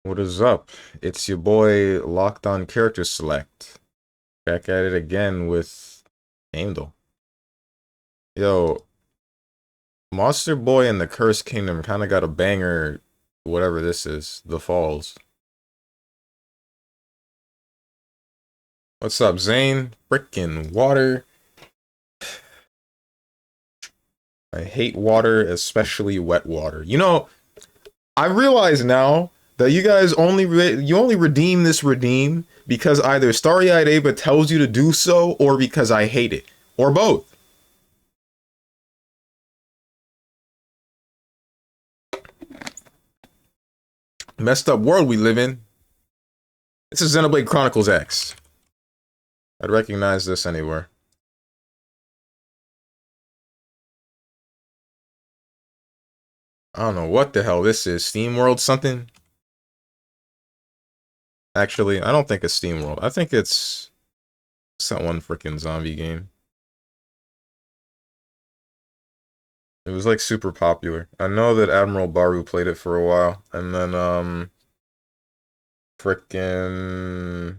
What is up? It's your boy Locked On Character Select. Back at it again with Angel. Yo, Monster Boy and the Cursed Kingdom kind of got a banger, whatever this is, The Falls. What's up, Zane? Frickin' water. I hate water, especially wet water. You know, I realize now that you guys only redeem this redeem because either Starry-Eyed Ava tells you to do so or because I hate it. Or both. Messed up world we live in. This is Xenoblade Chronicles X. I'd recognize this anywhere. I don't know what the hell this is. Steam World something? Actually, I don't think it's Steam World. I think it's that one freaking zombie game. It was like super popular. I know that Admiral Baru played it for a while, and then freaking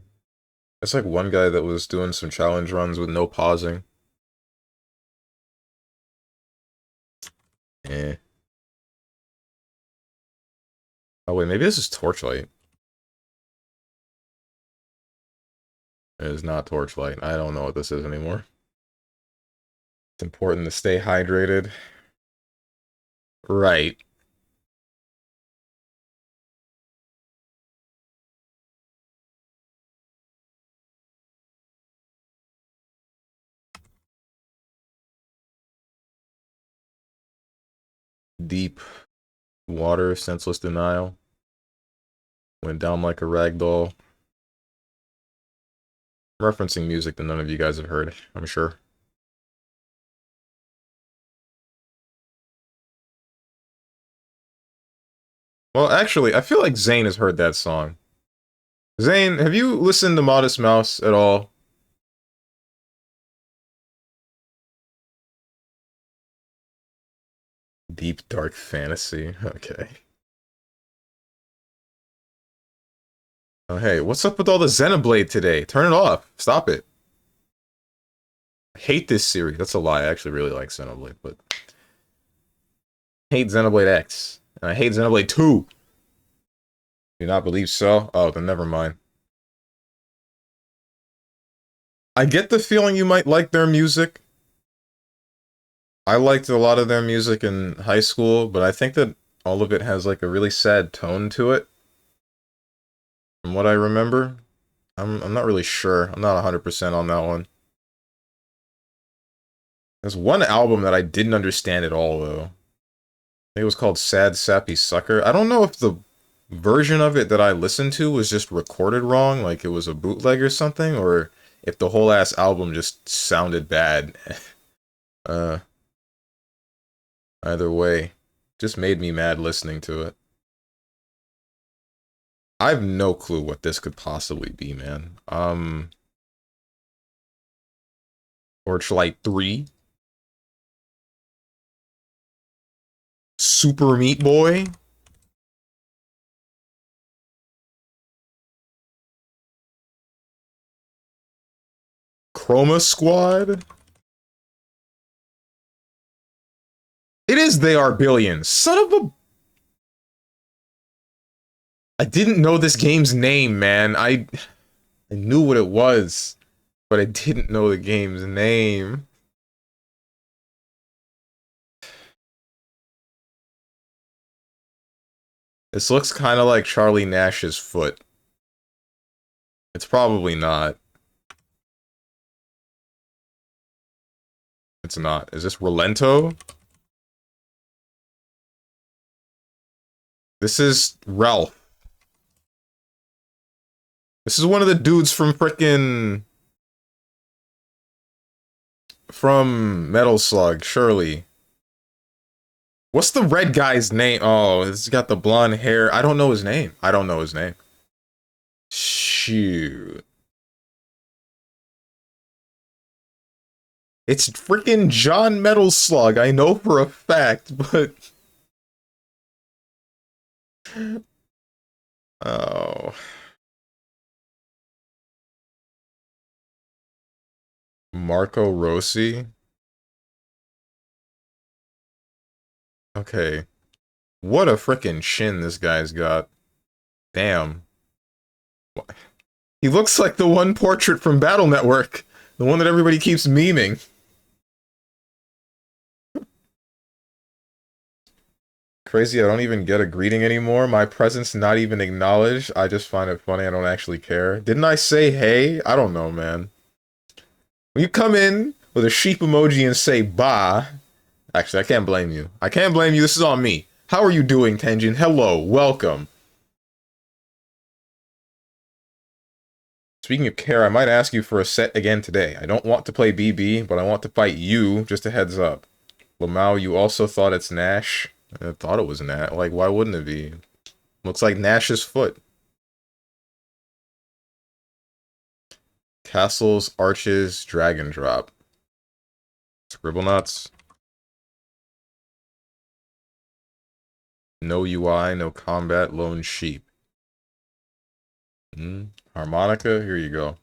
it's like one guy that was doing some challenge runs with no pausing. Eh. Oh wait, maybe this is Torchlight. It is not Torchlight. I don't know what this is anymore. It's important to stay hydrated. Right. Deep water, senseless denial. Went down like a rag doll. Referencing music that none of you guys have heard, I'm sure. Well, actually, I feel like Zane has heard that song. Zane, have you listened to Modest Mouse at all? Deep dark fantasy. Okay. Oh, hey, what's up with all the Xenoblade today? Turn it off. Stop it. I hate this series. That's a lie. I actually really like Xenoblade, but I hate Xenoblade X. And I hate Xenoblade 2. Do not believe so? Oh, then never mind. I get the feeling you might like their music. I liked a lot of their music in high school, but I think that all of it has like a really sad tone to it. From what I remember, I'm not really sure. I'm not 100% on that one. There's one album that I didn't understand at all, though. I think it was called Sad Sappy Sucker. I don't know if the version of it that I listened to was just recorded wrong, like it was a bootleg or something, or if the whole ass album just sounded bad. uh, Either way, just made me mad listening to it. I have no clue what this could possibly be, man. Torchlight 3? Super Meat Boy? Chroma Squad? It is They Are Billions. Son of a... I didn't know this game's name, man. I knew what it was, but I didn't know the game's name. This looks kind of like Charlie Nash's foot. It's probably not. It's not. Is this Relento? This is Ralph. This is one of the dudes from frickin' from Metal Slug, surely. What's the red guy's name? Oh, he's got the blonde hair. I don't know his name. I don't know his name. Shoot. It's freaking John Metal Slug. I know for a fact, but Oh. Marco Rossi? Okay. What a frickin' chin this guy's got. Damn. He looks like the one portrait from Battle Network. The one that everybody keeps memeing. Crazy, I don't even get a greeting anymore. My presence not even acknowledged. I just find it funny. I don't actually care. Didn't I say hey? I don't know, man. When you come in with a sheep emoji and say bah, actually, I can't blame you. I can't blame you. This is on me. How are you doing, Tenjin? Hello, welcome. Speaking of care, I might ask you for a set again today. I don't want to play BB, but I want to fight you, just a heads up. Lamau, you also thought it's Nash? I thought it was Nash. Like, why wouldn't it be? Looks like Nash's foot. Castles, arches, dragon drop. Scribblenauts. No UI, no combat, lone sheep. Harmonica, here you go.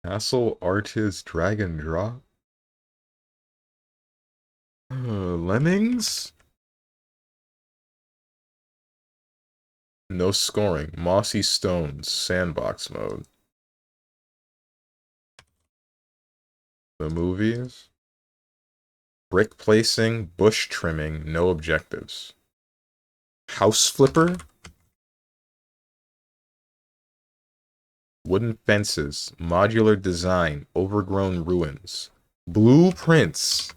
Castle, arches, dragon drop. Lemmings? No scoring. Mossy stones, sandbox mode. The movies? Brick placing, bush trimming, no objectives. House flipper? Wooden fences, modular design, overgrown ruins. Blueprints.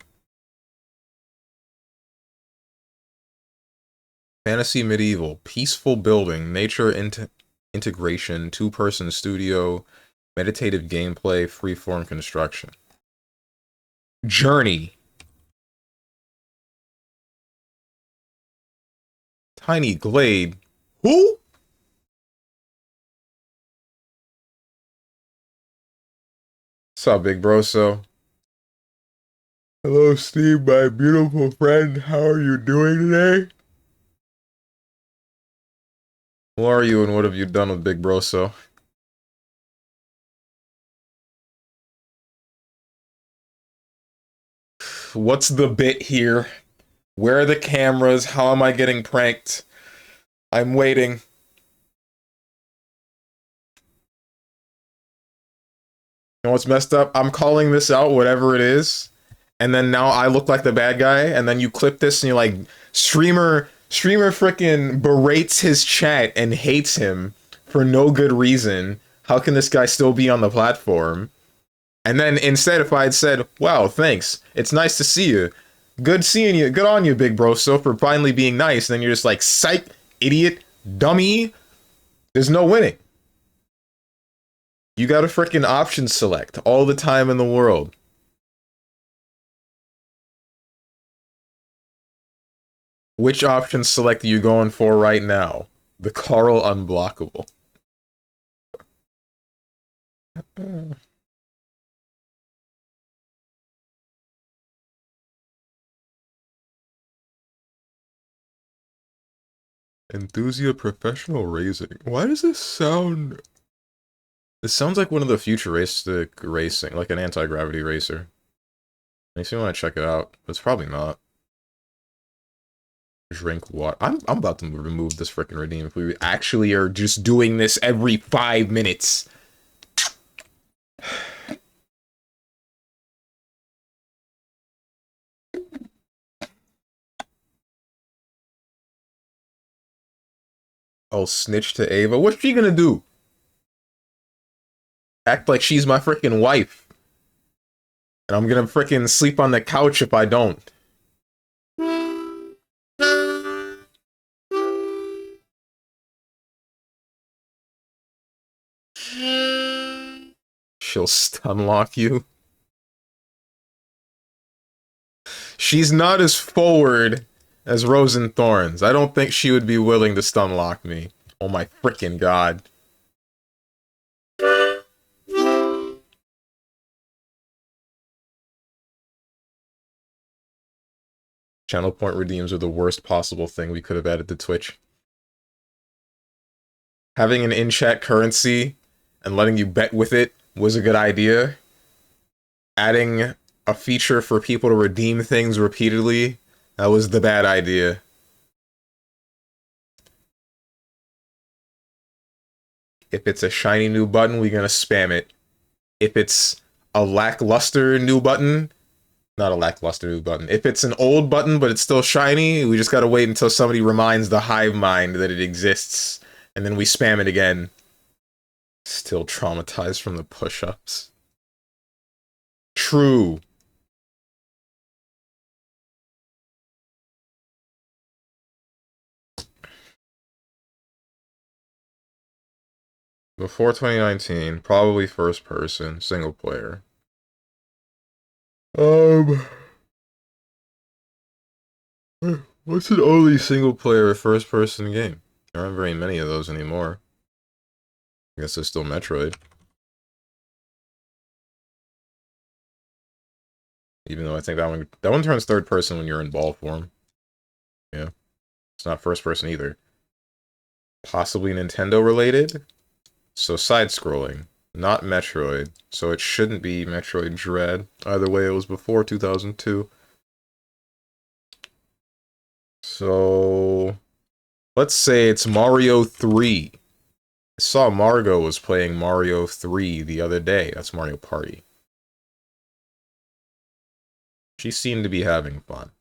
Fantasy medieval, peaceful building, nature integration, two-person studio, meditative gameplay, freeform construction. Journey. Tiny glade. Who? What's up, big bro? So, hello, Steve, my beautiful friend. How are you doing today? Who are you and what have you done with Big Bro? So, what's the bit here? Where are the cameras? How am I getting pranked? I'm waiting. You know what's messed up? I'm calling this out, whatever it is, and then now I look like the bad guy, and then you clip this and you're like, streamer frickin' berates his chat and hates him for no good reason. How can this guy still be on the platform? And then instead, if I had said, wow, thanks, it's nice to see you. Good seeing you. Good on you, big bro, so for finally being nice, and then you're just like, psych, idiot, dummy. There's no winning. You gotta frickin' option select all the time in the world. Which option select are you going for right now? The Carl Unblockable. Enthusia Professional Racing. Why does this sound... This sounds like one of the futuristic racing, like an anti-gravity racer. Makes me want to check it out, but it's probably not. Drink water. I'm about to remove this freaking redeem if we actually are just doing this every 5 minutes. I'll snitch to Ava. What's she gonna do? Act like she's my freaking wife. And I'm gonna freaking sleep on the couch if I don't. She'll stun lock you. She's not as forward as Rose and Thorns. I don't think she would be willing to stun lock me. Oh my freaking god. Channel point redeems are the worst possible thing we could have added to Twitch. Having an in-chat currency and letting you bet with it was a good idea. Adding a feature for people to redeem things repeatedly, that was the bad idea. If it's a shiny new button, we're gonna spam it. If it's a lackluster new button, not a lackluster new button. If it's an old button but it's still shiny, we just gotta wait until somebody reminds the hive mind that it exists, and then we spam it again. Still traumatized from the push-ups. True. Before 2019, probably first person, single player. What's an only single player first person game? There aren't very many of those anymore. I guess there's still Metroid. Even though I think that one turns third person when you're in ball form. Yeah. It's not first person either. Possibly Nintendo related? So side-scrolling, not Metroid, so it shouldn't be Metroid Dread. Either way, it was before 2002. So let's say it's Mario 3. I saw Margot was playing Mario 3 the other day. That's Mario Party. She seemed to be having fun.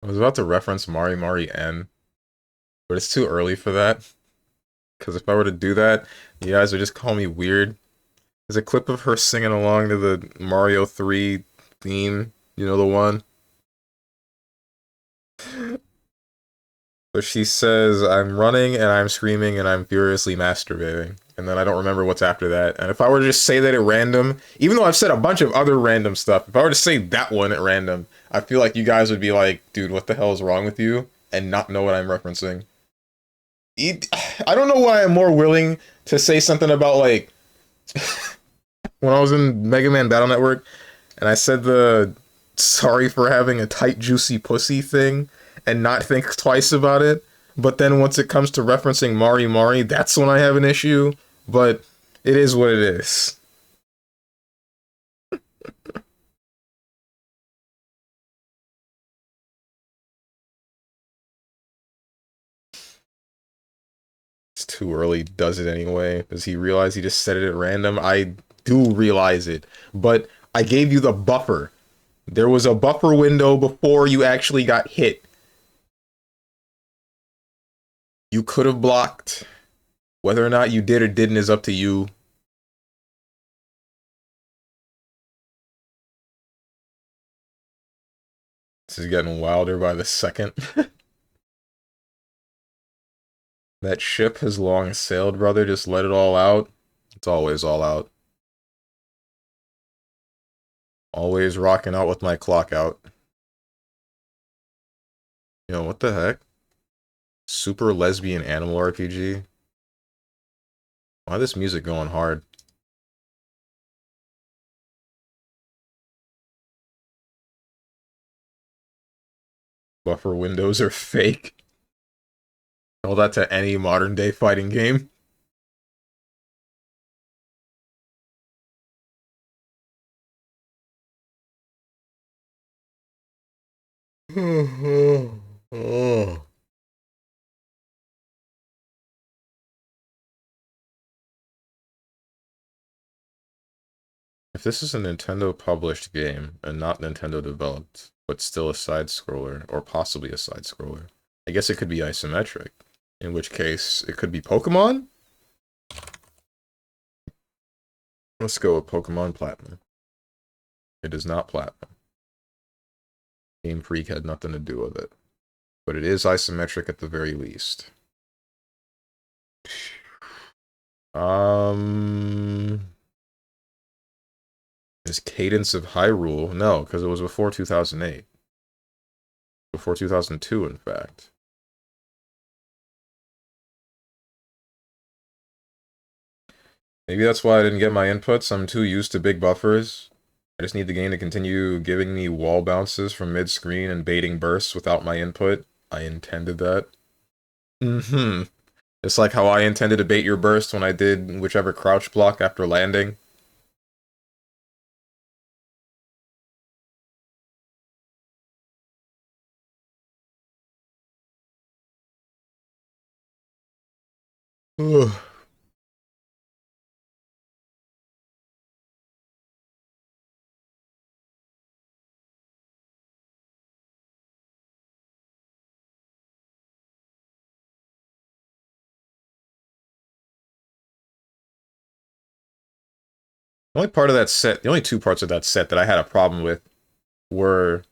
I was about to reference Mari Mari N, but it's too early for that. Because if I were to do that, you guys would just call me weird. There's a clip of her singing along to the Mario 3 theme. You know the one? But she says, I'm running and I'm screaming and I'm furiously masturbating. And then I don't remember what's after that. And if I were to just say that at random, even though I've said a bunch of other random stuff, if I were to say that one at random, I feel like you guys would be like, dude, what the hell is wrong with you? And not know what I'm referencing. I don't know why I'm more willing to say something about, like, when I was in Mega Man Battle Network, and I said the sorry for having a tight, juicy pussy thing, and not think twice about it. But then once it comes to referencing Mari Mari, that's when I have an issue. But it is what it is. It's too early, does it anyway? Does he realize he just said it at random? I do realize it. But I gave you the buffer. There was a buffer window before you actually got hit. You could have blocked. Whether or not you did or didn't is up to you. This is getting wilder by the second. That ship has long sailed, brother. Just let it all out. It's always all out. Always rocking out with my clock out. Yo, what the heck? Super lesbian animal RPG? Why this music going hard? Buffer windows are fake. Tell that to any modern day fighting game. If this is a Nintendo published game and not Nintendo developed, but still a side scroller, or possibly a side scroller, I guess it could be isometric. In which case, it could be Pokemon? Let's go with Pokemon Platinum. It is not Platinum. Game Freak had nothing to do with it. But it is isometric at the very least. Is Cadence of Hyrule? No, because it was before 2008. Before 2002, in fact. Maybe that's why I didn't get my inputs. I'm too used to big buffers. I just need the game to continue giving me wall bounces from mid-screen and baiting bursts without my input. I intended that. Mm-hmm. Just like how I intended to bait your burst when I did whichever crouch block after landing. Ugh. The only part of that set, the only two parts of that set that I had a problem with were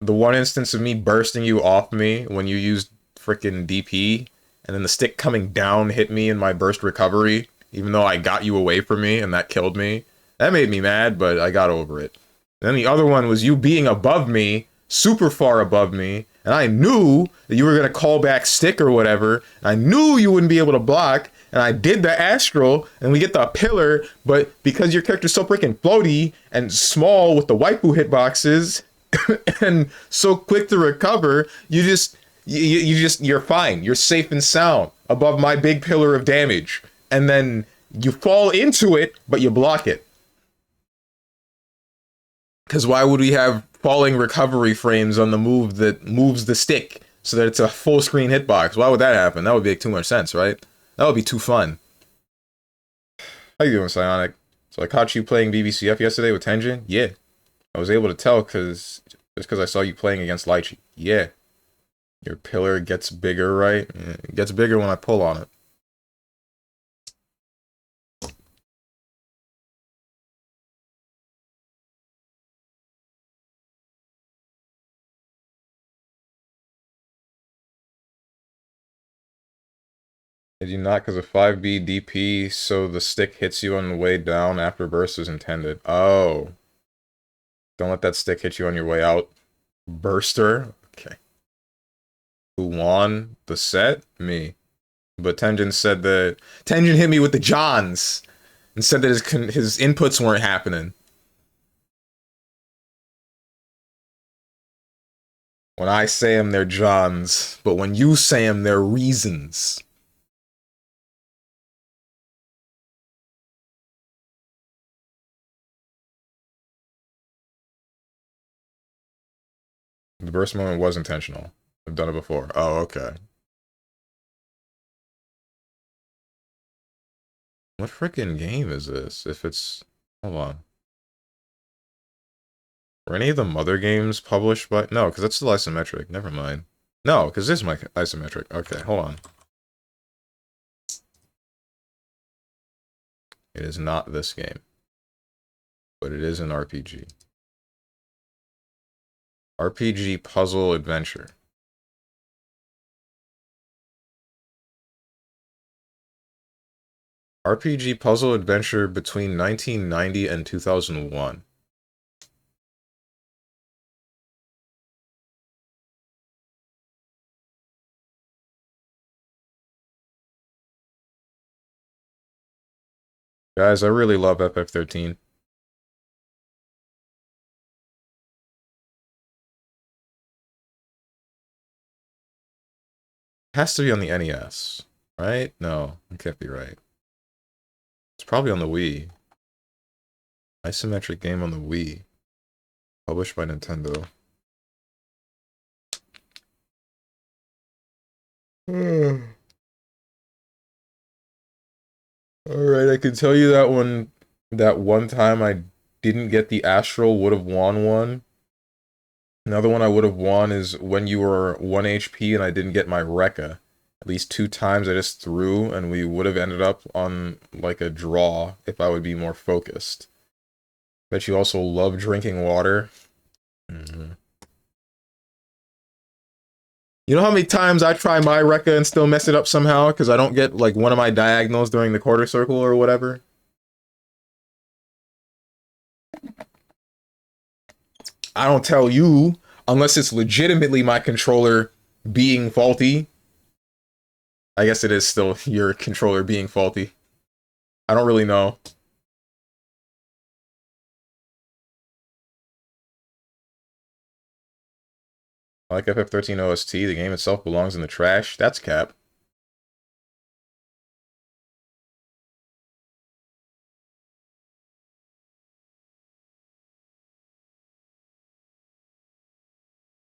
the one instance of me bursting you off me when you used frickin' DP, and then the stick coming down hit me in my burst recovery, even though I got you away from me and that killed me. That made me mad, but I got over it. And then the other one was you being above me, super far above me, and I knew that you were gonna call back stick or whatever. I knew you wouldn't be able to block, and I did the astral, and we get the pillar, but because your character's so freaking floaty and small with the waifu hitboxes, and so quick to recover, you're fine. You're safe and sound above my big pillar of damage. And then you fall into it, but you block it. Because why would we have falling recovery frames on the move that moves the stick so that it's a full screen hitbox? Why would that happen? That would make too much sense, right? That would be too fun. How you doing, Psionic? So I caught you playing BBCF yesterday with Tenjin? Yeah. I was able to tell just because I saw you playing against Lychee. Yeah. Your pillar gets bigger, right? Yeah, it gets bigger when I pull on it. Did you not? Because of 5B DP, so the stick hits you on the way down after burst is intended. Oh. Don't let that stick hit you on your way out. Burster? Okay. Who won the set? Me. But Tenjin said that... Tenjin hit me with the Johns! And said that his inputs weren't happening. When I say them, they're Johns. But when you say them, they're reasons. The burst moment was intentional. I've done it before. Oh, okay. What freaking game is this? If it's... Hold on. Were any of the mother games published by... No, because that's still isometric. Never mind. No, because this is my isometric. Okay, hold on. It is not this game. But it is an RPG. RPG Puzzle Adventure. RPG Puzzle Adventure between 1990 and 2001. Guys, I really love FF13. It has to be on the NES, right? No, it can't be right. It's probably on the Wii. Isometric game on the Wii. Published by Nintendo. Alright, I can tell you that one time I didn't get the Astral would have won one. Another one I would have won is when you were 1 HP and I didn't get my Rekka. At least 2 times I just threw and we would have ended up on like a draw if I would be more focused. Bet you also love drinking water. You know how many times I try my Rekka and still mess it up somehow because I don't get like one of my diagonals during the quarter circle or whatever? I don't tell you unless it's legitimately my controller being faulty. I guess it is still your controller being faulty. I don't really know. I like FF13 OST. The game itself belongs in the trash. That's cap.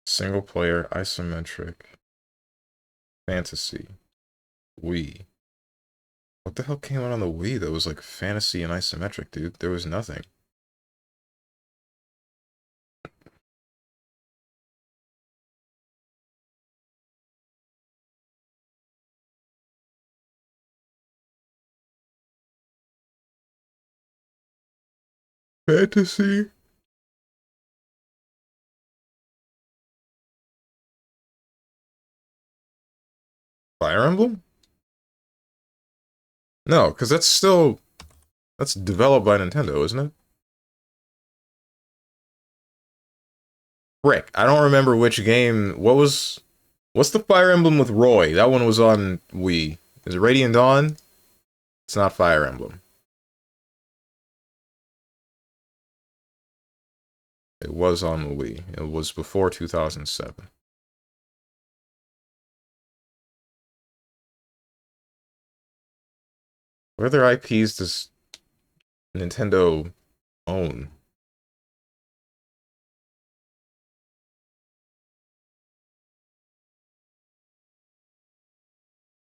Single player, isometric, fantasy, Wii. What the hell came out on the Wii that was like fantasy and isometric, dude? There was nothing. Fantasy? Fire Emblem? No, because that's developed by Nintendo, isn't it? Frick, I don't remember which game. What's the Fire Emblem with Roy? That one was on Wii. Is it Radiant Dawn? It's not Fire Emblem. It was on the Wii. It was before 2007. What other IPs does Nintendo own?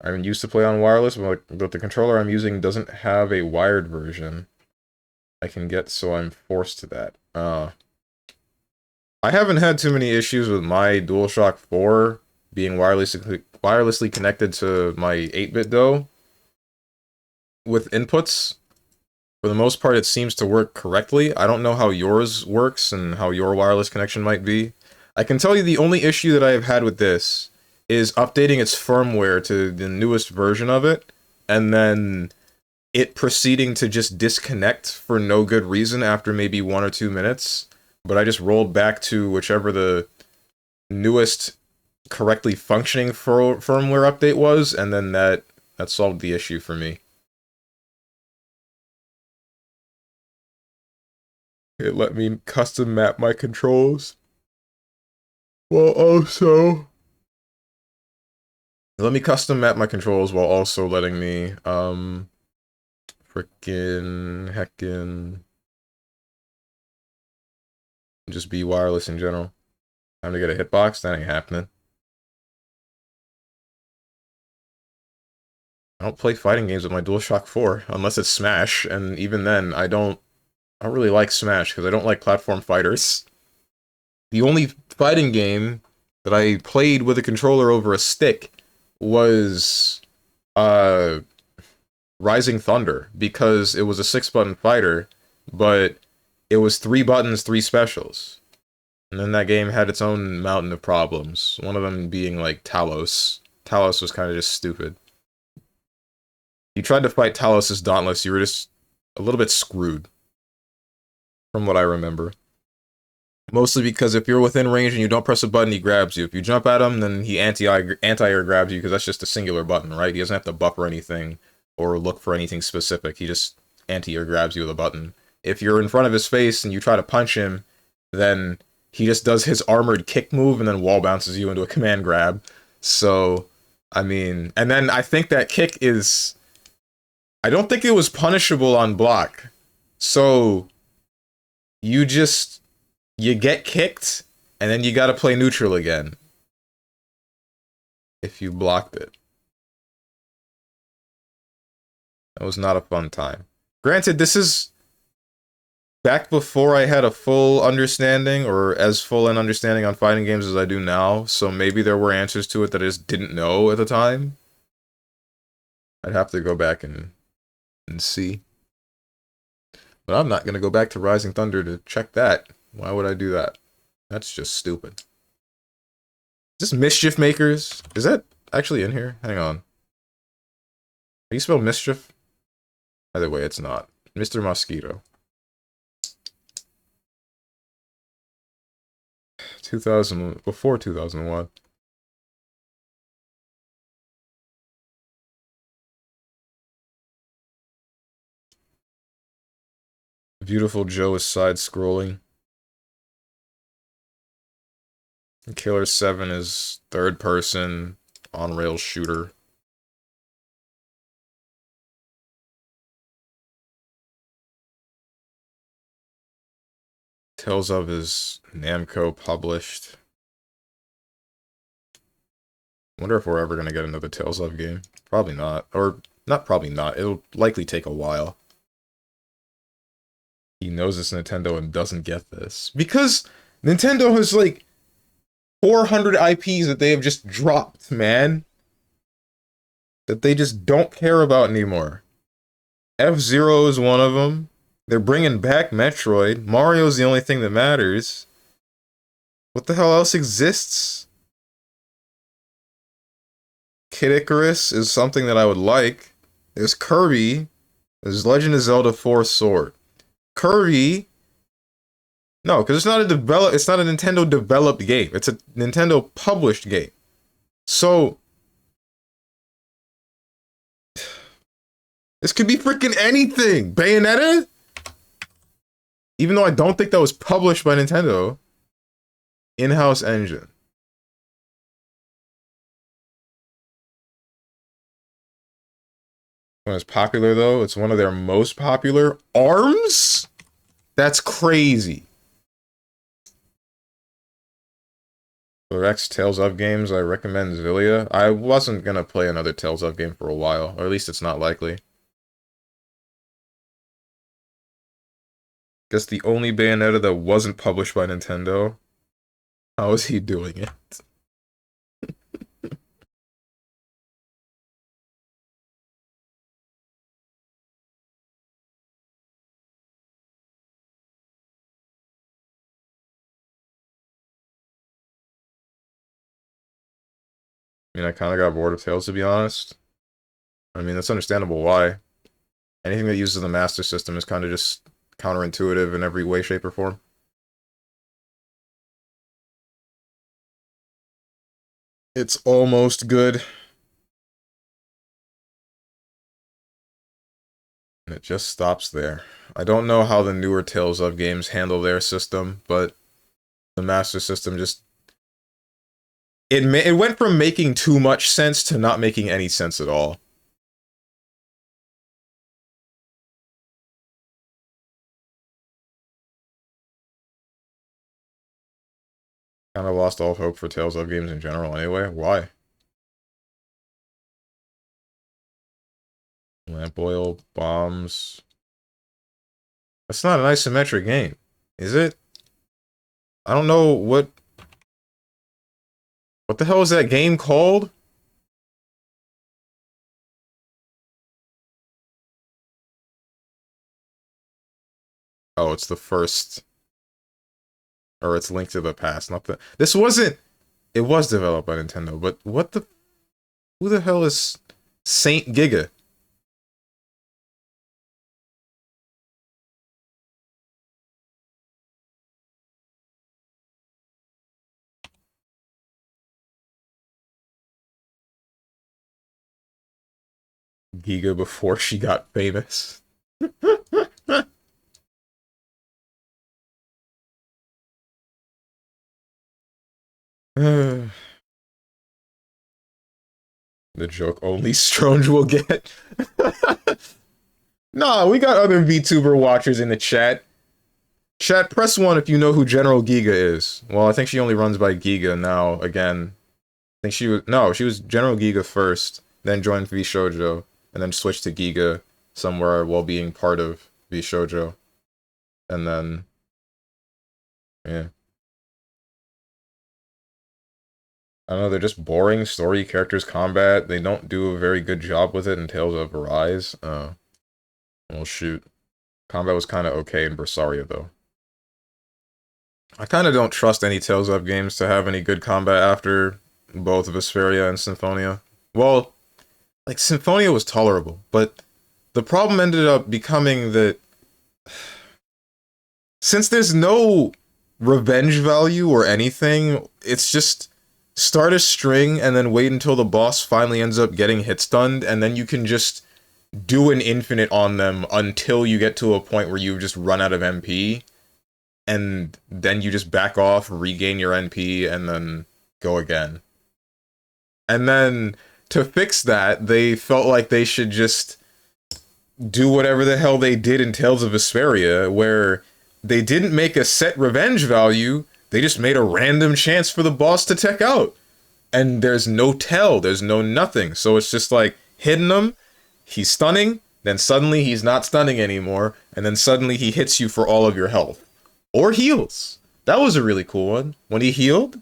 I used to play on wireless, but the controller I'm using doesn't have a wired version I can get, so I'm forced to that. I haven't had too many issues with my DualShock 4 being wirelessly connected to my 8-bit though. With inputs, for the most part, it seems to work correctly. I don't know how yours works and how your wireless connection might be. I can tell you the only issue that I have had with this is updating its firmware to the newest version of it, and then it proceeding to just disconnect for no good reason after maybe 1 or 2 minutes. But I just rolled back to whichever the newest correctly functioning firmware update was, and then that solved the issue for me. It let me custom map my controls. Well, also, let me custom map my controls while also letting me, frickin' heckin' just be wireless in general. Time to get a hitbox? That ain't happening. I don't play fighting games with my DualShock 4, unless it's Smash, and even then, I don't really like Smash, because I don't like platform fighters. The only fighting game that I played with a controller over a stick was, Rising Thunder, because it was a 6-button fighter, but it was 3 buttons, 3 specials. And then that game had its own mountain of problems, one of them being, like, Talos. Talos was kind of just stupid. You tried to fight Talos' Dauntless, you were just a little bit screwed, from what I remember. Mostly because if you're within range and you don't press a button, he grabs you. If you jump at him, then he anti-air grabs you, because that's just a singular button, right? He doesn't have to buffer anything or look for anything specific. He just anti-air grabs you with a button. If you're in front of his face and you try to punch him, then he just does his armored kick move and then wall bounces you into a command grab. So, I mean, and then I think that kick is... I don't think it was punishable on block. So, you just... You get kicked, and then you gotta play neutral again. If you blocked it. That was not a fun time. Granted, this is back before I had a full understanding, or as full an understanding on fighting games as I do now, so maybe there were answers to it that I just didn't know at the time. I'd have to go back and see. But I'm not gonna go back to Rising Thunder to check that. Why would I do that? That's just stupid. Is this Mischief Makers? Is that actually in here? Hang on. How do you spell mischief? Either way, it's not. Mr. Mosquito. 2000, before 2001. Beautiful Joe is side-scrolling. Killer 7 is third-person, on-rail shooter. Tales of is Namco published. Wonder if we're ever gonna get another Tales of game. Probably not. Or, not probably not. It'll likely take a while. He knows it's Nintendo and doesn't get this. Because Nintendo has, like, 400 IPs that they have just dropped, man. That they just don't care about anymore. F-Zero is one of them. They're bringing back Metroid. Mario's the only thing that matters. What the hell else exists? Kid Icarus is something that I would like. There's Kirby. There's Legend of Zelda 4 Sword. Kirby. No, because it's not a Nintendo developed game. It's a Nintendo published game. So this could be freaking anything. Bayonetta? Even though I don't think that was published by Nintendo. In-house engine. When it's popular, though, it's one of their most popular. ARMS? That's crazy. For X Tales of games, I recommend Xillia. I wasn't gonna play another Tales of game for a while, or at least it's not likely. Guess the only Bayonetta that wasn't published by Nintendo. How is he doing it? I mean, I kind of got bored of Tales, to be honest. I mean, that's understandable why. Anything that uses the Master System is kind of just counterintuitive in every way, shape, or form. It's almost good. And it just stops there. I don't know how the newer Tales of games handle their system, but the Master System just... It went from making too much sense to not making any sense at all. Kind of lost all hope for Tales of games in general anyway. Why? Lamp oil, bombs. That's not an isometric game, is it? I don't know what the hell is that game called? Oh, it's the first... Or it's Link to the Past, not the... This wasn't... It was developed by Nintendo, but what the... Who the hell is Saint Giga? Giga before she got famous. The joke only Stronge will get. Nah, we got other VTuber watchers in the chat. Chat, press 1 if you know who General Giga is. Well, I think she only runs by Giga now, again. I think she was... No, she was General Giga first, then joined V Shoujo, and then switched to Giga somewhere while being part of V Shoujo. And then... Yeah. I don't know, they're just boring story characters combat. They don't do a very good job with it in Tales of Arise. Well, shoot. Combat was kind of okay in Bersaria, though. I kind of don't trust any Tales of games to have any good combat after both Vesperia and Symphonia. Well, like, Symphonia was tolerable, but the problem ended up becoming that since there's no revenge value or anything, it's just start a string and then wait until the boss finally ends up getting hit stunned, and then you can just do an infinite on them until you get to a point where you've just run out of MP, and then you just back off, regain your NP, and then go again. And then, to fix that, they felt like they should just do whatever the hell they did in Tales of Vesperia, where they didn't make a set revenge value, they just made a random chance for the boss to tech out. And there's no tell, there's no nothing. So it's just like, hitting him, he's stunning, then suddenly he's not stunning anymore, and then suddenly he hits you for all of your health. Or heals. That was a really cool one. When he healed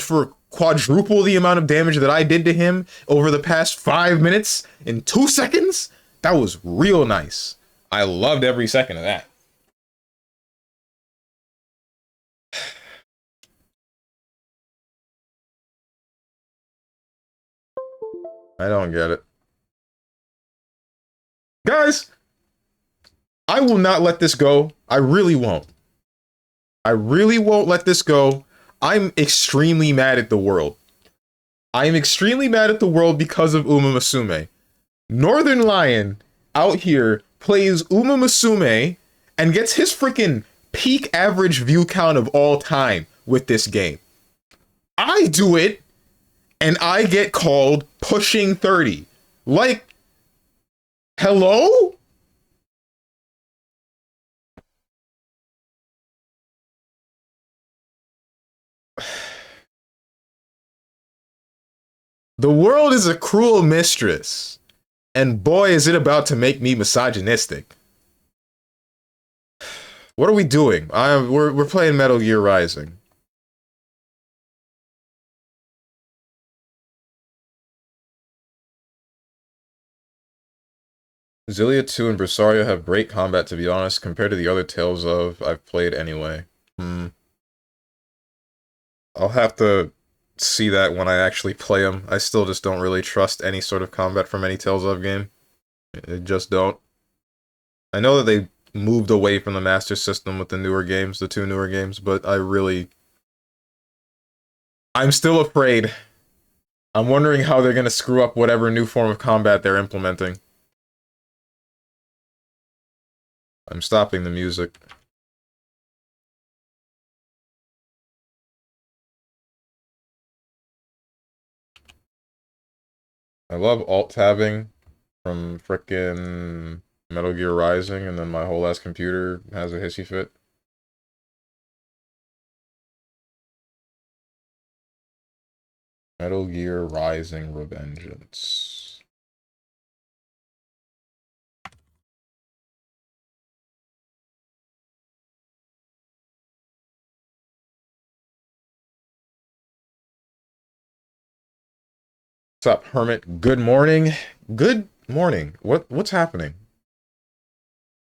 for quadruple the amount of damage that I did to him over the past 5 minutes in 2 seconds, that was real nice. I loved every second of that. I don't get it. Guys, I will not let this go. I really won't. I really won't let this go. I'm extremely mad at the world. I am extremely mad at the world because of Uma Musume. Northern Lion out here plays Uma Musume and gets his freaking peak average view count of all time with this game. I do it and I get called pushing 30. Like, hello? The world is a cruel mistress, and boy is it about to make me misogynistic. What are we doing? We're playing Metal Gear Rising. Xillia 2 and Bersaria have great combat, to be honest, compared to the other Tales of I've played anyway. I'll have to see that when I actually play them. I still just don't really trust any sort of combat from any Tales of game. I just don't. I know that they moved away from the Master System with the newer games, the 2 newer games, but I'm still afraid. I'm wondering how they're gonna screw up whatever new form of combat they're implementing. I'm stopping the music. I love alt-tabbing from frickin' Metal Gear Rising, and then my whole ass computer has a hissy fit. Metal Gear Rising Revengeance. What's up, Hermit? Good morning. Good morning. What's happening?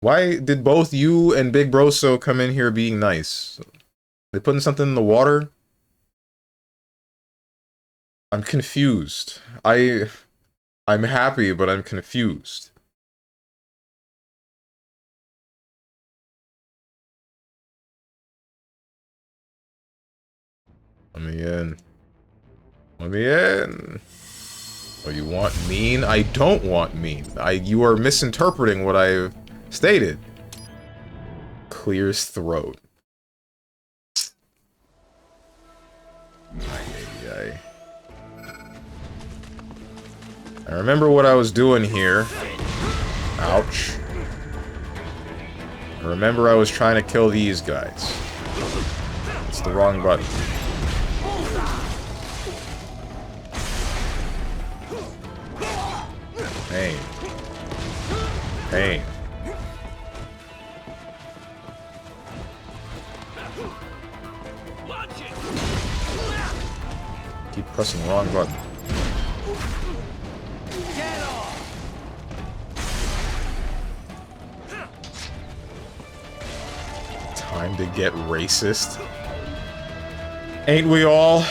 Why did both you and Big Broso come in here being nice? They putting something in the water? I'm confused. I'm happy, but I'm confused. Let me in. Let me in. Oh, you want mean? I don't want mean. You are misinterpreting what I've stated. Clears throat. Ay. I remember what I was doing here. Ouch. I remember I was trying to kill these guys. It's the wrong button. Pain. Pain. Keep pressing the wrong button. Time to get racist. Ain't we all?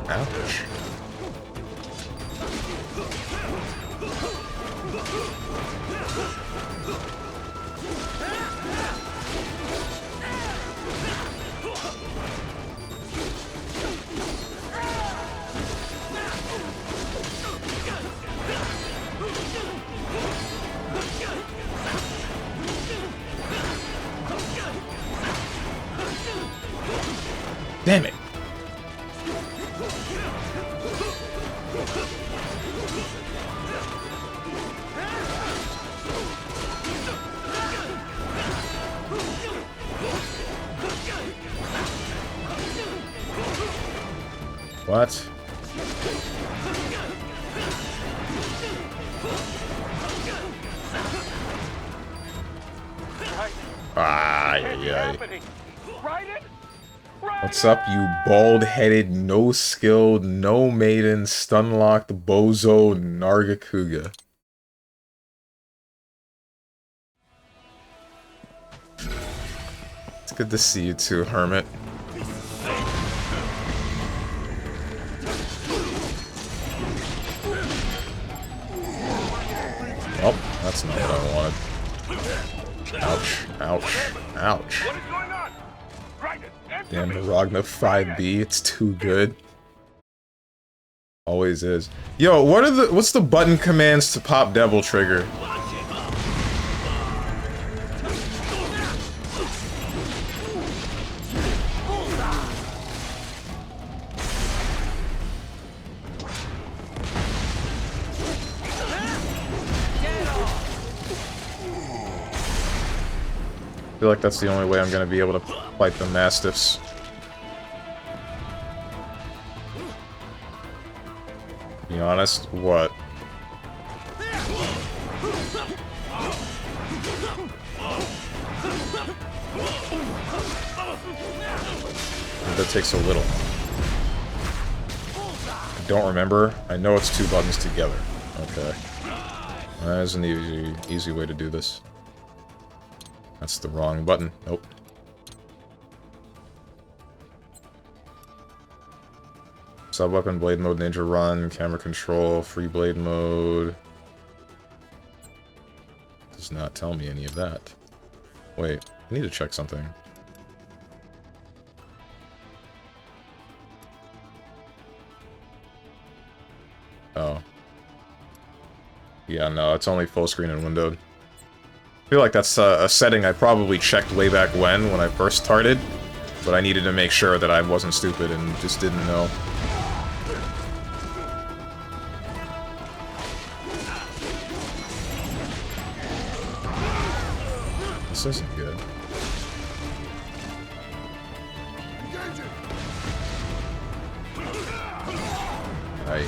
Ouch. Damn it. What? Ah, yeah. What's up, you bald-headed, no-skilled, no-maiden, stun-locked, bozo, Nargacuga? It's good to see you too, Hermit. Oh, that's not what I wanted. Ouch, ouch, ouch. Damn, Ragna 5B, it's too good. Always is. Yo, what's the button commands to pop Devil Trigger? I feel like that's the only way I'm gonna be able to fight the Mastiffs. To be honest, what? That takes a little. I don't remember. I know it's 2 buttons together. Okay. That is an easy way to do this. That's the wrong button. Nope. Sub-weapon, blade mode, ninja run, camera control, free blade mode. Does not tell me any of that. Wait, I need to check something. Oh. Yeah, no, it's only full screen and windowed. I feel like that's a setting I probably checked way back when I first started, but I needed to make sure that I wasn't stupid and just didn't know. This isn't good. Right.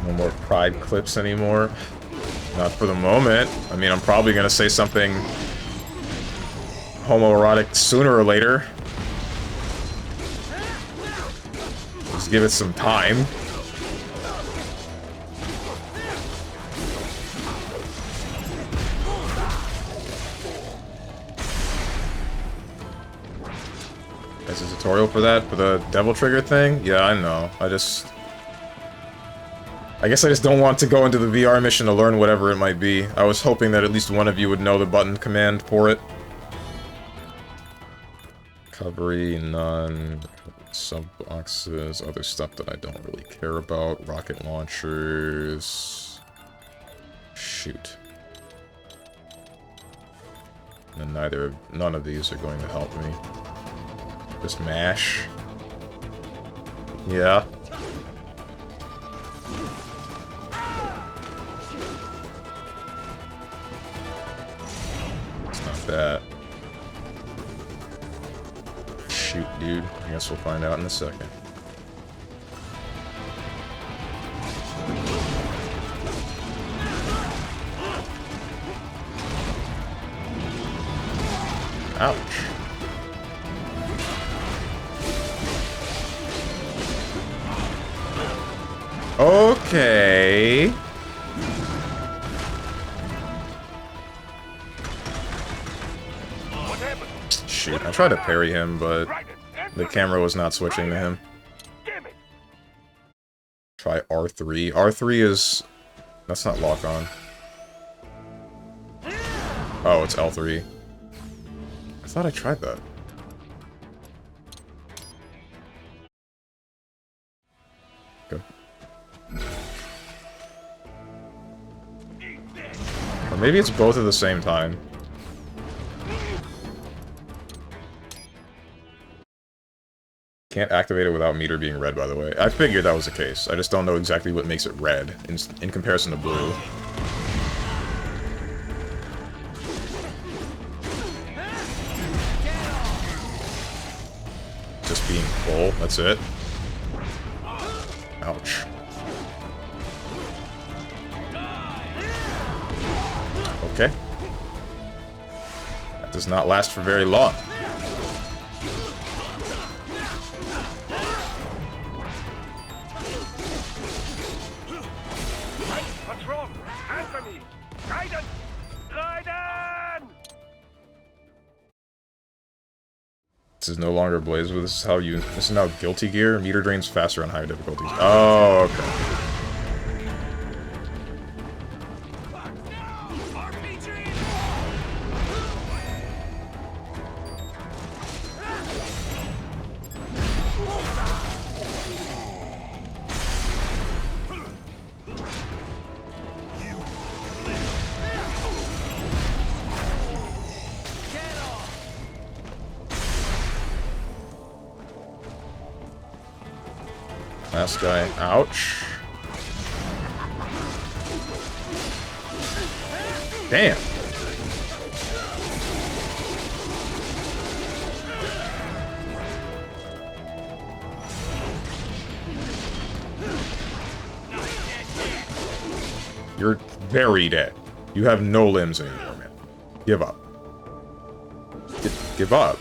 No more pride clips anymore. Not for the moment. I mean, I'm probably gonna say something homoerotic sooner or later. Just give it some time. There's a tutorial for that, for the Devil Trigger thing? Yeah, I know. I guess I just don't want to go into the VR mission to learn whatever it might be. I was hoping that at least one of you would know the button command for it. Recovery, none. Sub-boxes, other stuff that I don't really care about. Rocket launchers. Shoot. And none of these are going to help me. Just mash. Yeah. It's not that. Shoot, dude. I guess we'll find out in a second. Ouch. Okay. Shoot, I tried to parry him, but the camera was not switching to him. Try R3. R3 is... That's not lock on. Oh, it's L3. I thought I tried that. Okay. Or maybe it's both at the same time. Can't activate it without meter being red, by the way. I figured that was the case. I just don't know exactly what makes it red in comparison to blue. Just being full, that's it. Ouch. Okay. That does not last for very long. This is no longer Blaze, but this is how you... This is now Guilty Gear. Meter drains faster on higher difficulties. Oh, okay. Last guy. Ouch. Damn. You're very dead. You have no limbs anymore, man. Give up. Give up.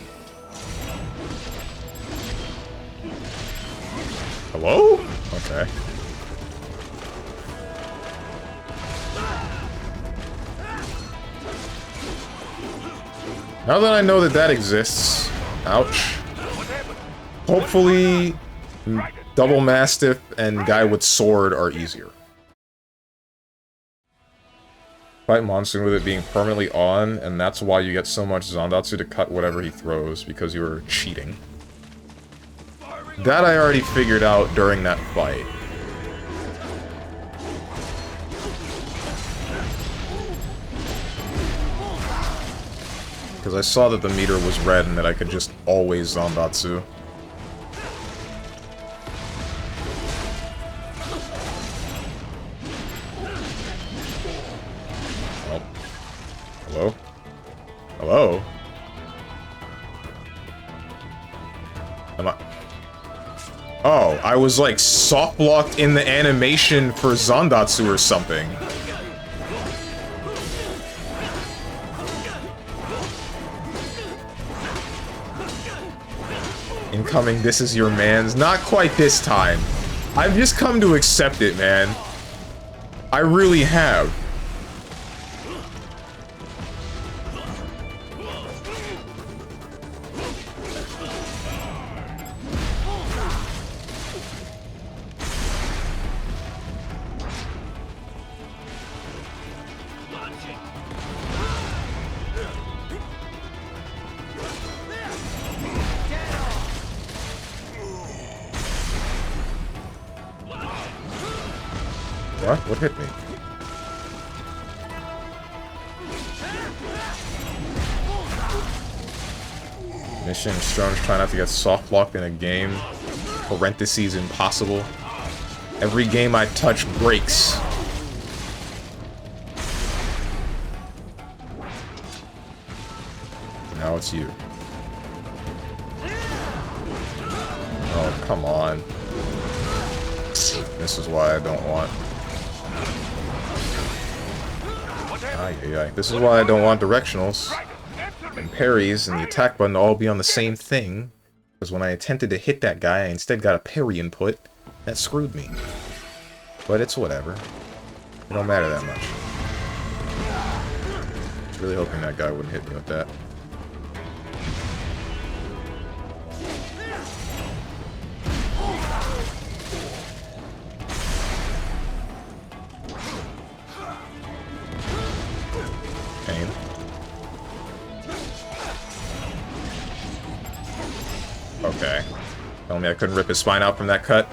Hello? Okay. Now that I know that that exists, ouch. Hopefully, Double Mastiff and Guy with Sword are easier. Fight Monsoon with it being permanently on, and that's why you get so much Zandatsu to cut whatever he throws, because you were cheating. That I already figured out during that fight. Because I saw that the meter was red and that I could just always Zandatsu. Oh. Hello? Hello? Am I... Oh, I was like soft blocked in the animation for Zandatsu or something. Incoming, this is your man's. Not quite this time. I've just come to accept it, man. I really have. What? What hit me? Mission Strong's try not to get soft locked in a game. Parentheses impossible. Every game I touch breaks. Now it's you. Oh, come on. This is why I don't want... This is why I don't want directionals and parries and the attack button to all be on the same thing. Because when I attempted to hit that guy, I instead got a parry input. That screwed me. But it's whatever. It don't matter that much. Really hoping that guy wouldn't hit me with that. Pain. Okay. Tell me I couldn't rip his spine out from that cut?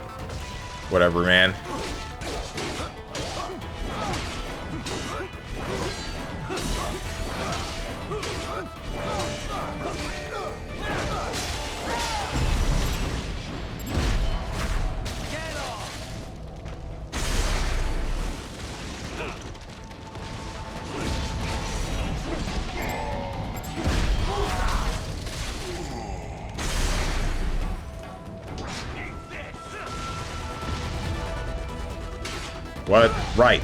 Whatever, man. What? Right.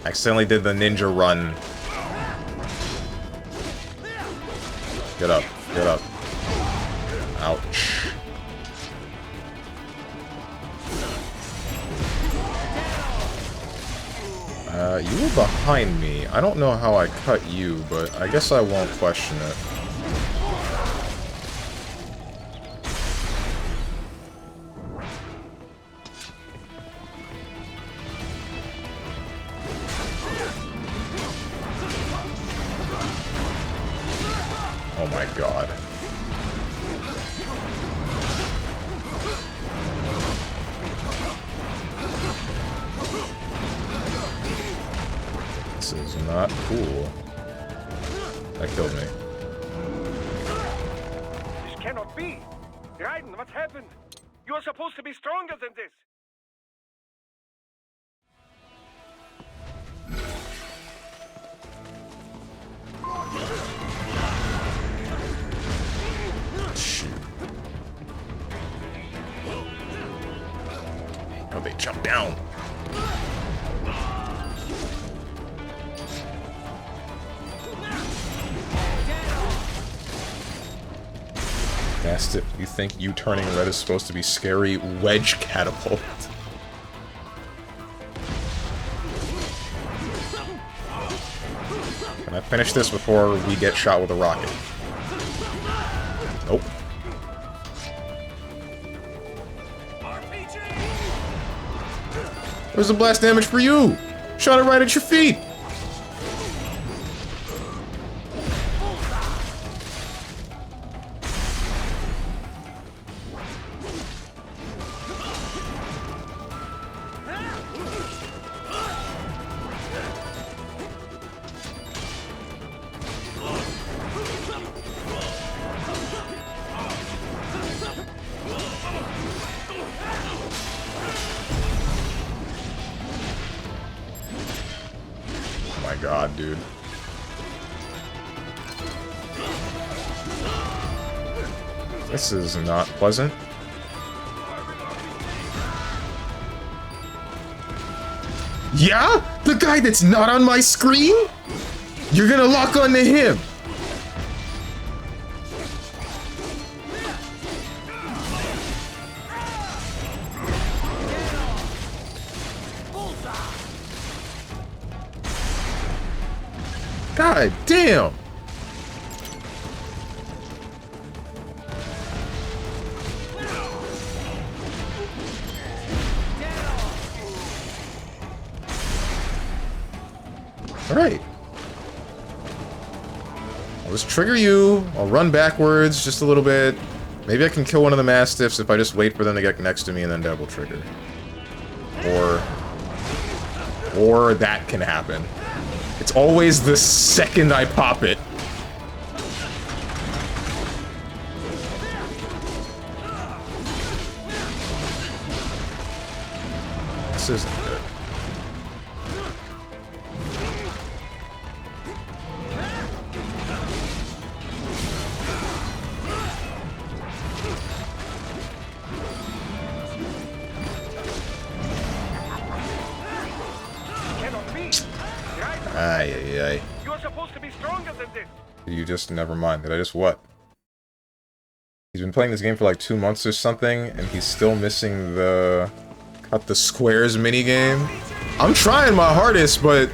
Accidentally did the ninja run. Get up. Get up. Ouch. You were behind me. I don't know how I cut you, but I guess I won't question it. Oh my god. This is not cool. That killed me. This cannot be! Raiden, what happened? You are supposed to be stronger than this! Oh, they jump down. Mastiff, you think you turning red is supposed to be scary? Wedge catapult. Can I finish this before we get shot with a rocket? Nope. Where's the blast damage for you? Shot it right at your feet! Oh my god, dude. This is not pleasant. Yeah? The guy that's not on my screen? You're gonna lock onto him! God damn! Alright. I'll just trigger you. I'll run backwards just a little bit. Maybe I can kill one of the Mastiffs if I just wait for them to get next to me and then double trigger. Or that can happen. It's always the second I pop it. This isn't good. Ay, ay, ay. You are supposed to be stronger than this! You just, never mind. Did I just what? He's been playing this game for like 2 months or something, and he's still missing the Got the squares minigame. I'm trying my hardest, but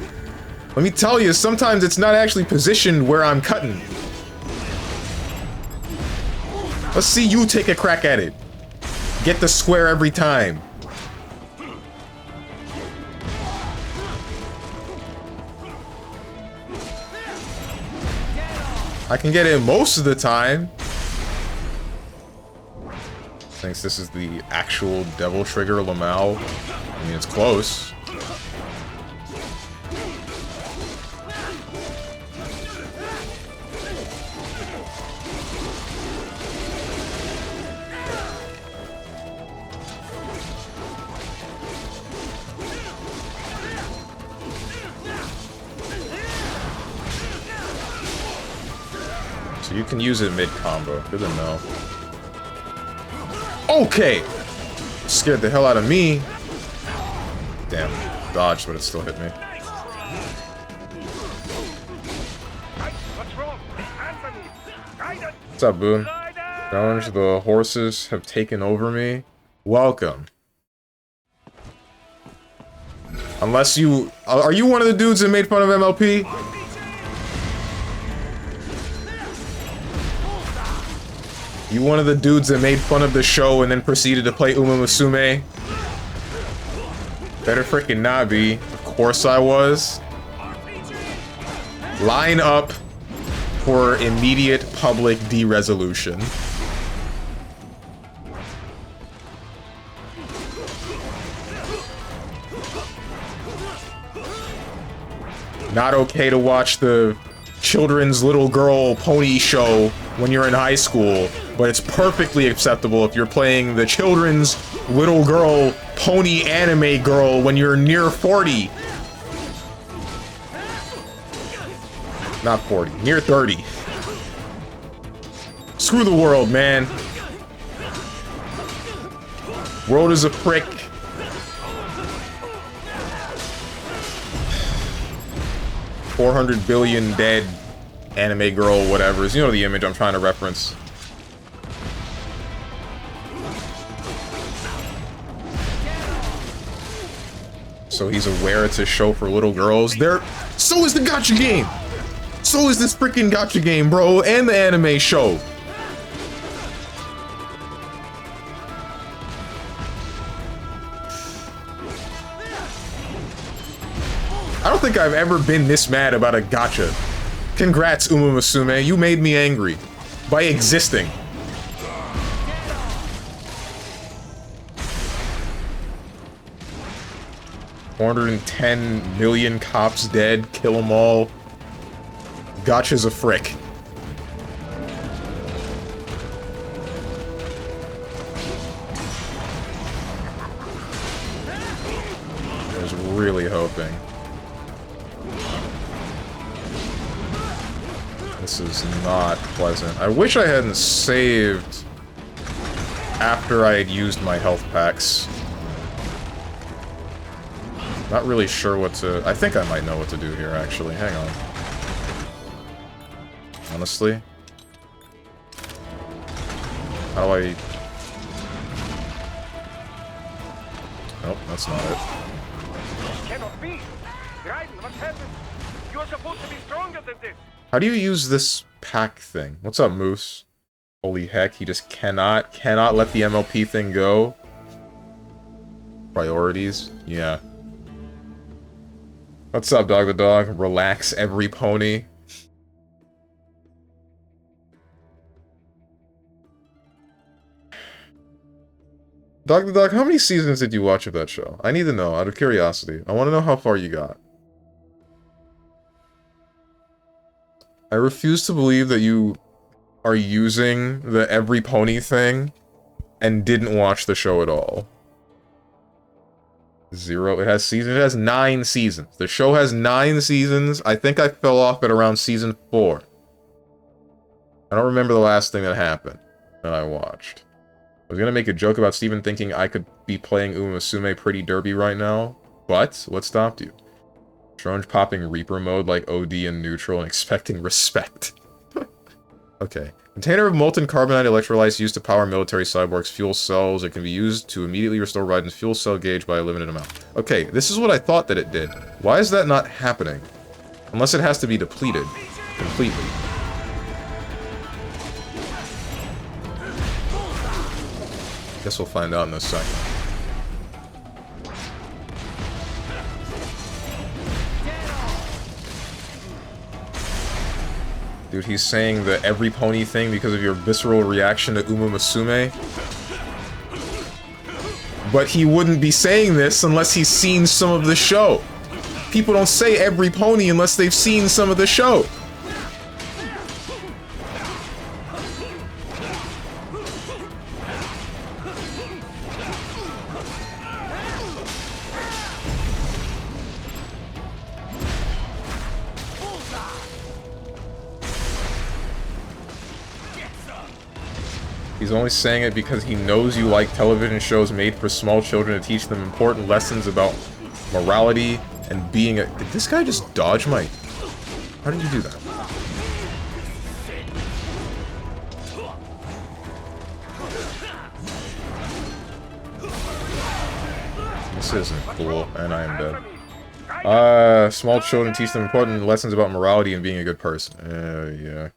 let me tell you, sometimes it's not actually positioned where I'm cutting. Let's see you take a crack at it. Get the square every time. I can get it most of the time. Thinks this is the actual Devil Trigger Lamau. I mean, it's close. So you can use it mid-combo. Good to know. Okay! Scared the hell out of me. Damn. Dodged, but it still hit me. What's up, Boone? Challenge, the horses have taken over me. Welcome. Unless you... Are you one of the dudes that made fun of MLP? You one of the dudes that made fun of the show and then proceeded to play Uma Musume? Better freaking not be. Of course I was. Line up for immediate public de-resolution. Not okay to watch the children's little girl pony show when you're in high school, but it's perfectly acceptable if you're playing the children's little girl pony anime girl when you're near 40. Not 40, near 30. Screw the world, man. World is a prick. $400 billion dead anime girl, whatever. You know the image I'm trying to reference. So he's aware it's a show for little girls. So is the gacha game! So is this freaking gacha game, bro, and the anime show. I don't think I've ever been this mad about a gacha. Congrats, Uma Musume. You made me angry. By existing. $410 million cops dead. Kill them all. Gacha's a frick. I was really hoping. This is not pleasant. I wish I hadn't saved after I had used my health packs. Not really sure what to... I think I might know what to do here, actually. Hang on. Honestly. How do I... Nope, that's not it. Cannot be. Raiden, what's happened? You're supposed to be stronger than this. How do you use this pack thing? What's up, Moose? Holy heck, he just cannot let the MLP thing go. Priorities? Yeah. What's up, Dog the Dog? Relax every pony. Dog the Dog, how many seasons did you watch of that show? I need to know, out of curiosity. I want to know how far you got. I refuse to believe that you are using the every pony thing and didn't watch the show at all. 0. It has 9 seasons. The show has 9 seasons. I think I fell off at around season 4. I don't remember the last thing that happened that I watched. I was gonna make a joke about Steven thinking I could be playing Uma Musume Pretty Derby right now, but what stopped you? Strange popping Reaper mode like OD and neutral and expecting respect. Okay. Container of molten carbonite electrolytes used to power military cyborgs' fuel cells. It can be used to immediately restore Raiden's fuel cell gauge by a limited amount. Okay, this is what I thought that it did. Why is that not happening? Unless it has to be depleted completely. Guess we'll find out in a second. Dude, he's saying the every pony thing because of your visceral reaction to Uma Musume. But he wouldn't be saying this unless he's seen some of the show. People don't say every pony unless they've seen some of the show. He's only saying it because he knows you like television shows made for small children to teach them important lessons about morality and being a— Did this guy just dodge my— How did you do that? This isn't cool, and I am dead. Small children teach them important lessons about morality and being a good person. Yeah.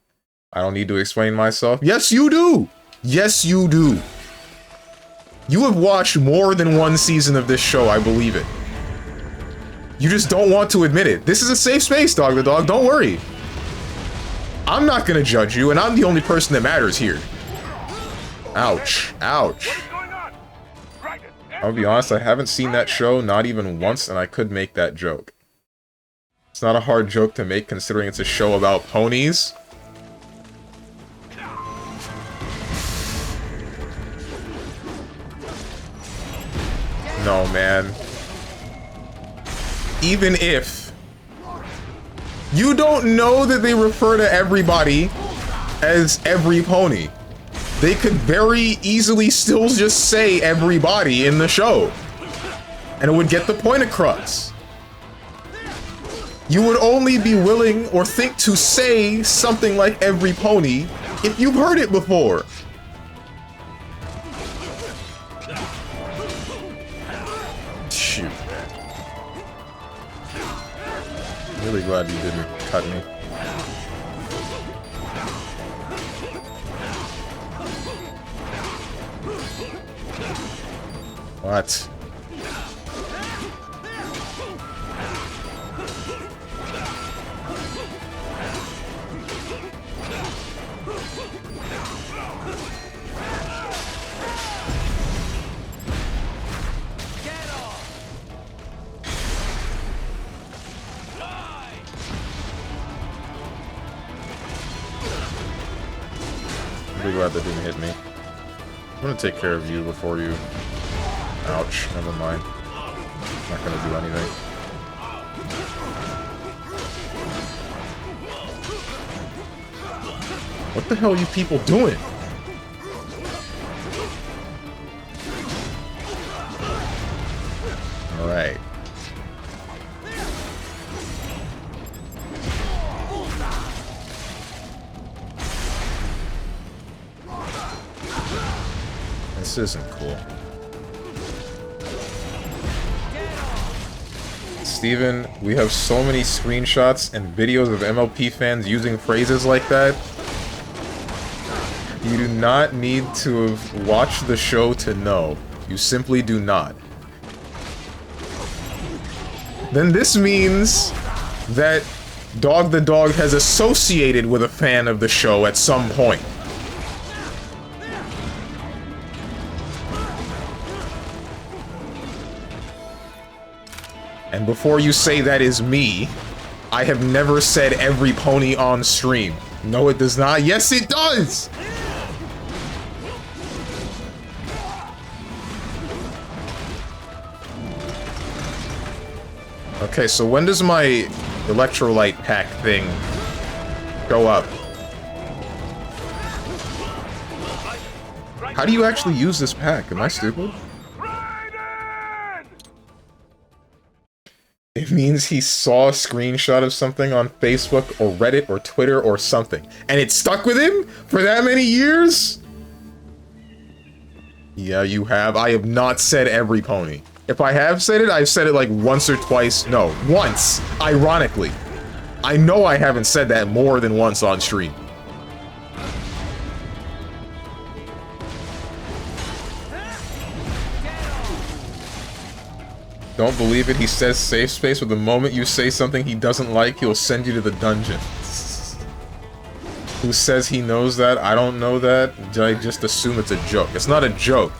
I don't need to explain myself. Yes, you do! Yes, you do. You have watched more than one season of this show, I believe it. You just don't want to admit it. This is a safe space, Dog the Dog, don't worry. I'm not gonna judge you, and I'm the only person that matters here. Ouch. Ouch. I'll be honest, I haven't seen that show, not even once, and I could make that joke. It's not a hard joke to make, considering it's a show about ponies. No, man. Even if you don't know that they refer to everybody as every pony, they could very easily still just say everybody in the show, and it would get the point across. You would only be willing or think to say something like every pony if you've heard it before. Shoot, man. Really glad you didn't cut me. What? I'm glad that didn't hit me. I'm gonna take care of you before you... Ouch, never mind. Not gonna do anything. What the hell are you people doing? Alright. This isn't cool. Steven, we have so many screenshots and videos of MLP fans using phrases like that. You do not need to have watched the show to know. You simply do not. Then this means that Dog the Dog has associated with a fan of the show at some point. And before you say that is me, I have never said every pony on stream. No, it does not. Yes, it does! Okay, so when does my electrolyte pack thing go up? How do you actually use this pack? Am I stupid? It means he saw a screenshot of something on Facebook or Reddit or Twitter or something, and it stuck with him for that many years? Yeah, you have. I have not said every pony. If I have said it, I've said it like once or twice. No, once, ironically. I know I haven't said that more than once on stream. Don't believe it, he says safe space, but the moment you say something he doesn't like, he'll send you to the dungeon. Who says he knows that? I don't know that. I just assume it's a joke. It's not a joke.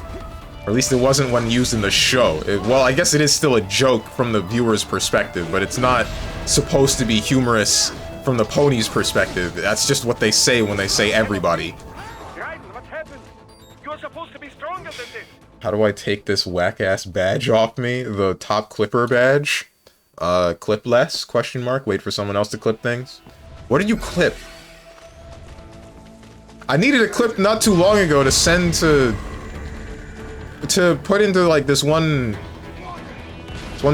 Or at least it wasn't when used in the show. Well, I guess it is still a joke from the viewer's perspective, but it's not supposed to be humorous from the pony's perspective. That's just what they say when they say everybody. Raiden, what happened? You're supposed to be stronger than this. How do I take this whack-ass badge off me? The top clipper badge? Clip less? Question mark? Wait for someone else to clip things? What did you clip? I needed a clip not too long ago to send to put into like this one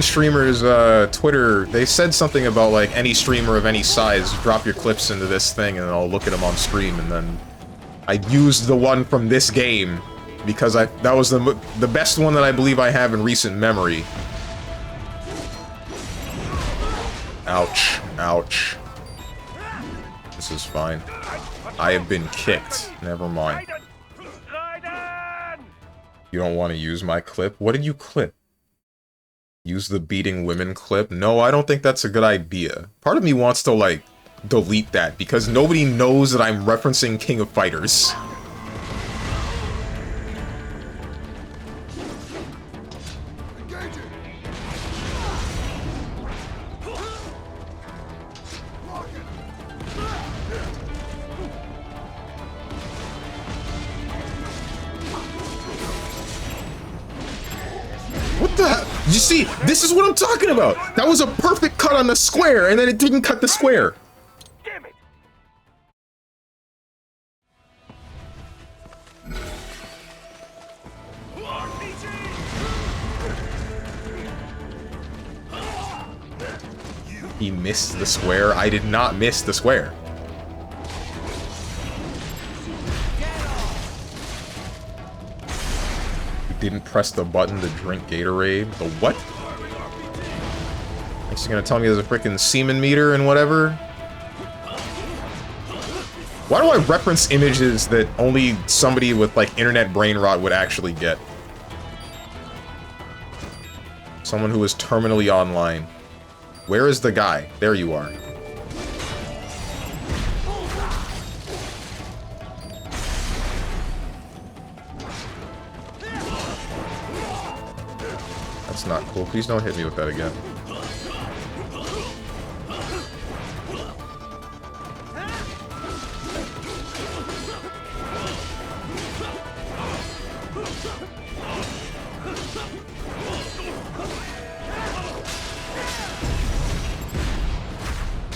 streamer's Twitter. They said something about like any streamer of any size drop your clips into this thing and I'll look at them on stream, and then I used the one from this game because that was the best one that I believe I have in recent memory. Ouch, ouch. This is fine. I have been kicked. Never mind. You don't want to use my clip? What did you clip? Use the beating women clip? No, I don't think that's a good idea. Part of me wants to, like, delete that, because nobody knows that I'm referencing King of Fighters. What the? You see, this is what I'm talking about. That was a perfect cut on the square, and then it didn't cut the square. Damn it! He missed the square. I did not miss the square. Didn't press the button to drink Gatorade. The what? He's gonna tell me there's a freaking semen meter and whatever? Why do I reference images that only somebody with, like, internet brain rot would actually get? Someone who is terminally online. Where is the guy? There you are. That's not cool. Please don't hit me with that again.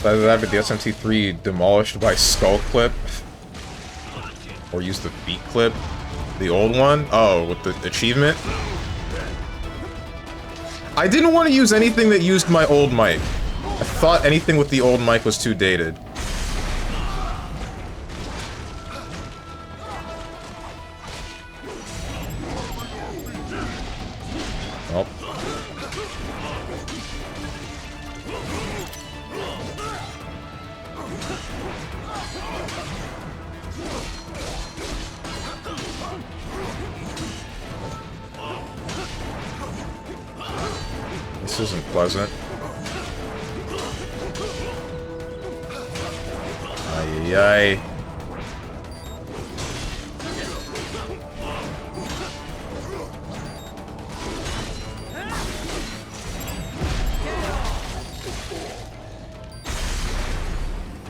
Either that, but the SMT3 demolished by Skull Clip, or use the Feet Clip. The old one? Oh, with the achievement? I didn't want to use anything that used my old mic. I thought anything with the old mic was too dated. Oh. This isn't pleasant. Ay-yi-yi.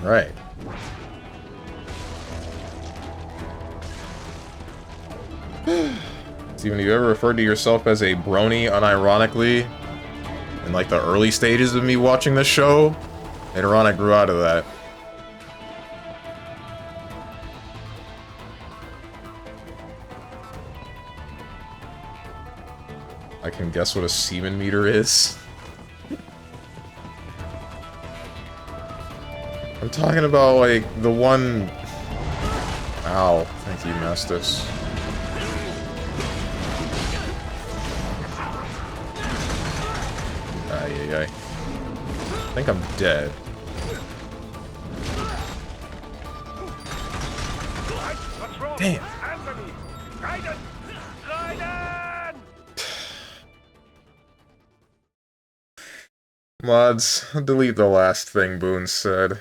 Right. Steven, have you ever referred to yourself as a brony unironically? In like the early stages of me watching this show? Later on I grew out of that. I can guess what a semen meter is. I'm talking about, like, the one... Ow. Thank you, Mastis. Ay. I think I'm dead. What's wrong? Damn. Anthony! Raiden! Raiden! Mods, delete the last thing Boone said.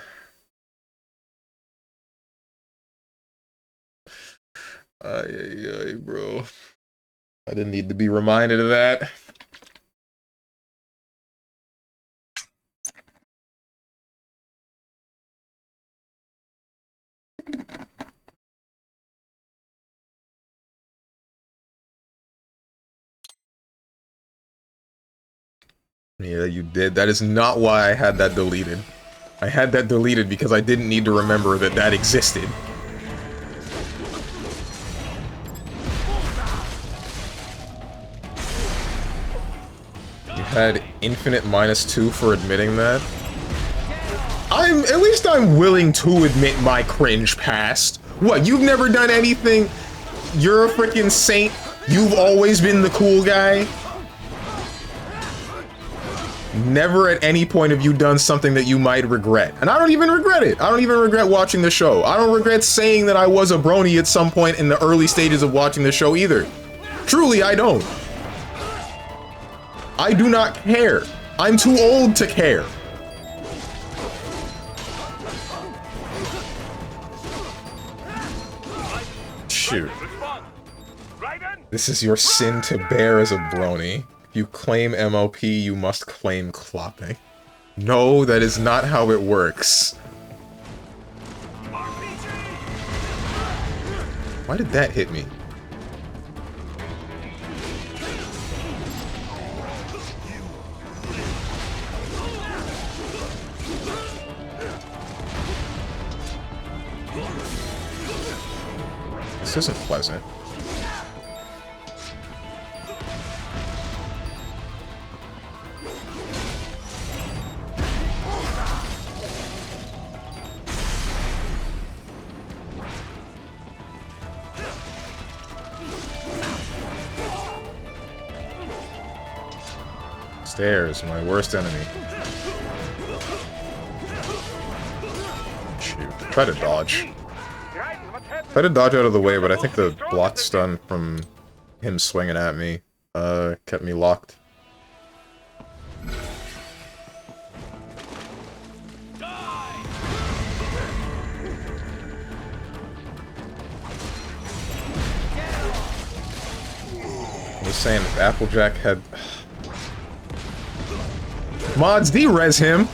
Ay, bro. I didn't need to be reminded of that. Yeah, you did. That is not why I had that deleted. I had that deleted because I didn't need to remember that that existed. You had infinite -2 for admitting that? At least I'm willing to admit my cringe past. What, you've never done anything? You're a freaking saint? You've always been the cool guy? Never at any point have you done something that you might regret. And I don't even regret it. I don't even regret watching the show. I don't regret saying that I was a brony at some point in the early stages of watching the show either. Truly, I don't. I do not care. I'm too old to care. Shoot. This is your sin to bear as a brony. If you claim MOP, you must claim clopping. No, that is not how it works. Why did that hit me? This isn't pleasant. Stairs, my worst enemy. Shoot. Try to dodge. Try to dodge out of the way, but I think the block stun from him swinging at me, kept me locked. I was saying if Applejack had... Mods, de-res him!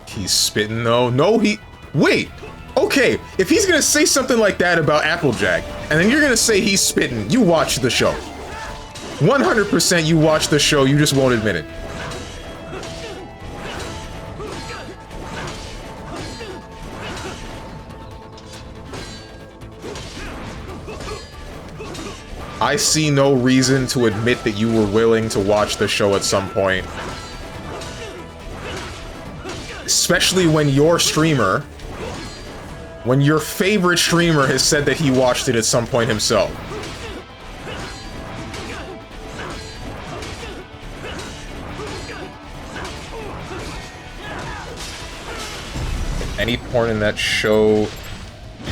He's spitting though. No, he... Wait! Okay, if he's gonna say something like that about Applejack, and then you're gonna say he's spitting, you watch the show. 100% you watch the show, you just won't admit it. I see no reason to admit that you were willing to watch the show at some point. Especially when your streamer, when your favorite streamer has said that he watched it at some point himself. If any porn in that show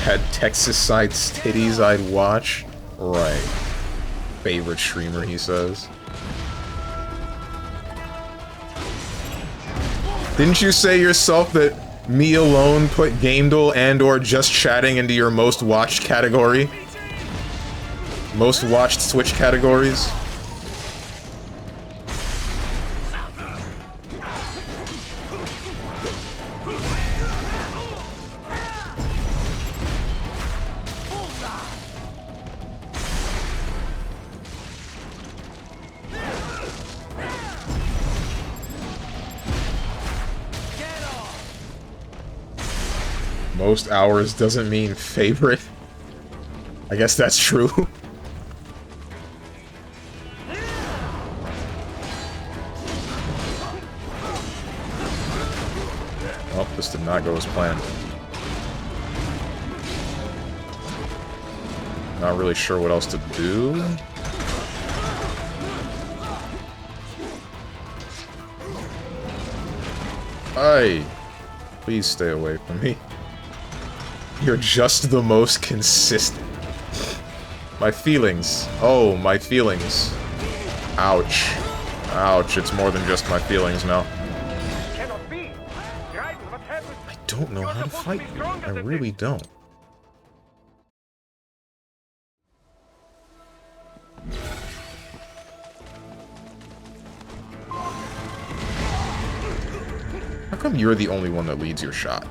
had Texas sides titties, I'd watch. Right. Favorite streamer, he says. Didn't you say yourself that me alone put Gamedle and or just chatting into your most watched category? Most watched Twitch categories? Most hours doesn't mean favorite. I guess that's true. Well, this did not go as planned. Not really sure what else to do. Hey, please stay away from me. You're just the most consistent. My feelings. Oh, my feelings. Ouch. Ouch, it's more than just my feelings now. Cannot be. Raiden, what happened? I don't know how to fight you. I really don't. How come you're the only one that leads your shot?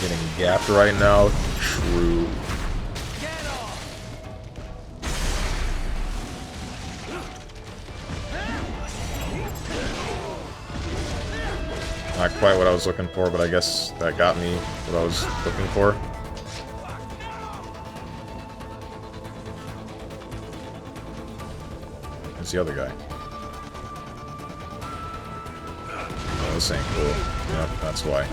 Getting gapped right now. True. Not quite what I was looking for, but I guess that got me what I was looking for. Where's the other guy? Oh, this ain't cool. Yep, that's why.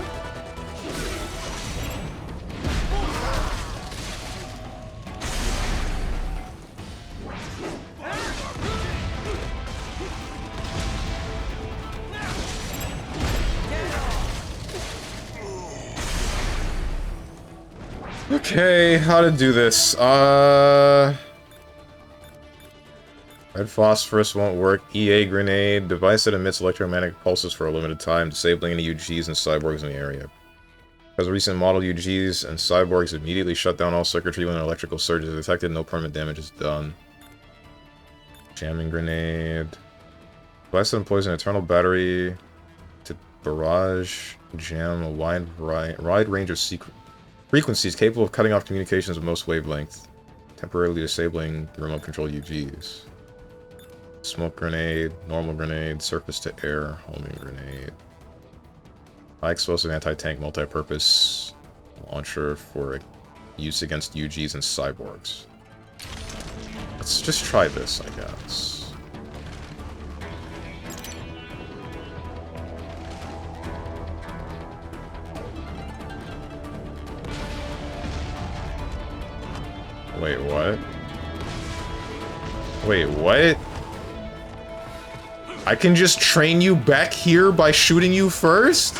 Okay, how to do this? Red phosphorus won't work. EA grenade. Device that emits electromagnetic pulses for a limited time, disabling any UGs and cyborgs in the area. Because recent model UGs and cyborgs immediately shut down all circuitry when an electrical surge is detected. No permanent damage is done. Jamming grenade. Device that employs an eternal battery to barrage jam a wide range of frequencies capable of cutting off communications of most wavelengths, temporarily disabling the remote control UGs. Smoke grenade, normal grenade, surface to air, homing grenade. High explosive anti-tank multi-purpose launcher for use against UGs and cyborgs. Let's just try this, I guess. Wait, what? Wait, what? I can just train you back here by shooting you first?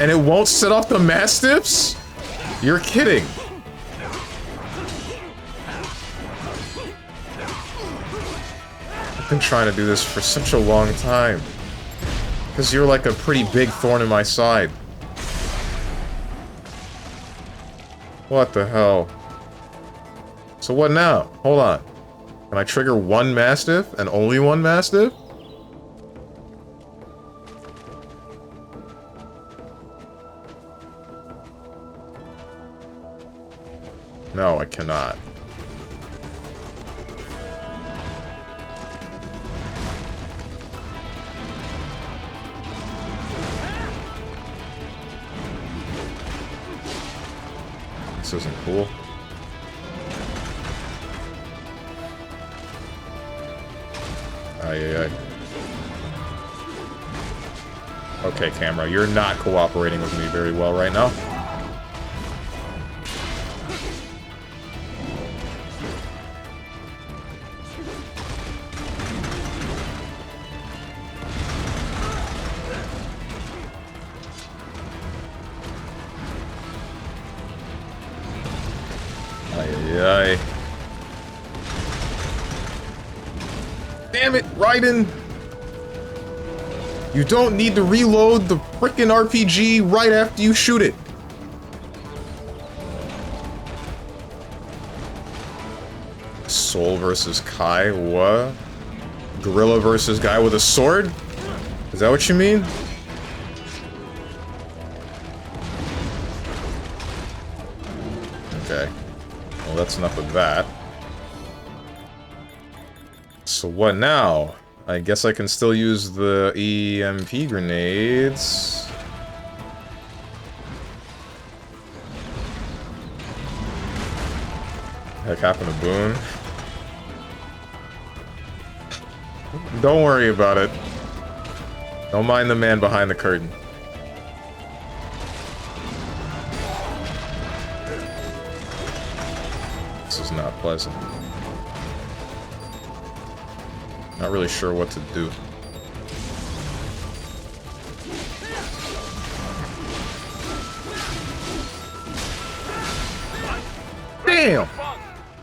And it won't set off the Mastiffs? You're kidding. I've been trying to do this for such a long time. Because you're like a pretty big thorn in my side. What the hell? So what now? Hold on. Can I trigger one Mastiff and only one Mastiff? No, I cannot. This isn't cool. Ay. Okay, camera, you're not cooperating with me very well right now. Ay. Damn it, Raiden! You don't need to reload the frickin' RPG right after you shoot it. Soul versus Kai, what? Gorilla versus guy with a sword? Is that what you mean? Okay. Well, that's enough of that. So what now? I guess I can still use the EMP grenades. Heck happened to Boone? Don't worry about it. Don't mind the man behind the curtain. This is not pleasant. Not really sure what to do. Damn!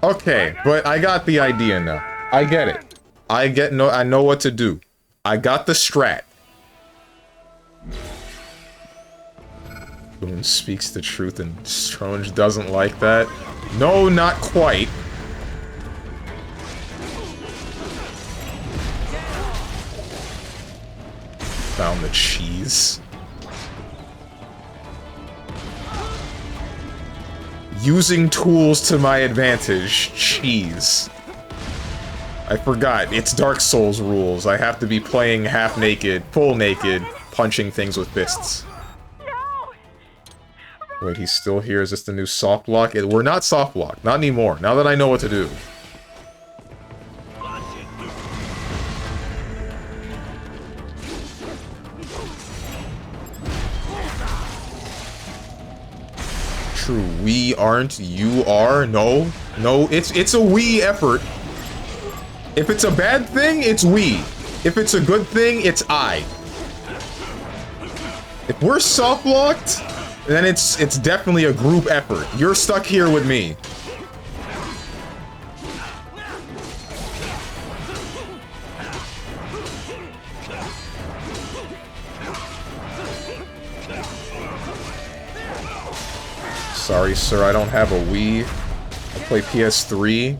Okay, but I got the idea now. I get it. I know what to do. I got the strat. Boone speaks the truth and Stronge doesn't like that. No, not quite. Found the cheese. Using tools to my advantage. Cheese. I forgot. It's Dark Souls rules. I have to be playing half naked, full naked, punching things with fists. Wait, he's still here? Is this the new soft block? We're not soft block. Not anymore. Now that I know what to do. True, we aren't, you are, no. No, it's a we effort. If it's a bad thing, it's we. If it's a good thing, it's I. If we're soft blocked, then it's definitely a group effort. You're stuck here with me. Sorry, sir, I don't have a Wii. I play PS3.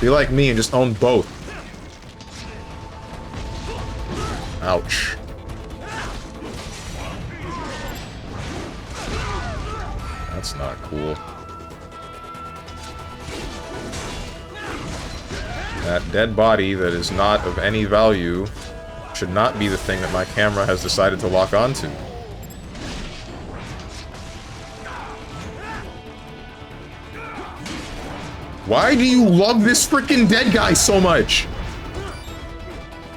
Be like me and just own both. Ouch. That's not cool. That dead body that is not of any value should not be the thing that my camera has decided to lock onto. Why do you love this freaking dead guy so much?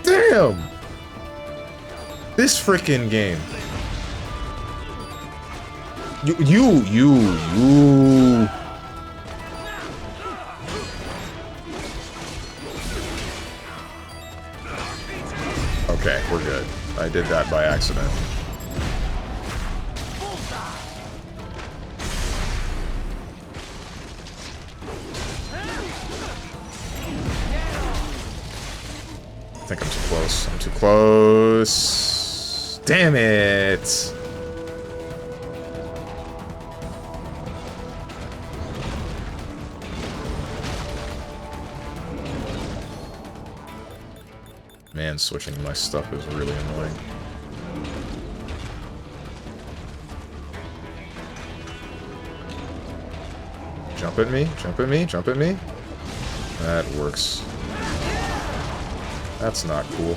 Damn! This freaking game. You. Okay, we're good. I did that by accident. I think I'm too close. I'm too close. Damn it! Man, switching my stuff is really annoying. Jump at me, jump at me, jump at me. That works. That's not cool.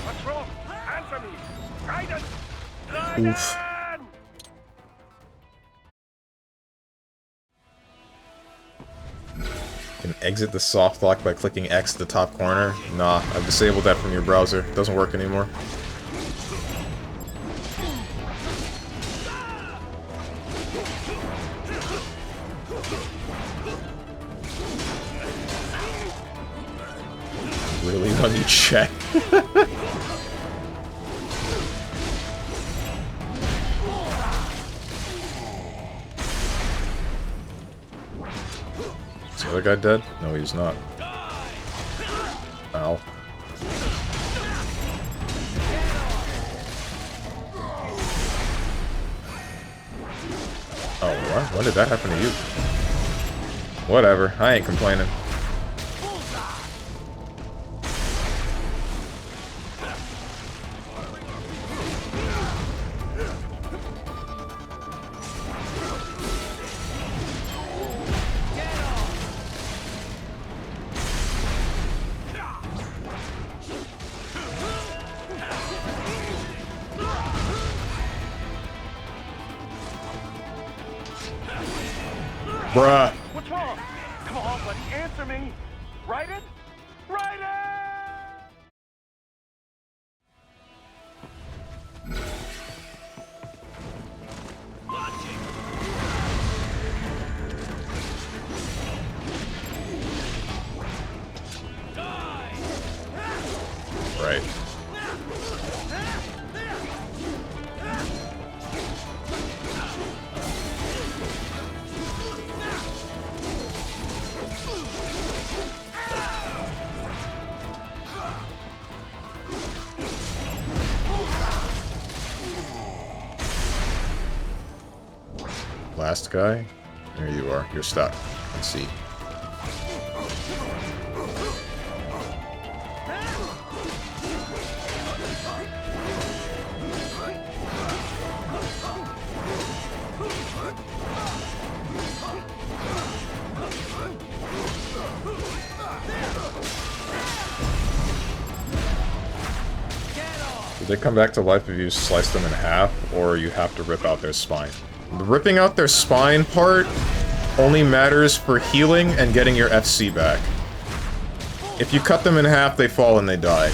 What's wrong? Answer me! Guidance! Oof. Can exit the soft lock by clicking X at the top corner. Nah, I've disabled that from your browser. It doesn't work anymore. Really? Let me check. Is the other guy dead? No, he's not. Ow. Oh, what? When did that happen to you? Whatever, I ain't complaining. Bruh. What's wrong? Come on, buddy, answer me. Write it? Write it! Right. Last guy? There you are. You're stuck. Let's see. Did they come back to life if you slice them in half, or you have to rip out their spine? The ripping out their spine part only matters for healing and getting your FC back. If you cut them in half, they fall and they die.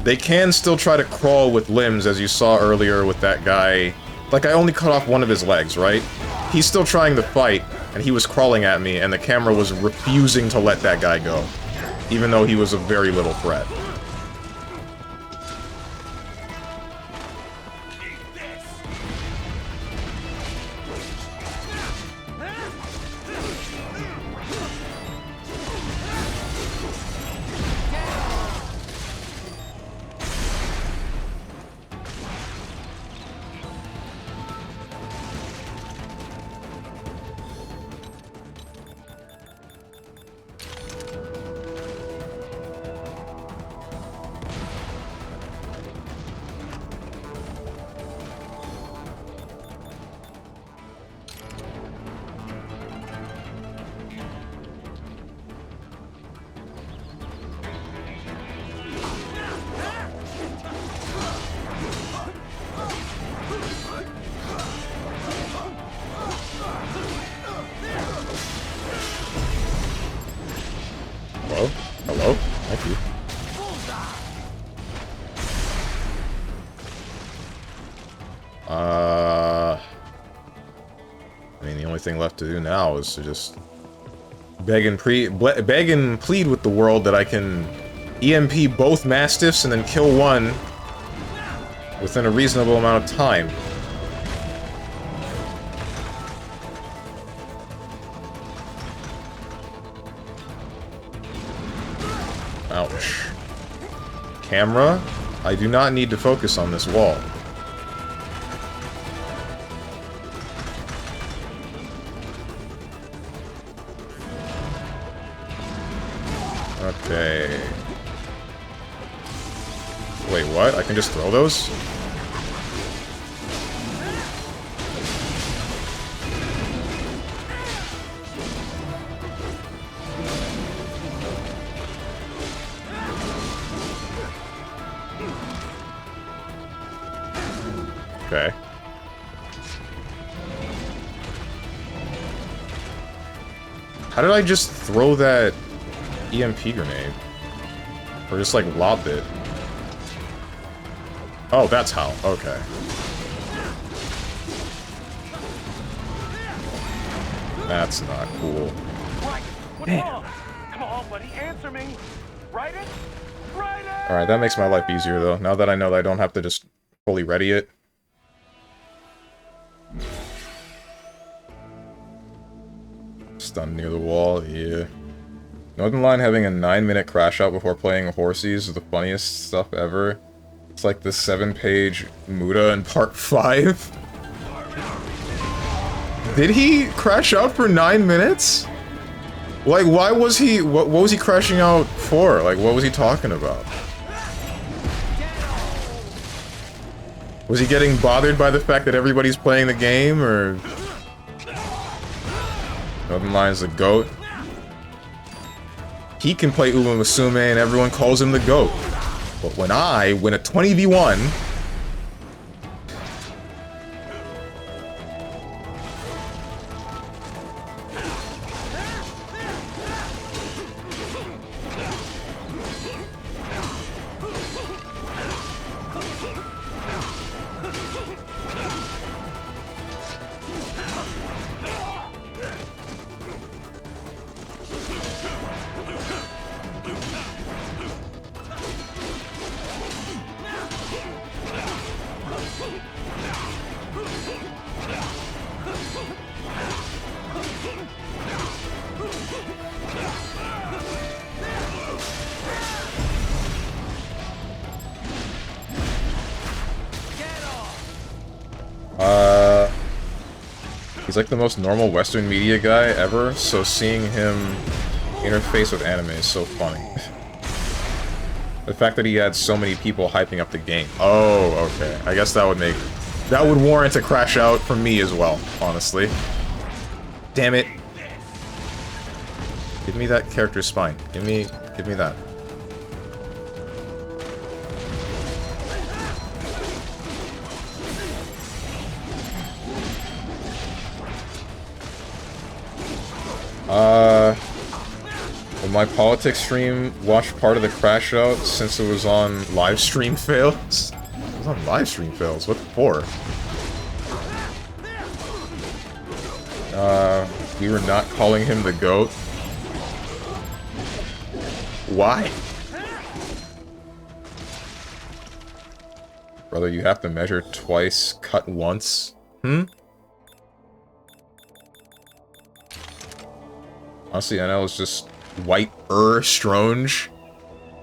They can still try to crawl with limbs, as you saw earlier with that guy. Like, I only cut off one of his legs, right? He's still trying to fight, and he was crawling at me, and the camera was refusing to let that guy go. Even though he was a very little threat. Hello? Hello? Thank you. I mean, the only thing left to do now is to just beg and plead with the world that I can EMP both Mastiffs and then kill one within a reasonable amount of time. Ouch. Camera, I do not need to focus on this wall. Okay. Wait, what? I can just throw those? Okay. How did I just throw that EMP grenade? Or just, like, lobbed it? Oh, that's how. Okay. That's not cool. Right. What's wrong? Come on, buddy, answer me. Write it? Write it! Alright, that makes my life easier, though. Now that I know that I don't have to just fully ready it. Stunned near the wall, yeah. Northern Line having a 9-minute crash out before playing Horsies is the funniest stuff ever. It's like the 7-page Muda in part 5. Did he crash out for 9 minutes? Like, why was he... What was he crashing out for? Like, what was he talking about? Was he getting bothered by the fact that everybody's playing the game, or... Other lines, the GOAT. He can play Uma Musume and everyone calls him the GOAT. But when I win a 20v1... He's like the most normal Western media guy ever, so seeing him interface with anime is so funny. The fact that he had so many people hyping up the game. Oh, okay. I guess that would warrant a crash out from me as well, honestly. Damn it. Give me that character's spine. Give me that. Will my politics stream watch part of the crash out since it was on live stream fails? It was on live stream fails. What for? We were not calling him the GOAT. Why? Brother, you have to measure twice, cut once. Honestly, NL is just white-er Stronge.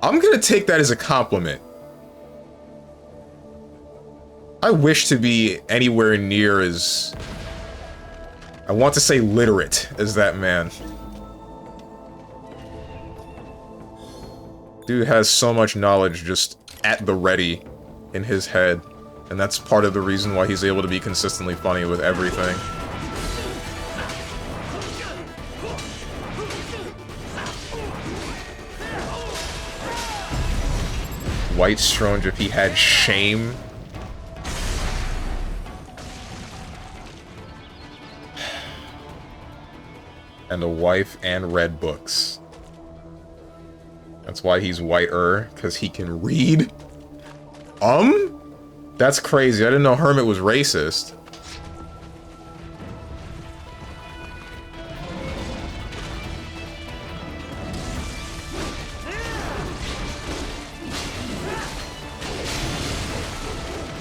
I'm gonna take that as a compliment. I wish to be anywhere near as... I want to say literate as that man. Dude has so much knowledge just at the ready in his head. And that's part of the reason why he's able to be consistently funny with everything. White Stronge if he had shame. And a wife and read books. That's why he's whiter, because he can read. That's crazy. I didn't know Hermit was racist.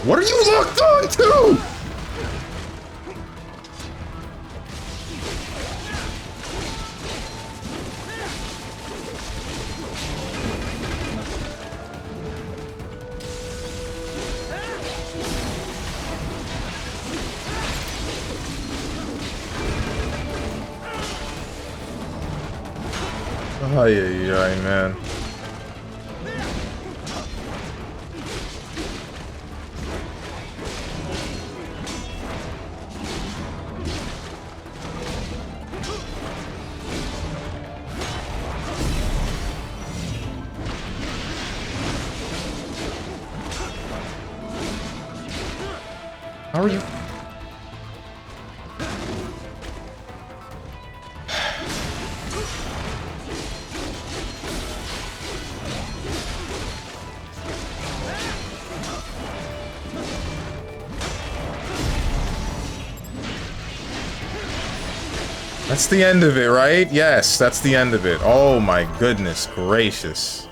What are you locked on to? Ay, man. How are you? That's the end of it, right? Yes, that's the end of it. Oh my goodness gracious.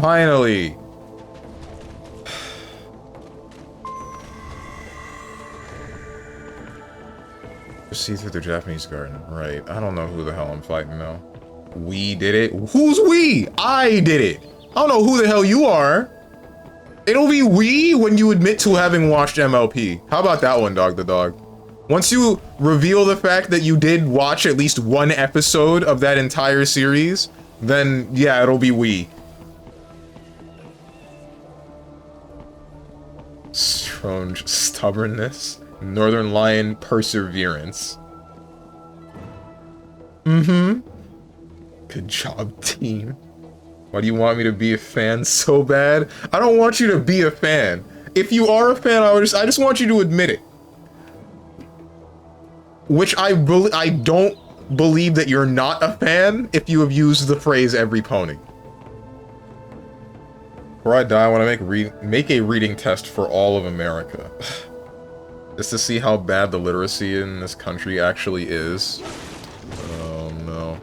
Finally. See through the Japanese garden. Right. I don't know who the hell I'm fighting now. We did it. Who's we? I did it. I don't know who the hell you are. It'll be we when you admit to having watched MLP. How about that one, Dog the Dog? Once you reveal the fact that you did watch at least one episode of that entire series, then yeah, it'll be we. Strong stubbornness. Northern Lion perseverance. Mm-hmm. Good job, team. Why do you want me to be a fan so bad? I don't want you to be a fan. If you are a fan, I just want you to admit it. Which I don't believe that you're not a fan if you have used the phrase every pony. Before I die, I want to make a reading test for all of America. Just to see how bad the literacy in this country actually is. Oh no.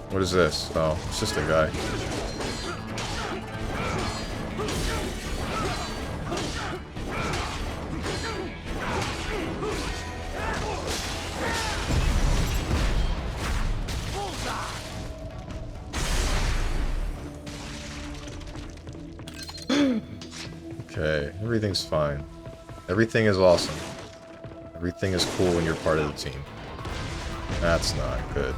What is this? Oh, it's just a guy. Okay, everything's fine. Everything is awesome. Everything is cool when you're part of the team. That's not good.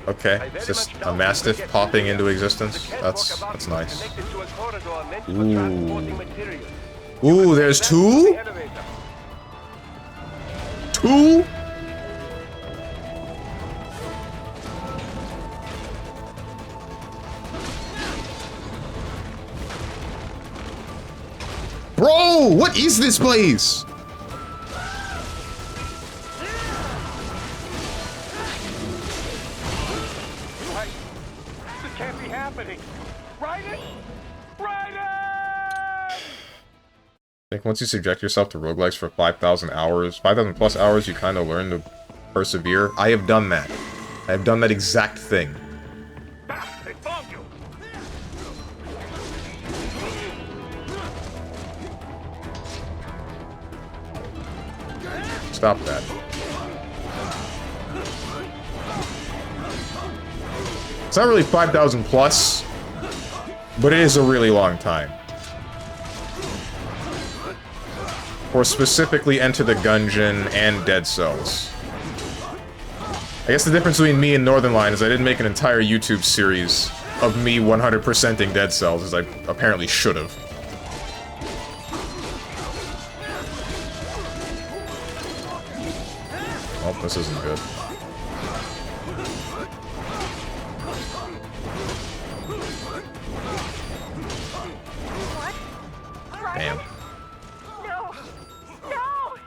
Okay, it's just a Mastiff popping into existence. That's nice. Ooh. Ooh, there's two? Two? Bro, what is this place? This can't be happening. Raiden! Raiden! I think once you subject yourself to roguelikes for 5,000 hours, 5,000 plus hours, you kind of learn to persevere. I have done that. I have done that exact thing. They found you. Stop that. It's not really 5,000 plus, but it is a really long time. For specifically Enter the Gungeon and Dead Cells. I guess the difference between me and Northern Line is I didn't make an entire YouTube series of me 100%ing Dead Cells, as I apparently should have. Oh, this isn't good. Damn. No! No!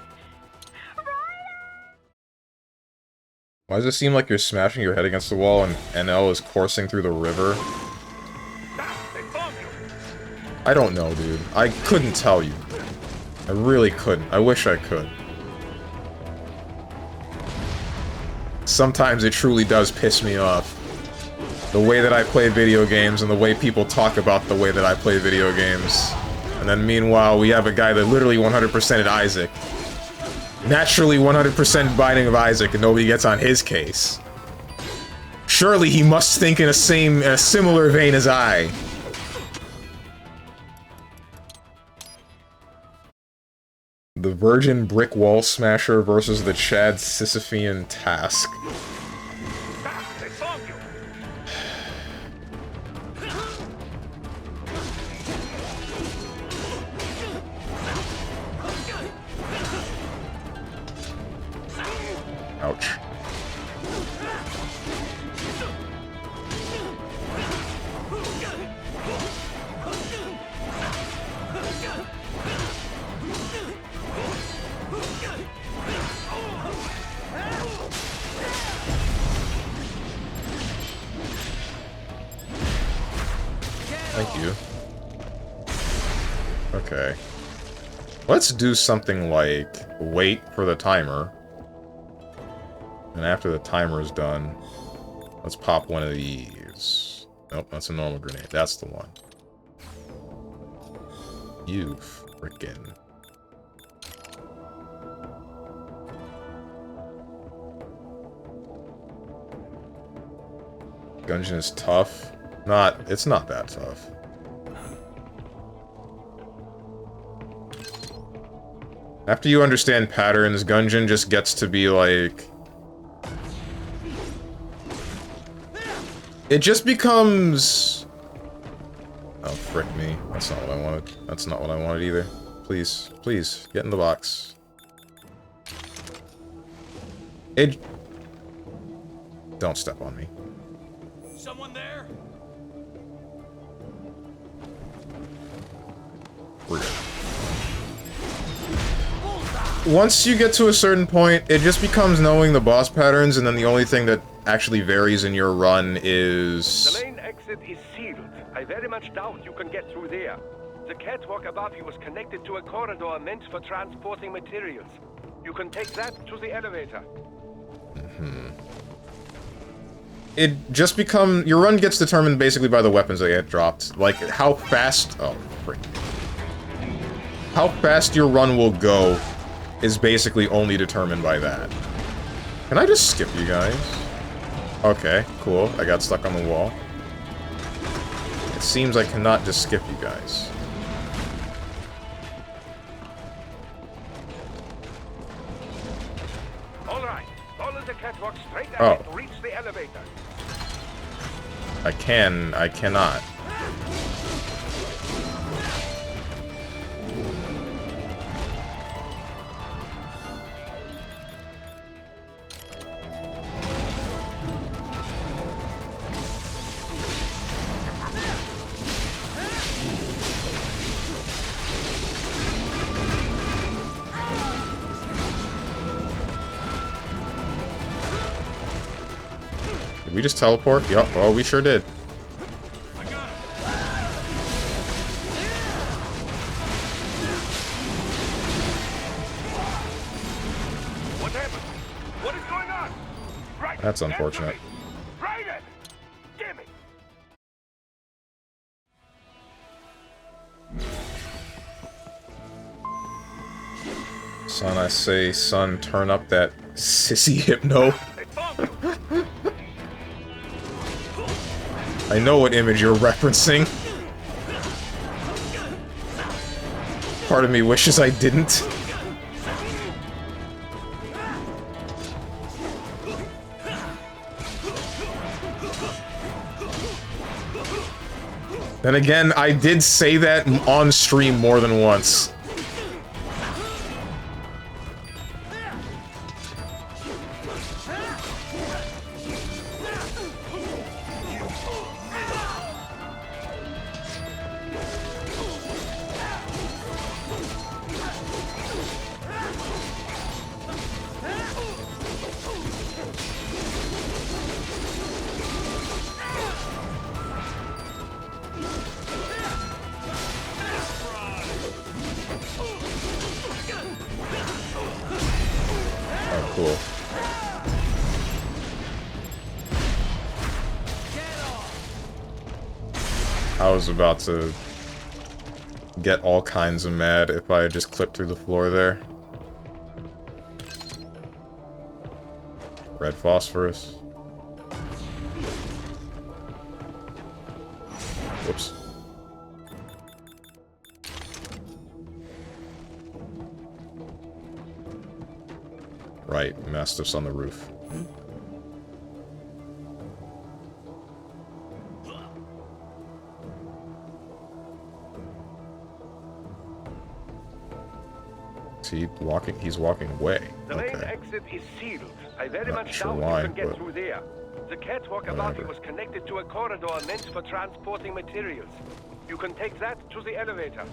Why does it seem like you're smashing your head against the wall and NL is coursing through the river? I don't know, dude. I couldn't tell you. I really couldn't. I wish I could. Sometimes it truly does piss me off. The way that I play video games and the way people talk about the way that I play video games. And then meanwhile, we have a guy that literally 100%ed Isaac. Naturally 100% binding of Isaac and nobody gets on his case. Surely he must think in a similar vein as I. The Virgin Brick Wall Smasher versus the Chad Sisyphean Task. Ouch. Thank you. Okay. Let's do something like wait for the timer. And after the timer is done, let's pop one of these. Nope, that's a normal grenade. That's the one. You frickin'. Gungeon is tough. It's not that tough. After you understand patterns, Gungeon just gets to be like... It just becomes... Oh, frick me. That's not what I wanted. That's not what I wanted either. Please, please, get in the box. It... Don't step on me. Someone there? We're good. Once you get to a certain point, it just becomes knowing the boss patterns, and then the only thing that actually varies in your run is... The main exit is sealed. I very much doubt you can get through there. The catwalk above you is connected to a corridor meant for transporting materials. You can take that to the elevator. It just become... Your run gets determined basically by the weapons that get dropped. Like, how fast... Oh, frick. How fast your run will go is basically only determined by that. Can I just skip you guys? Okay, cool. I got stuck on the wall. It seems I cannot just skip you guys. Alright, follow the catwalk straight Oh. ahead to reach the elevator. I cannot. Did we just teleport? Yup, oh, we sure did. What happened? What is going on? Right. That's unfortunate. Right it. Damn it. Son, I say, son, turn up that sissy hypno. They found you. I know what image you're referencing. Part of me wishes I didn't. Then again, I did say that on stream more than once. Oh, cool. I was about to get all kinds of mad if I had just clipped through the floor there. Red phosphorus. Whoops. Right, Mastiff's on the roof. Is he walking? He's walking away. The main Okay. exit is sealed. I very Not much sure doubt why, you can get but through there. The catwalk above you whatever. is connected to a corridor meant for transporting materials. You can take that to the elevator.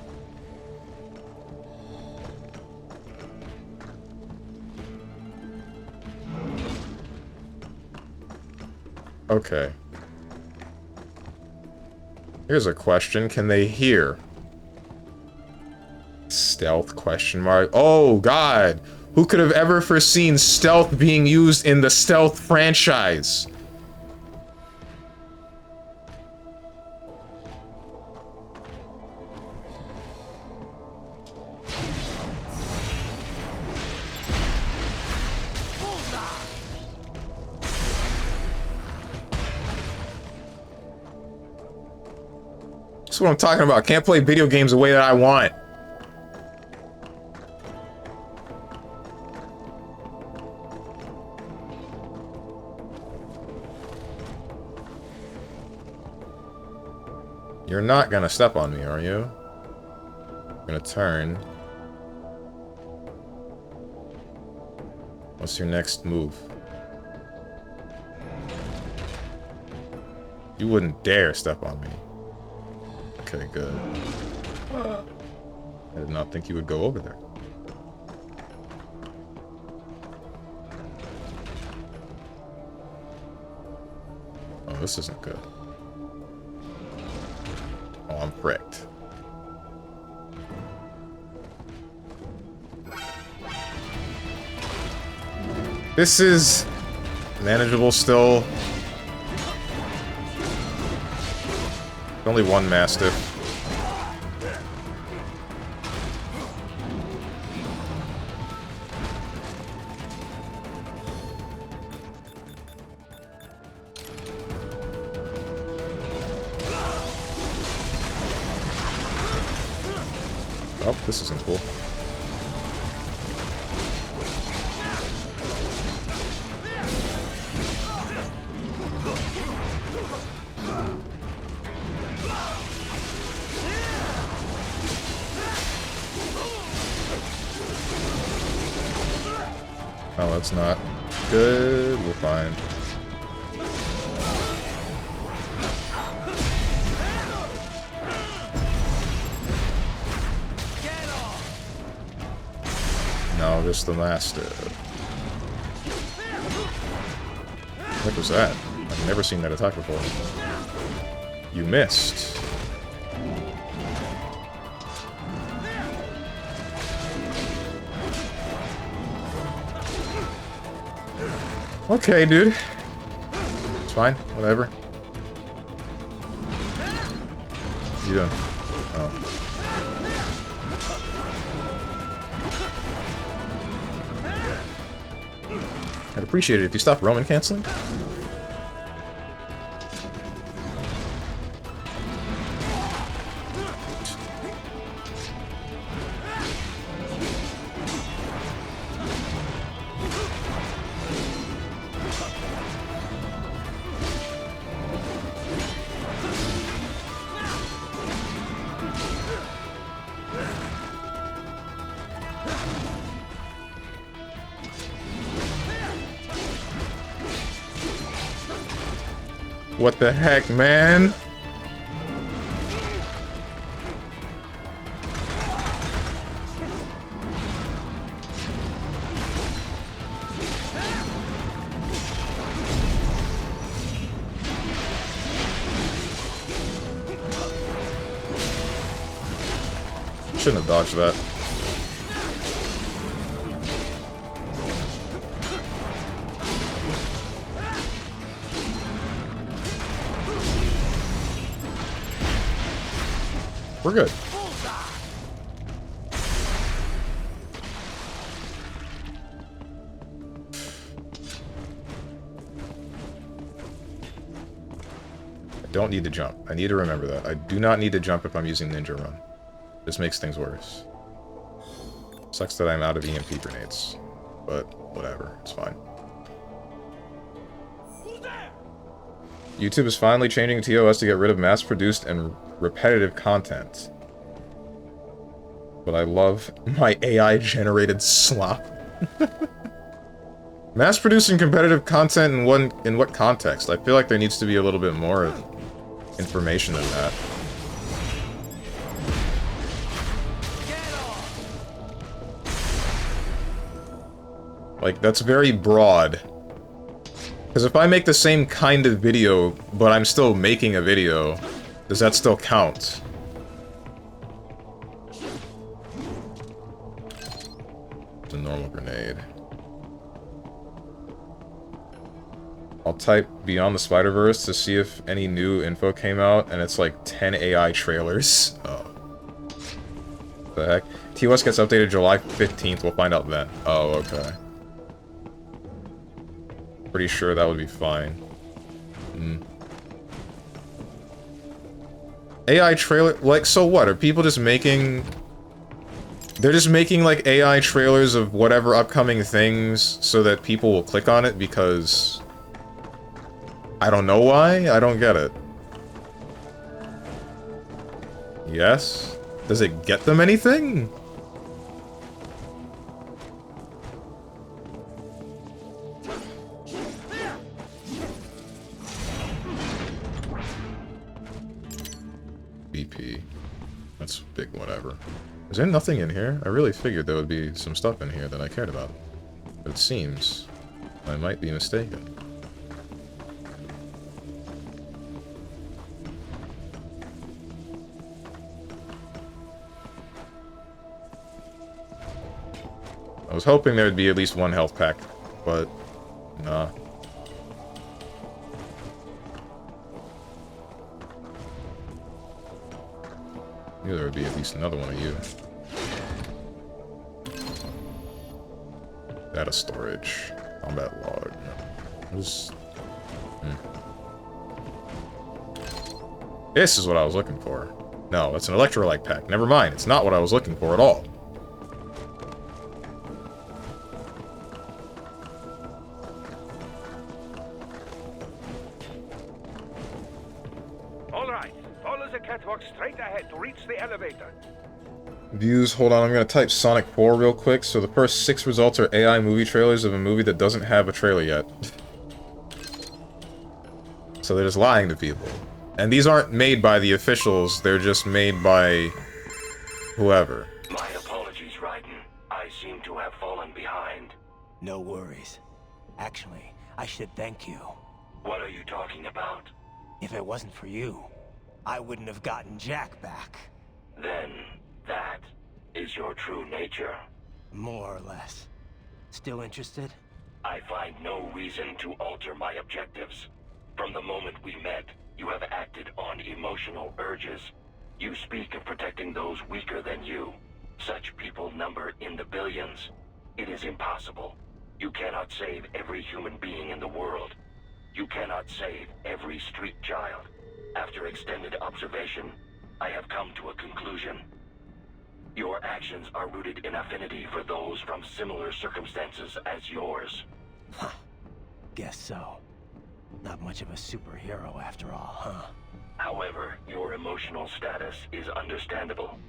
Okay. Here's a question. Can they hear? Stealth question mark. Oh, God. Who could have ever foreseen stealth being used in the Stealth franchise? That's what I'm talking about. Can't play video games the way that I want. You're not gonna step on me, are you? I'm gonna turn. What's your next move? You wouldn't dare step on me. Okay, good. I did not think you would go over there. Oh, this isn't good. Oh, I'm pricked. This is manageable still. Only one Mastiff. Oh, this isn't cool. Oh, that's not good. We're fine. No, just the master. What was that? I've never seen that attack before. You missed. Okay, dude. It's fine. Whatever. What are you doing? Oh. I'd appreciate it if you stopped Roman canceling. What the heck, man? Shouldn't have dodged that. We're good. I don't need to jump. I need to remember that. I do not need to jump if I'm using Ninja Run. This makes things worse. Sucks that I'm out of EMP grenades. But whatever, it's fine. YouTube is finally changing TOS to get rid of mass-produced and repetitive content. But I love my AI-generated slop. Mass-producing competitive content in what context? I feel like there needs to be a little bit more information than that. Like, that's very broad. Because if I make the same kind of video, but I'm still making a video, does that still count? It's a normal grenade. I'll type Beyond the Spider-Verse to see if any new info came out, and it's like 10 AI trailers. Oh. What the heck? TOS gets updated July 15th, we'll find out then. Oh, okay. Pretty sure that would be fine. AI trailer, like, so what? Are people just making... They're just making, like, AI trailers of whatever upcoming things so that people will click on it because... I don't know why? I don't get it. Yes? Does it get them anything? BP. That's big whatever. Is there nothing in here? I really figured there would be some stuff in here that I cared about. But it seems I might be mistaken. I was hoping there would be at least one health pack, but nah. Knew there would be at least another one of you. Data storage. Combat log. This is what I was looking for. No, it's an electrolyte pack. Never mind. It's not what I was looking for at all. Catwalk straight ahead to reach the elevator. Views, hold on, I'm gonna type Sonic 4 real quick. So the first 6 results are AI movie trailers of a movie that doesn't have a trailer yet. So they're just lying to people. And these aren't made by the officials, they're just made by whoever. My apologies, Raiden. I seem to have fallen behind. No worries. Actually, I should thank you. What are you talking about? If it wasn't for you, I wouldn't have gotten Jack back. Then, that is your true nature. More or less. Still interested? I find no reason to alter my objectives. From the moment we met, you have acted on emotional urges. You speak of protecting those weaker than you. Such people number in the billions. It is impossible. You cannot save every human being in the world. You cannot save every street child. After extended observation, I have come to a conclusion. Your actions are rooted in affinity for those from similar circumstances as yours. Huh. Guess so. Not much of a superhero after all, huh? However, your emotional status is understandable.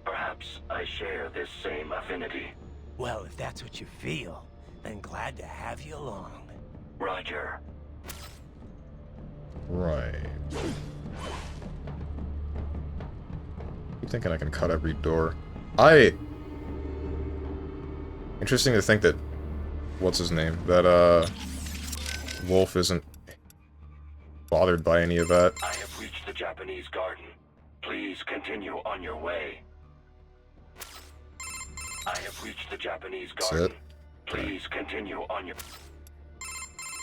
Perhaps I share this same affinity. Well, if that's what you feel, then glad to have you along. Roger. Right. Keep thinking I can cut every door. Interesting to think that... What's his name? That, Wolf isn't bothered by any of that. I have reached the Japanese garden. Please continue on your way. I have reached the Japanese garden. That's it? Please continue on your...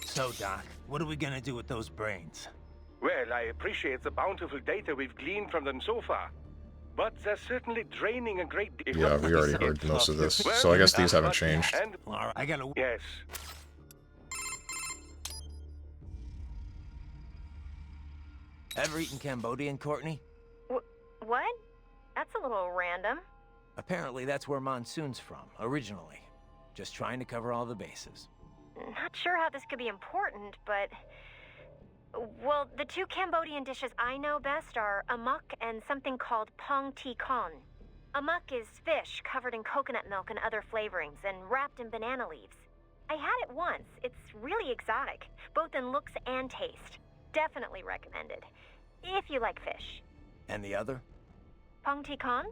So, Doc, what are we gonna do with those brains? Well, I appreciate the bountiful data we've gleaned from them so far. But they're certainly draining a great deal. Yeah, we already heard most of this, so I guess these haven't changed. And, Alright, I gotta... yes. Ever eaten Cambodian, Courtney? What? That's a little random. Apparently that's where Monsoon's from, originally. Just trying to cover all the bases. Not sure how this could be important, but... Well, the two Cambodian dishes I know best are amok and something called pong ti kon. Amok is fish covered in coconut milk and other flavorings and wrapped in banana leaves. I had it once. It's really exotic, both in looks and taste. Definitely recommended, if you like fish. And the other? Pong ti kon?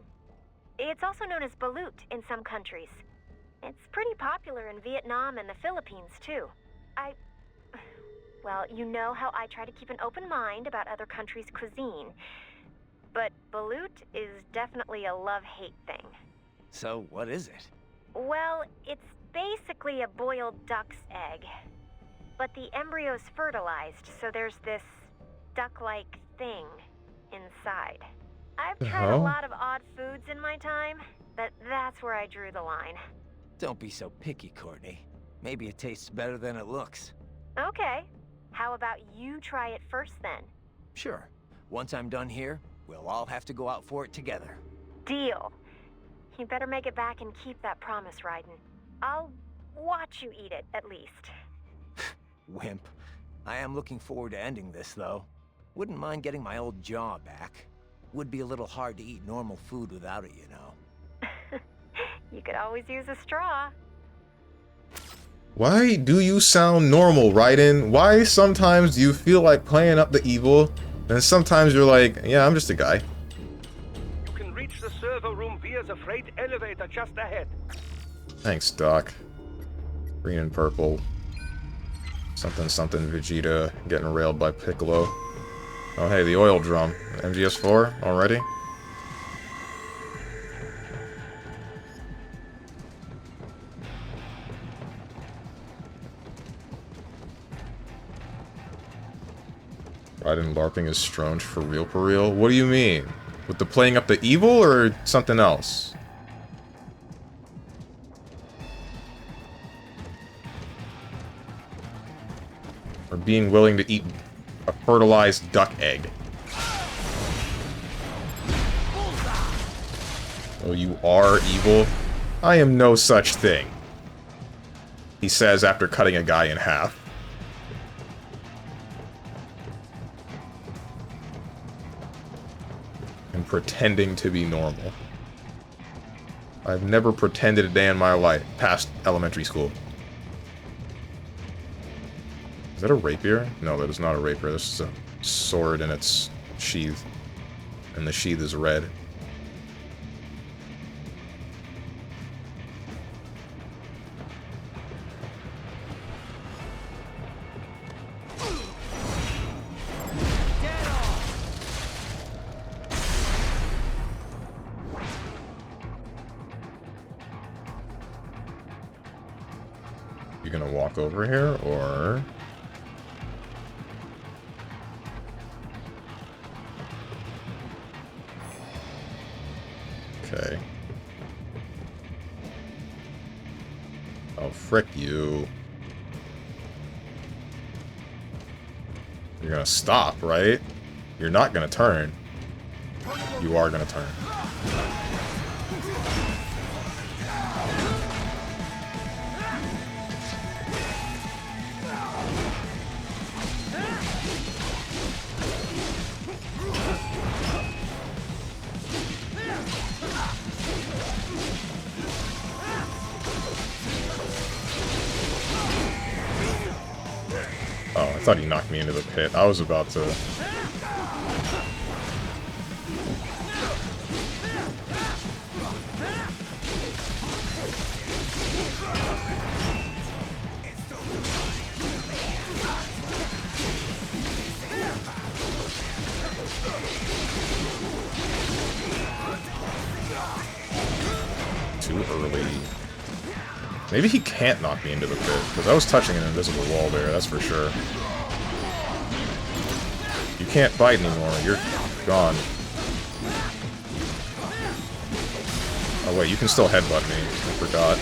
It's also known as balut in some countries. It's pretty popular in Vietnam and the Philippines, too. Well, you know how I try to keep an open mind about other countries' cuisine. But balut is definitely a love-hate thing. So, what is it? Well, it's basically a boiled duck's egg. But the embryo's fertilized, so there's this duck-like thing inside. I've tried a lot of odd foods in my time, but that's where I drew the line. Don't be so picky, Courtney. Maybe it tastes better than it looks. Okay. How about you try it first, then? Sure. Once I'm done here, we'll all have to go out for it together. Deal. You better make it back and keep that promise, Raiden. I'll watch you eat it, at least. Wimp. I am looking forward to ending this, though. Wouldn't mind getting my old jaw back. Would be a little hard to eat normal food without it, you know. You could always use a straw. Why do you sound normal, Raiden? Why sometimes do you feel like playing up the evil, and sometimes you're like, yeah, I'm just a guy. You can reach the server room via the freight elevator just ahead. Thanks, Doc. Green and purple. Something something Vegeta getting railed by Piccolo. Oh hey, the oil drum. MGS4 already? Raiden LARPing is Strange for real for real? What do you mean? With the playing up the evil or something else? Or being willing to eat a fertilized duck egg? Oh, you are evil? I am no such thing. He says after cutting a guy in half. And pretending to be normal. I've never pretended a day in my life past elementary school. Is that a rapier? No, that is not a rapier. This is a sword in its sheath. And the sheath is red. You gonna walk over here, or... Okay. Oh, frick you. You're gonna stop, right? You're not gonna turn. You are gonna turn. Oh, I thought he knocked me into the pit. I was about to... Too early. Maybe he can't knock me into the pit, because I was touching an invisible wall there, that's for sure. You can't fight anymore, you're gone. Oh wait, you can still headbutt me, I forgot.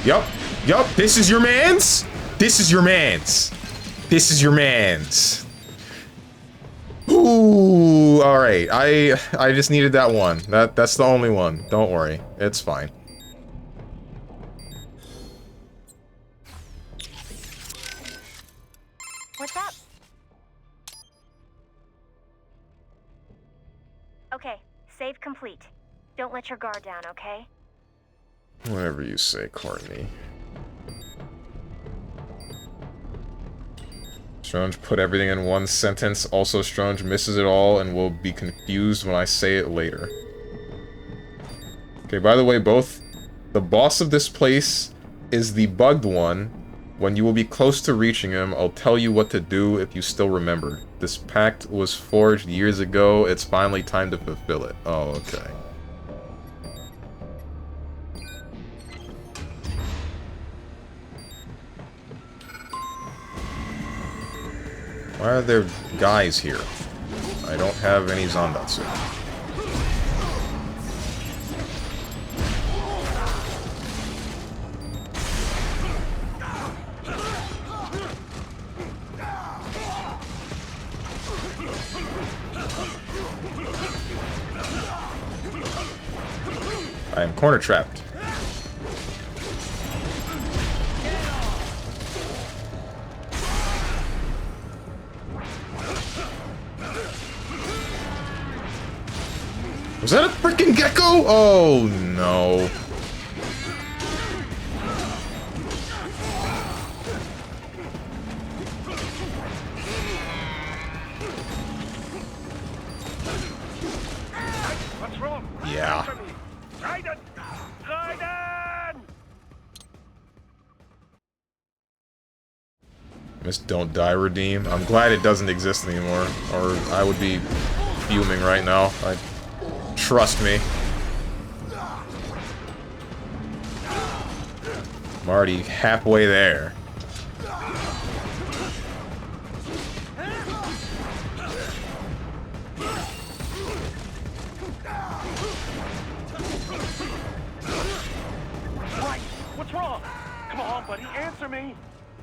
Yup, this is your mans? This is your mans. This is your mans. Ooh, alright. I just needed that one. That's the only one. Don't worry. It's fine. What's up? Okay, save complete. Don't let your guard down, okay? Whatever you say, Courtney. Strange put everything in one sentence. Also, Strange misses it all and will be confused when I say it later. Okay, by the way, both the boss of this place is the bugged one. When you will be close to reaching him, I'll tell you what to do if you still remember. This pact was forged years ago. It's finally time to fulfill it. Oh, okay. Why are there guys here? I don't have any Zandatsu. I am corner trapped. Was that a freaking gecko? Oh no. What's wrong? Yeah. Answer me. Raiden! Raiden! Miss Don't Die Redeem. I'm glad it doesn't exist anymore, or I would be fuming right now. Trust me. I'm already halfway there. Right! What's wrong? Come on, buddy, answer me!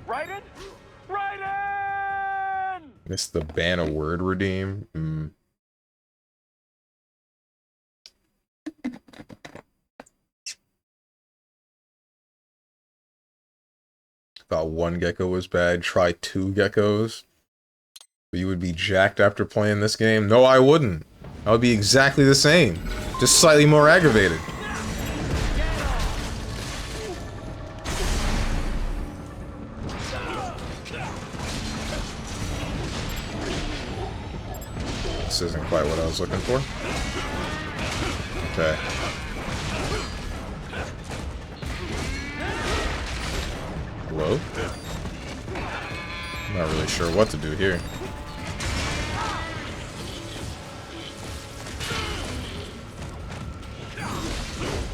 Raiden? Raiden! Missed the ban a word redeem. Thought one gecko was bad. Try 2 geckos. But you would be jacked after playing this game? No, I wouldn't. I would be exactly the same. Just slightly more aggravated. This isn't quite what I was looking for. Okay. Hello? I'm not really sure what to do here.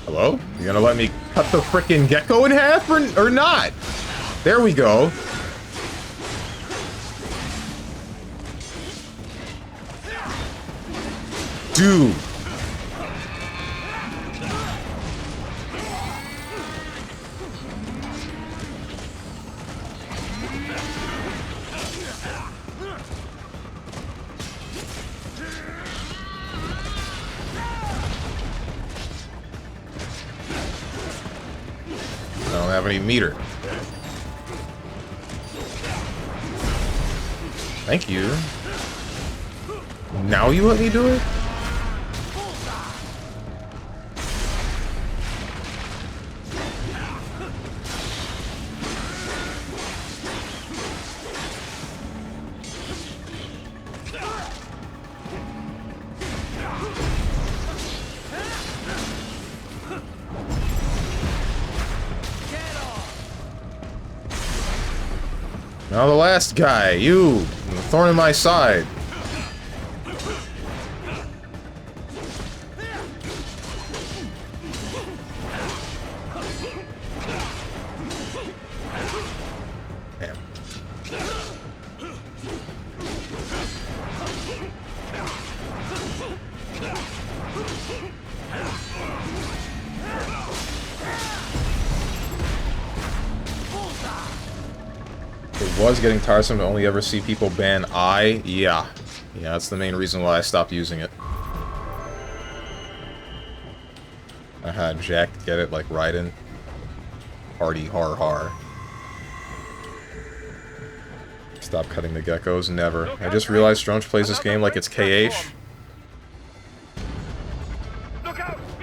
Hello? You gonna let me cut the frickin' gecko in half or not? There we go. Dude. I don't have any meter. Thank you. Now you let me do it? Now the last guy, you, the thorn in my side. Damn. It was getting tiresome to only ever see people ban I. Yeah, that's the main reason why I stopped using it. I had Jack get it like Raiden. Hardy har har. Stop cutting the geckos, never. I just realized Stronge plays this game like it's KH.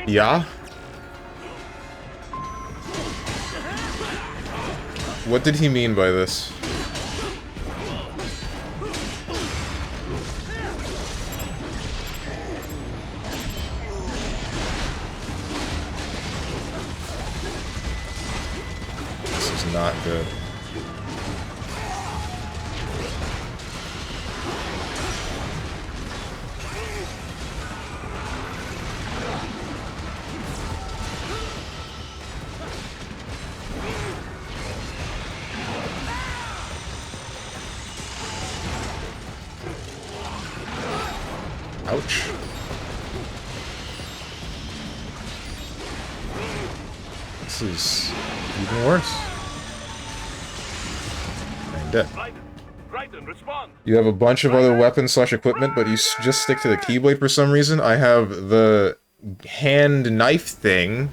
Yeah? What did he mean by this? This is not good. Ouch. This is even worse. I'm dead. Raiden, respond! You have a bunch of other weapons / equipment, but you just stick to the Keyblade for some reason. I have the hand knife thing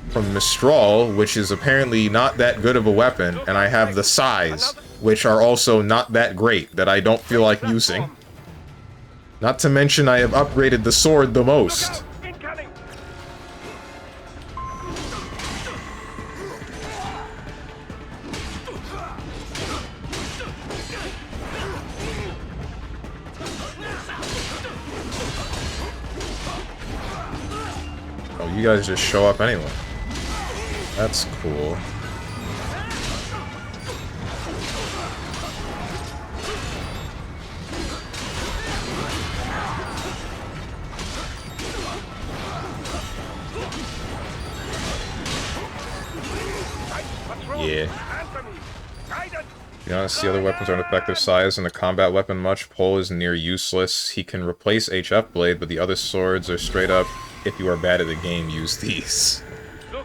from Mistral, which is apparently not that good of a weapon, and I have the size, which are also not that great, that I don't feel like using. Not to mention I have upgraded the sword the most. You guys just show up anyway. That's cool. Yeah. To be honest, the other weapons aren't effective size and a combat weapon much. Pole is near useless. He can replace HF Blade, but the other swords are straight up, if you are bad at the game, use these. The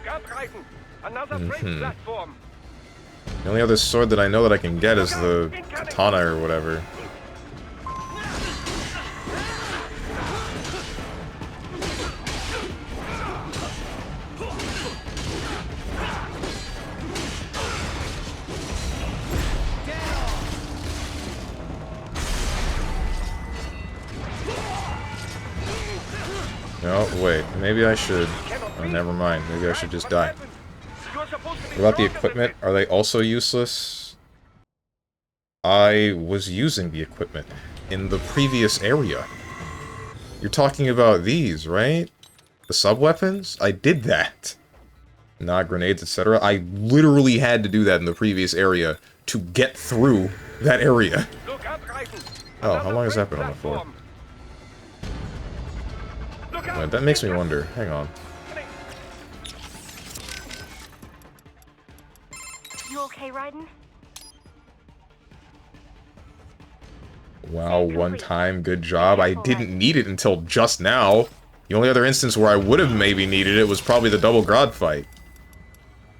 only other sword that I know that I can get is the katana or whatever. No, wait, maybe I should. Oh, never mind, maybe I should just die. What about the equipment? Are they also useless? I was using the equipment in the previous area. You're talking about these, right? The sub-weapons? I did that. Not grenades, etc. I literally had to do that in the previous area to get through that area. Oh, how long has that been on the floor? Wait, that makes me wonder. Hang on. You okay, Raiden? Wow, one time, good job. I didn't need it until just now. The only other instance where I would have maybe needed it was probably the double Grodd fight.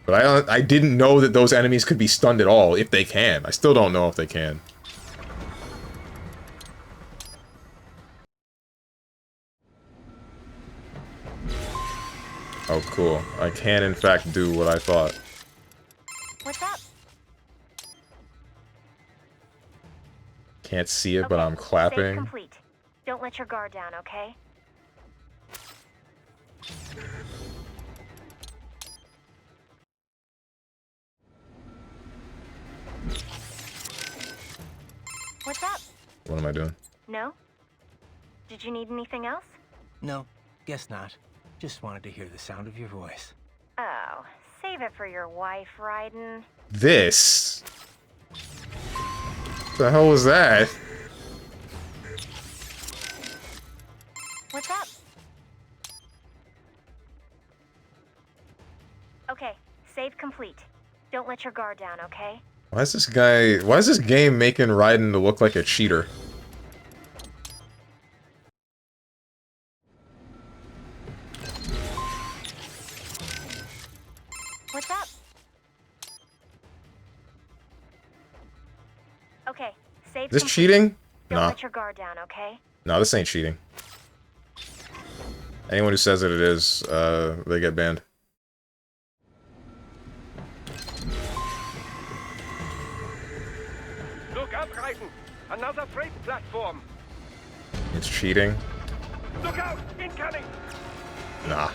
But I didn't know that those enemies could be stunned at all, if they can. I still don't know if they can. Oh, cool. I can, in fact, do what I thought. What's up? Can't see it, but Okay, I'm clapping. save complete. Don't let your guard down, okay? What's up? What am I doing? No? Did you need anything else? No, guess not. Just wanted to hear the sound of your voice. Oh, save it for your wife, Raiden. This? What the hell was that? What's up? Okay, save complete. Don't let your guard down, okay? Why is this game making Raiden to look like a cheater? What's up? Okay, save Is this complete. cheating? Don't Nah. let your guard down, okay? No, this ain't cheating. Anyone who says that it is, they get banned. Look up, Raiden! Another freight platform! It's cheating? Look out! Incoming! Nah.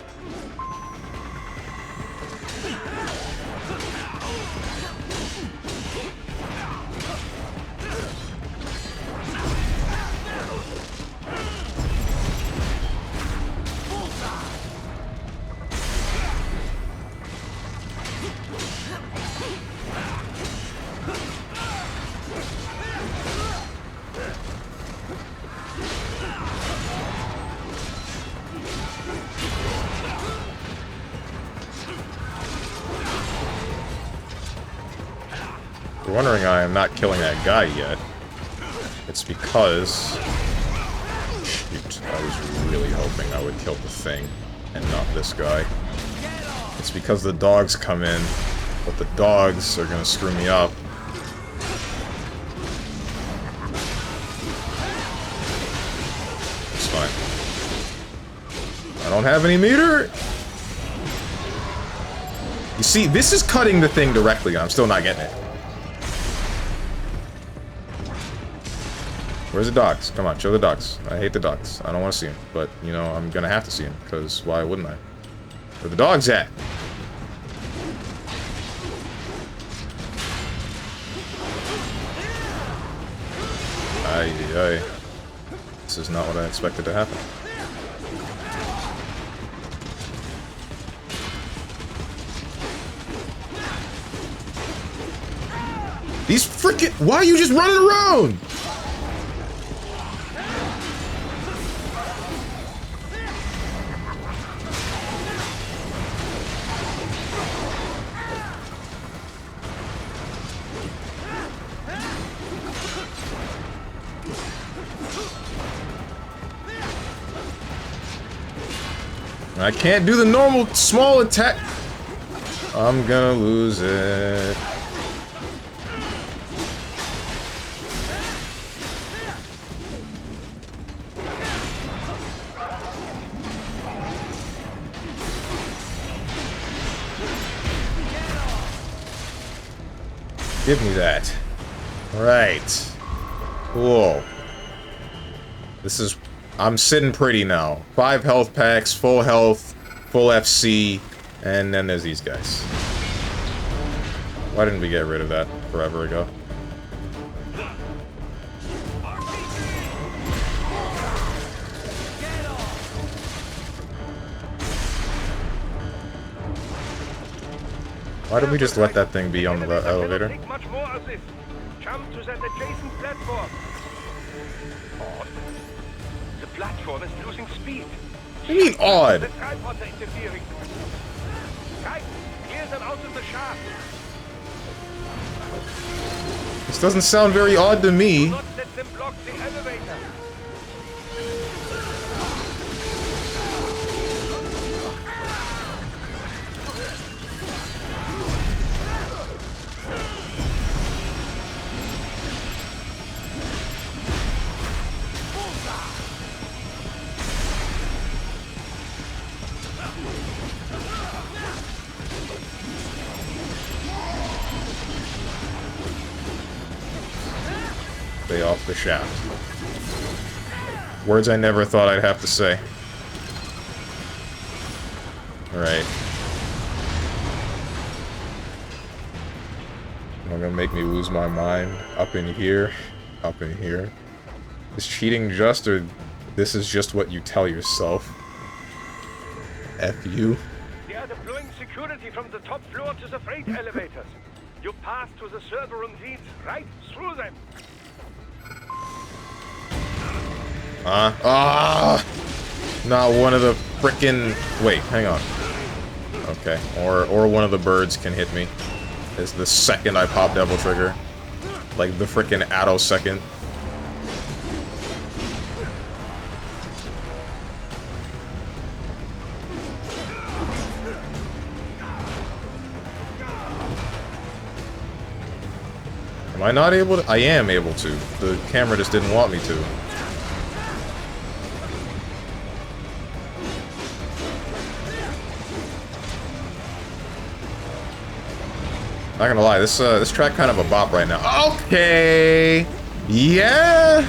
If you're wondering why I'm not killing that guy yet, it's because... Shoot, I was really hoping I would kill the thing, and not this guy. It's because the dogs come in, but the dogs are gonna screw me up. It's fine. I don't have any meter! You see, this is cutting the thing directly, and I'm still not getting it. Where's the dogs? Come on, show the dogs. I hate the dogs. I don't want to see them. But, you know, I'm gonna have to see them, because why wouldn't I? Where the dogs at? Aye. This is not what I expected to happen. These freaking... Why are you just running around? I can't do the normal small attack. I'm gonna lose it. Give me that. Alright. Cool. This is... I'm sitting pretty now. 5 health packs, full health, full FC, and then there's these guys. Why didn't we get rid of that forever ago? Why did we just let that thing be on the elevator? Take much more of this. Jump to that adjacent platform. Odd. The platform is losing speed. What do you mean odd? The tripods are interfering. Guys, clear them out of the shaft. This doesn't sound very odd to me. Do not let them block the elevator. Stay off the shaft. Words I never thought I'd have to say. Alright. Not gonna make me lose my mind. Up in here. Up in here. Is cheating just, or this is just what you tell yourself? F you. They are deploying security from the top floor to the freight elevators. You pass to the server room leads right through them. Not one of the frickin'... Wait, hang on. Okay, or one of the birds can hit me. Is the second I pop Devil Trigger. Like the frickin' attosecond. Am I not able to? I am able to. The camera just didn't want me to. Not gonna lie, this track kind of a bop right now. Okay, yeah,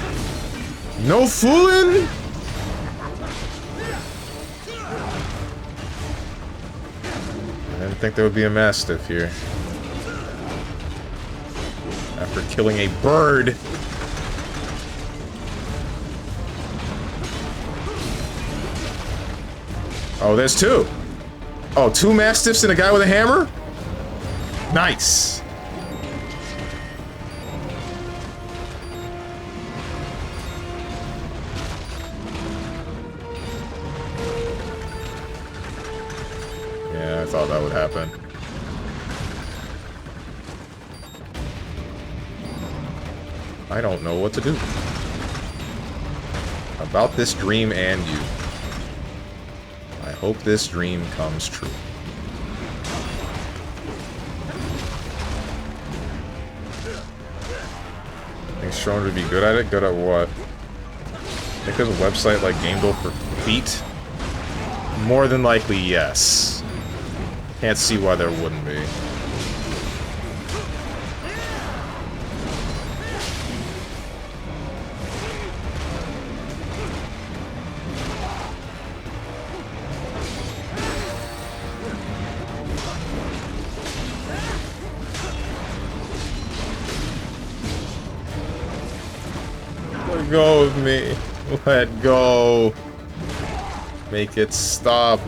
no fooling. I didn't think there would be a Mastiff here. After killing a bird. Oh, there's two. Oh, 2 Mastiffs and a guy with a hammer? Nice. Yeah, I thought that would happen. I don't know what to do about this dream and you. I hope this dream comes true. Think Sean would be good at it? Good at what? Think there's a website like GameDuel for feet? More than likely, yes. Can't see why there wouldn't be. Let go of me. Let go. Make it stop.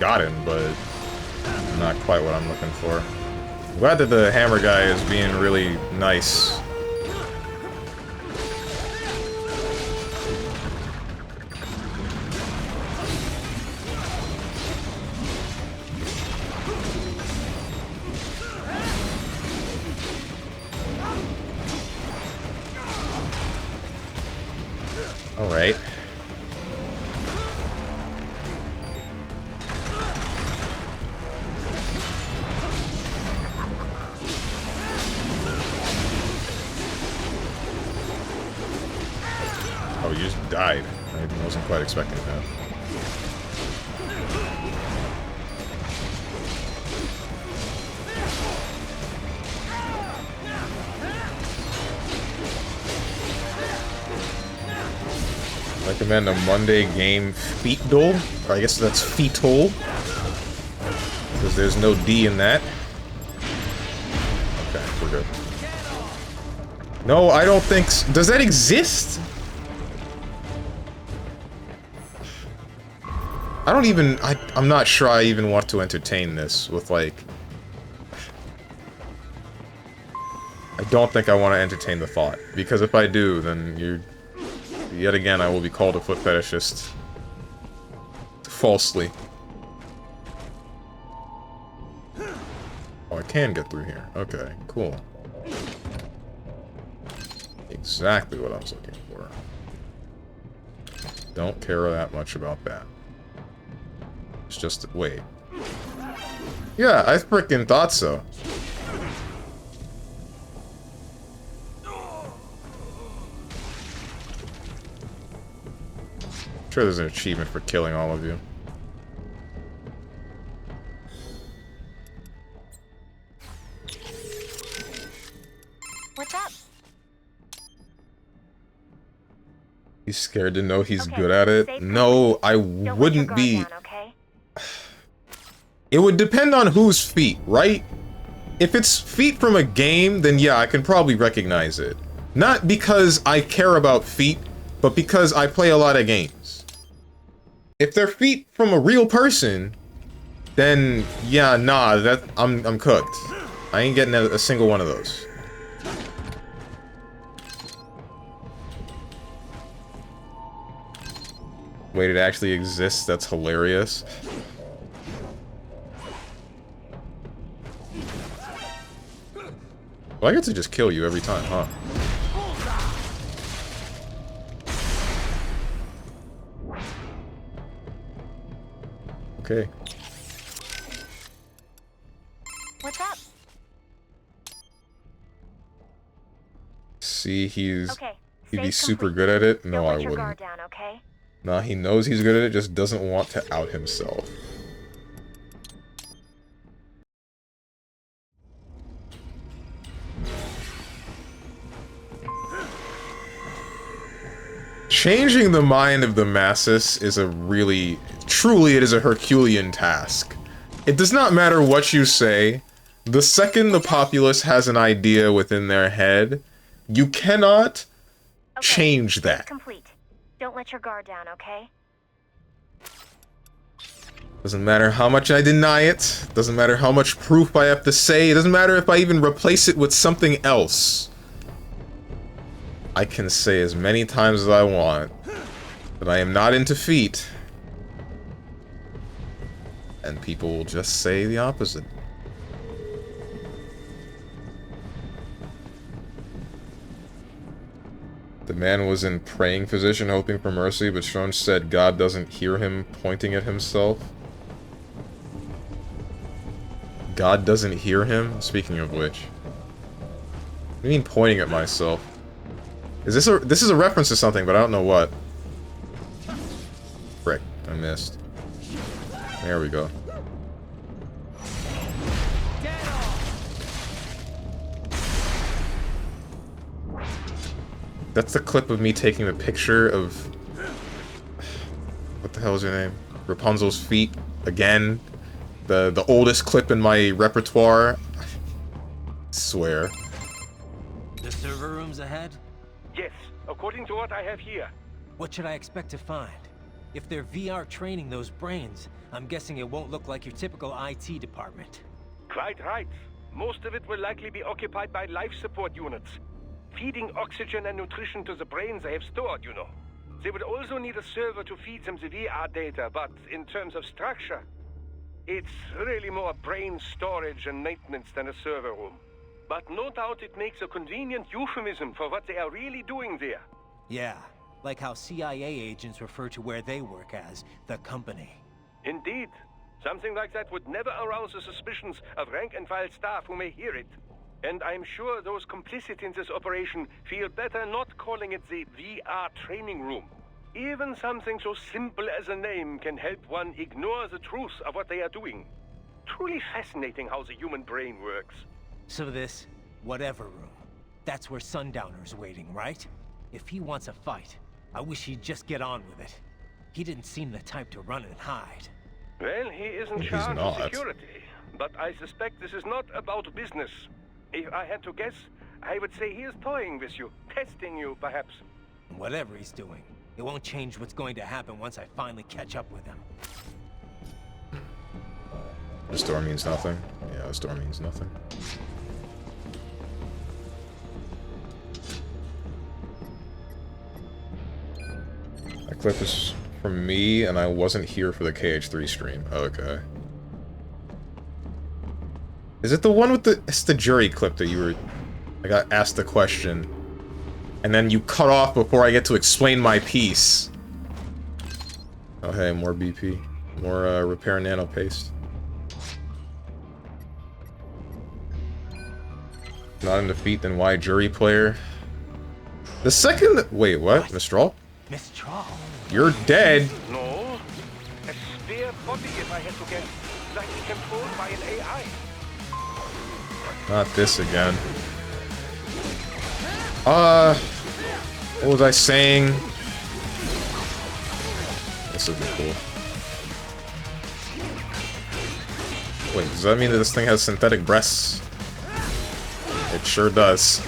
gotten, but not quite what I'm looking for. I'm glad that the hammer guy is being really nice. Alright. Oh, you just died. I wasn't quite expecting that. Recommend a Monday game fetal. Or I guess that's fetal. Because there's no D in that. Okay, we're good. No, I don't think so. Does that exist? I don't even... I'm not sure I even want to entertain this with, like... I don't think I want to entertain the thought. Because if I do, then you're... Yet again, I will be called a foot fetishist. Falsely. Oh, I can get through here. Okay, cool. Exactly what I was looking for. Don't care that much about that. It's just... wait. Yeah, I frickin' thought so. I'm sure there's an achievement for killing all of you. What's up? He's scared to know he's Okay, good at it. stay No, I Don't let your wouldn't guard be. down, okay? It would depend on whose feet, right? If it's feet from a game, then yeah, I can probably recognize it. Not because I care about feet, but because I play a lot of games. If they're feet from a real person, then yeah, nah, that I'm cooked. I ain't getting a single one of those. Wait, it actually exists? That's hilarious. Well, I get to just kill you every time, huh? Okay. What's up? See, he'd Okay. be save super complete. good at it? No, Don't I let your wouldn't. guard down, okay? Nah, he knows he's good at it, just doesn't want to out himself. Changing the mind of the masses is a really... Truly, it is a Herculean task. It does not matter what you say. The second the populace has an idea within their head, you cannot Okay. change save that. complete. Don't let your guard down, okay? Doesn't matter how much I deny it. Doesn't matter how much proof I have to say. It doesn't matter if I even replace it with something else. I can say as many times as I want that I am not into feet. And people will just say the opposite. The man was in praying position, hoping for mercy, but Strong said God doesn't hear him, pointing at himself. God doesn't hear him? Speaking of which. What do you mean pointing at myself? Is this is a reference to something, but I don't know what. Frick, I missed. There we go. That's the clip of me taking the picture of... What the hell is your name? Rapunzel's feet, again. The oldest clip in my repertoire. I swear. The server room's ahead? Yes, according to what I have here. What should I expect to find? If they're VR training those brains, I'm guessing it won't look like your typical IT department. Quite right. Most of it will likely be occupied by life support units, feeding oxygen and nutrition to the brains they have stored, you know. They would also need a server to feed them the VR data, but in terms of structure, it's really more brain storage and maintenance than a server room. But no doubt it makes a convenient euphemism for what they are really doing there. Yeah, like how CIA agents refer to where they work as the company. Indeed. Something like that would never arouse the suspicions of rank-and-file staff who may hear it. And I'm sure those complicit in this operation feel better not calling it the VR training room. Even something so simple as a name can help one ignore the truth of what they are doing. Truly fascinating how the human brain works. So this, whatever room, that's where Sundowner's waiting, right? If he wants a fight, I wish he'd just get on with it. He didn't seem the type to run and hide. Well, he isn't He's charged not. with security, but I suspect this is not about business. If I had to guess, I would say he is toying with you, testing you, perhaps. Whatever he's doing, it won't change what's going to happen once I finally catch up with him. This door means nothing. Yeah, this door means nothing. That clip is from me, and I wasn't here for the KH3 stream. Okay. Is it the one with the... It's the jury clip that you were... I got asked the question. And then you cut off before I get to explain my piece. Oh hey, more BP. More repair nano paste. Not in defeat, then why jury player? The second... Wait, what? Mistral? Mistral? You're dead. No. A spare body, if I had to guess. Likely controlled by an AI. Not this again. What was I saying? This would be cool. Wait, does that mean that this thing has synthetic breasts? It sure does.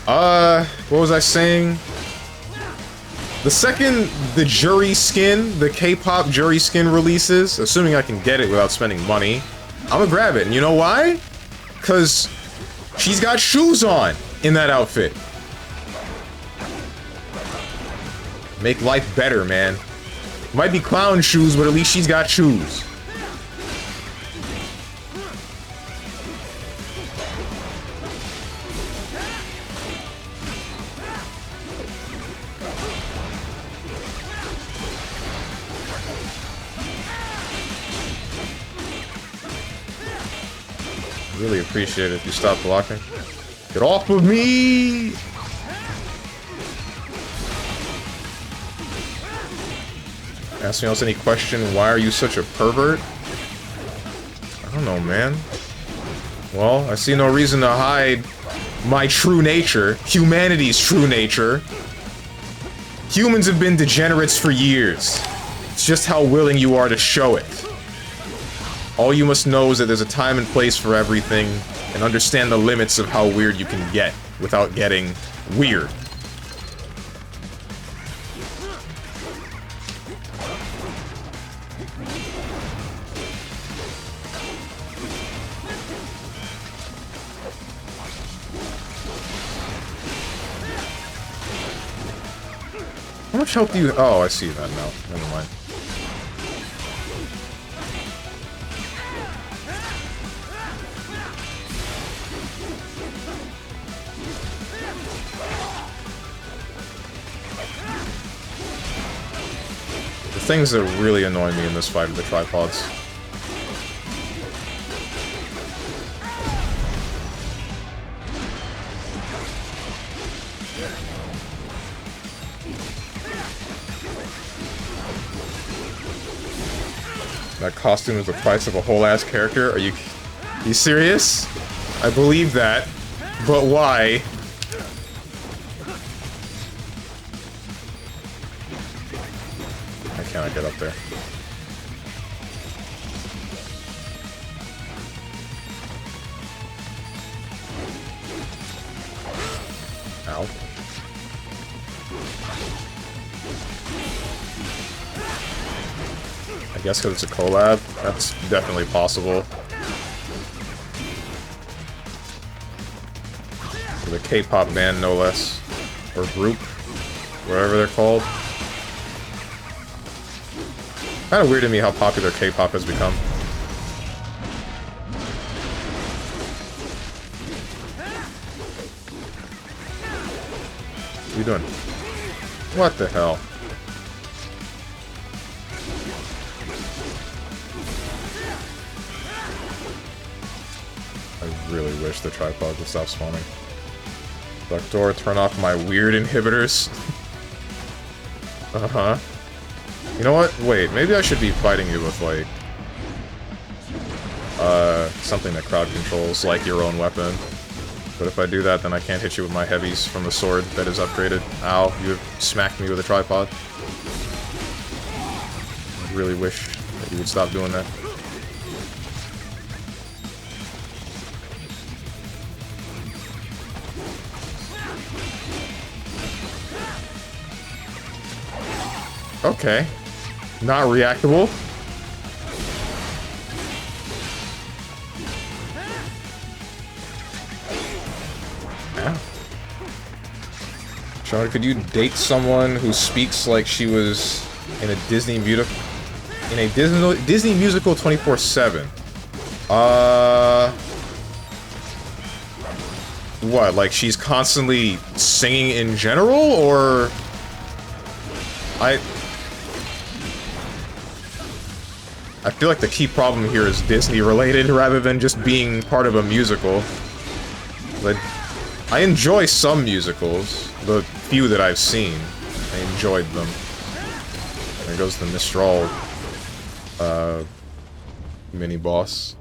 What was I saying? The second the jury skin, the K-pop jury skin releases, assuming I can get it without spending money, I'm gonna grab it. And you know why? Because she's got shoes on in that outfit. Make life better, man. Might be clown shoes, but at least she's got shoes. Really appreciate it if you stop blocking. Get off of me! Ask me else any question, why are you such a pervert? I don't know, man. Well, I see no reason to hide my true nature, humanity's true nature. Humans have been degenerates for years. It's just how willing you are to show it. All you must know is that there's a time and place for everything, and understand the limits of how weird you can get without getting weird. How much health do you... Oh, I see that now. Never mind. The things that really annoy me in this fight are the tripods. That costume is the price of a whole ass character? Are you serious? I believe that, but why? How can I get up there? Ow. I guess because it's a collab, that's definitely possible. With a K-pop band, no less. Or group. Whatever they're called. Kind of weird to me how popular K-pop has become. What are you doing? What the hell? I really wish the tripod would stop spawning. Doctor, turn off my weird inhibitors. Uh-huh. You know what? Wait, maybe I should be fighting you with, like... something that crowd controls, like your own weapon. But if I do that, then I can't hit you with my heavies from the sword that is upgraded. Ow, you have smacked me with a tripod. I really wish that you would stop doing that. Okay. Not reactable. Yeah. Sean, could you date someone who speaks like she was in a Disney musical 24/7? What, like she's constantly singing in general, or I feel like the key problem here is Disney related rather than just being part of a musical. But I enjoy some musicals, the few that I've seen. I enjoyed them. There goes the Mistral mini boss.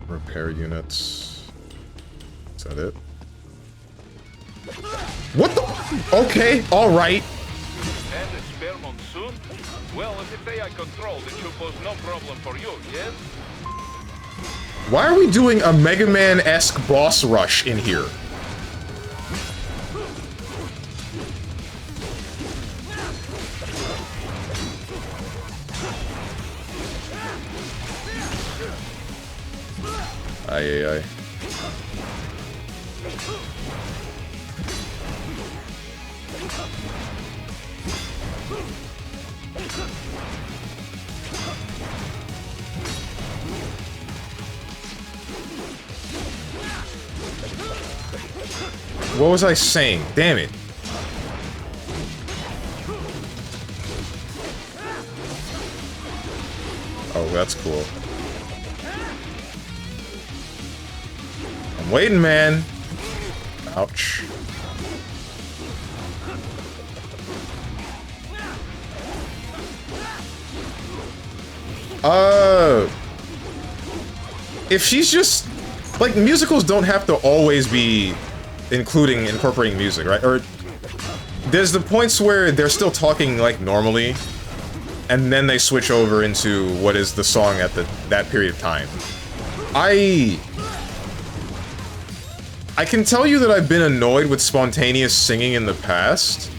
Repair units. Is that it? What the? Okay, alright. And a spare monsoon? Well, if it's AI controlled, it should pose no problem for you, yes? Why are we doing a Mega Man-esque boss rush in here? Aye. What was I saying? Damn it. Oh, that's cool. I'm waiting, man. Ouch. If she's just... Like, musicals don't have to always be incorporating music, right? Or there's the points where they're still talking, like, normally, and then they switch over into what is the song at that period of time. I can tell you that I've been annoyed with spontaneous singing in the past.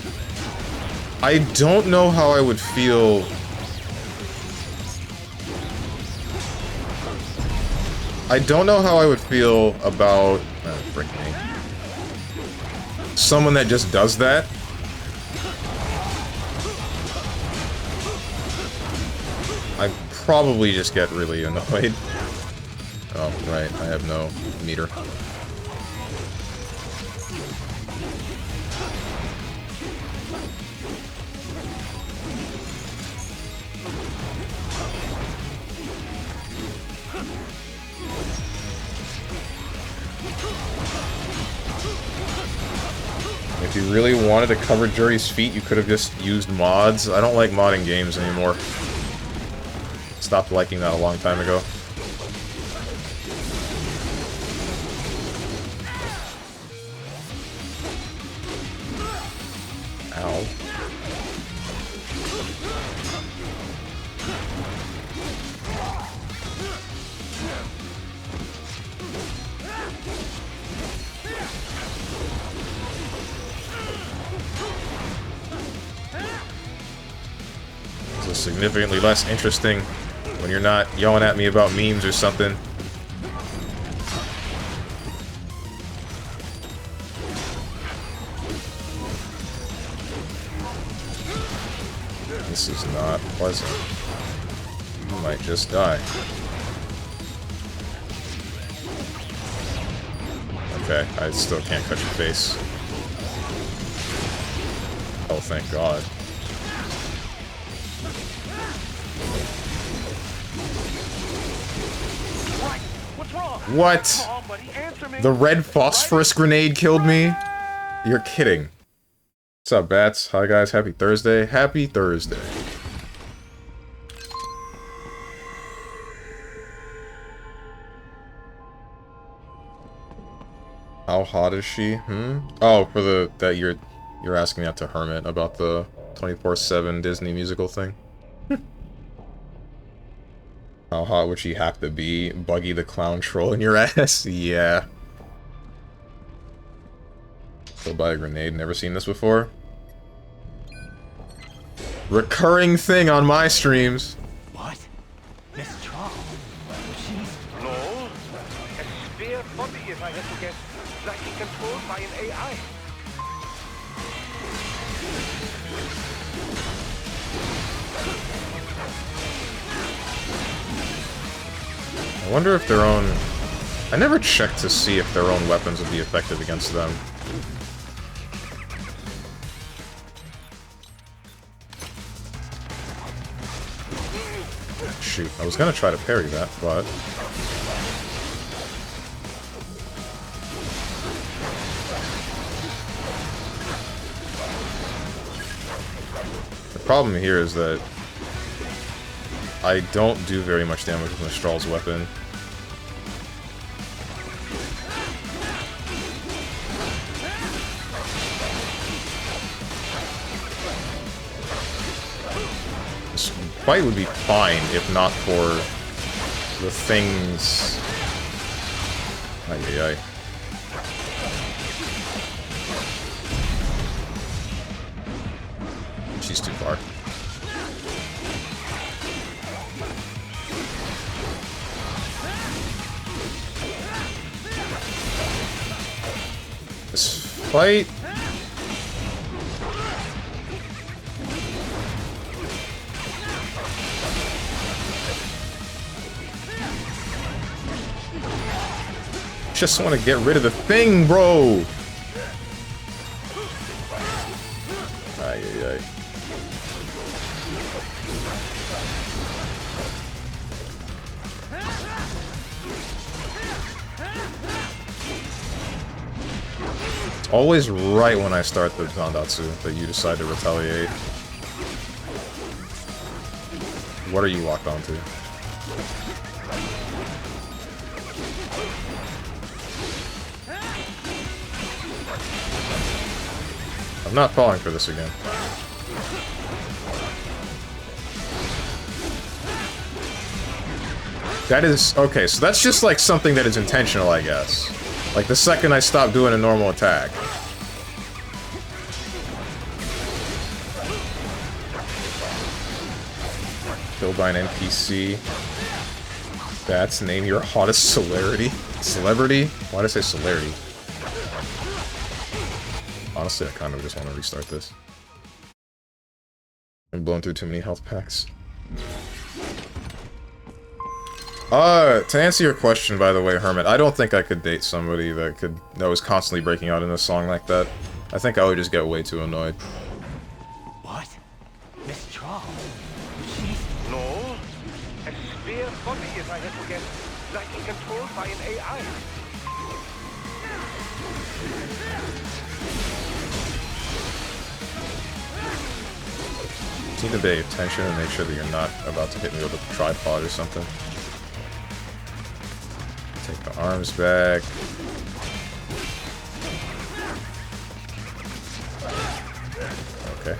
I don't know how I would feel... I don't know how I would feel about... frick me. Someone that just does that. I'd probably just get really annoyed. Oh, right, I have no meter. If you really wanted to cover Jury's feet, you could have just used mods. I don't like modding games anymore. Stopped liking that a long time ago. Ow. significantly less interesting when you're not yelling at me about memes or something. This is not pleasant. You might just die. Okay, I still can't cut your face. Oh, thank God. What's wrong? What? Come on, buddy, answer me. The red phosphorus grenade killed me? You're kidding. What's up, Bats? Hi, guys. Happy Thursday. Happy Thursday. How hot is she? Oh, for that you're asking that to Hermit about the 24/7 Disney musical thing. How hot would she have to be? Buggy the clown troll in your ass? Yeah. Killed by a grenade. Never seen this before. Recurring thing on my streams. What? Miss Troll? She's... No. A spare body, if I had to guess. Likely controlled by an AI. I wonder if their own... I never checked to see if their own weapons would be effective against them. Shoot, I was gonna try to parry that, but... The problem here is that I don't do very much damage with Mistral's weapon. This fight would be fine if not for the things... Ay, ay, ay. She's too far. This fight... Just want to get rid of the thing, bro! Ay, ay, ay. It's always right when I start the Zandatsu that you decide to retaliate. What are you locked onto? I'm not falling for this again. That is... okay, so that's just like something that is intentional, I guess. Like the second I stop doing a normal attack. Killed by an NPC. That's name your hottest celerity. Celebrity? Why did I say celerity? Honestly, I kind of just want to restart this. I'm blowing through too many health packs. To answer your question, by the way, Hermit, I don't think I could date somebody that was constantly breaking out in a song like that. I think I would just get way too annoyed. What? Miss Troll? No. A spare body, if I had to guess. Likely controlled by an AI. You need to pay attention and make sure that you're not about to hit me with a tripod or something. Take the arms back. Okay.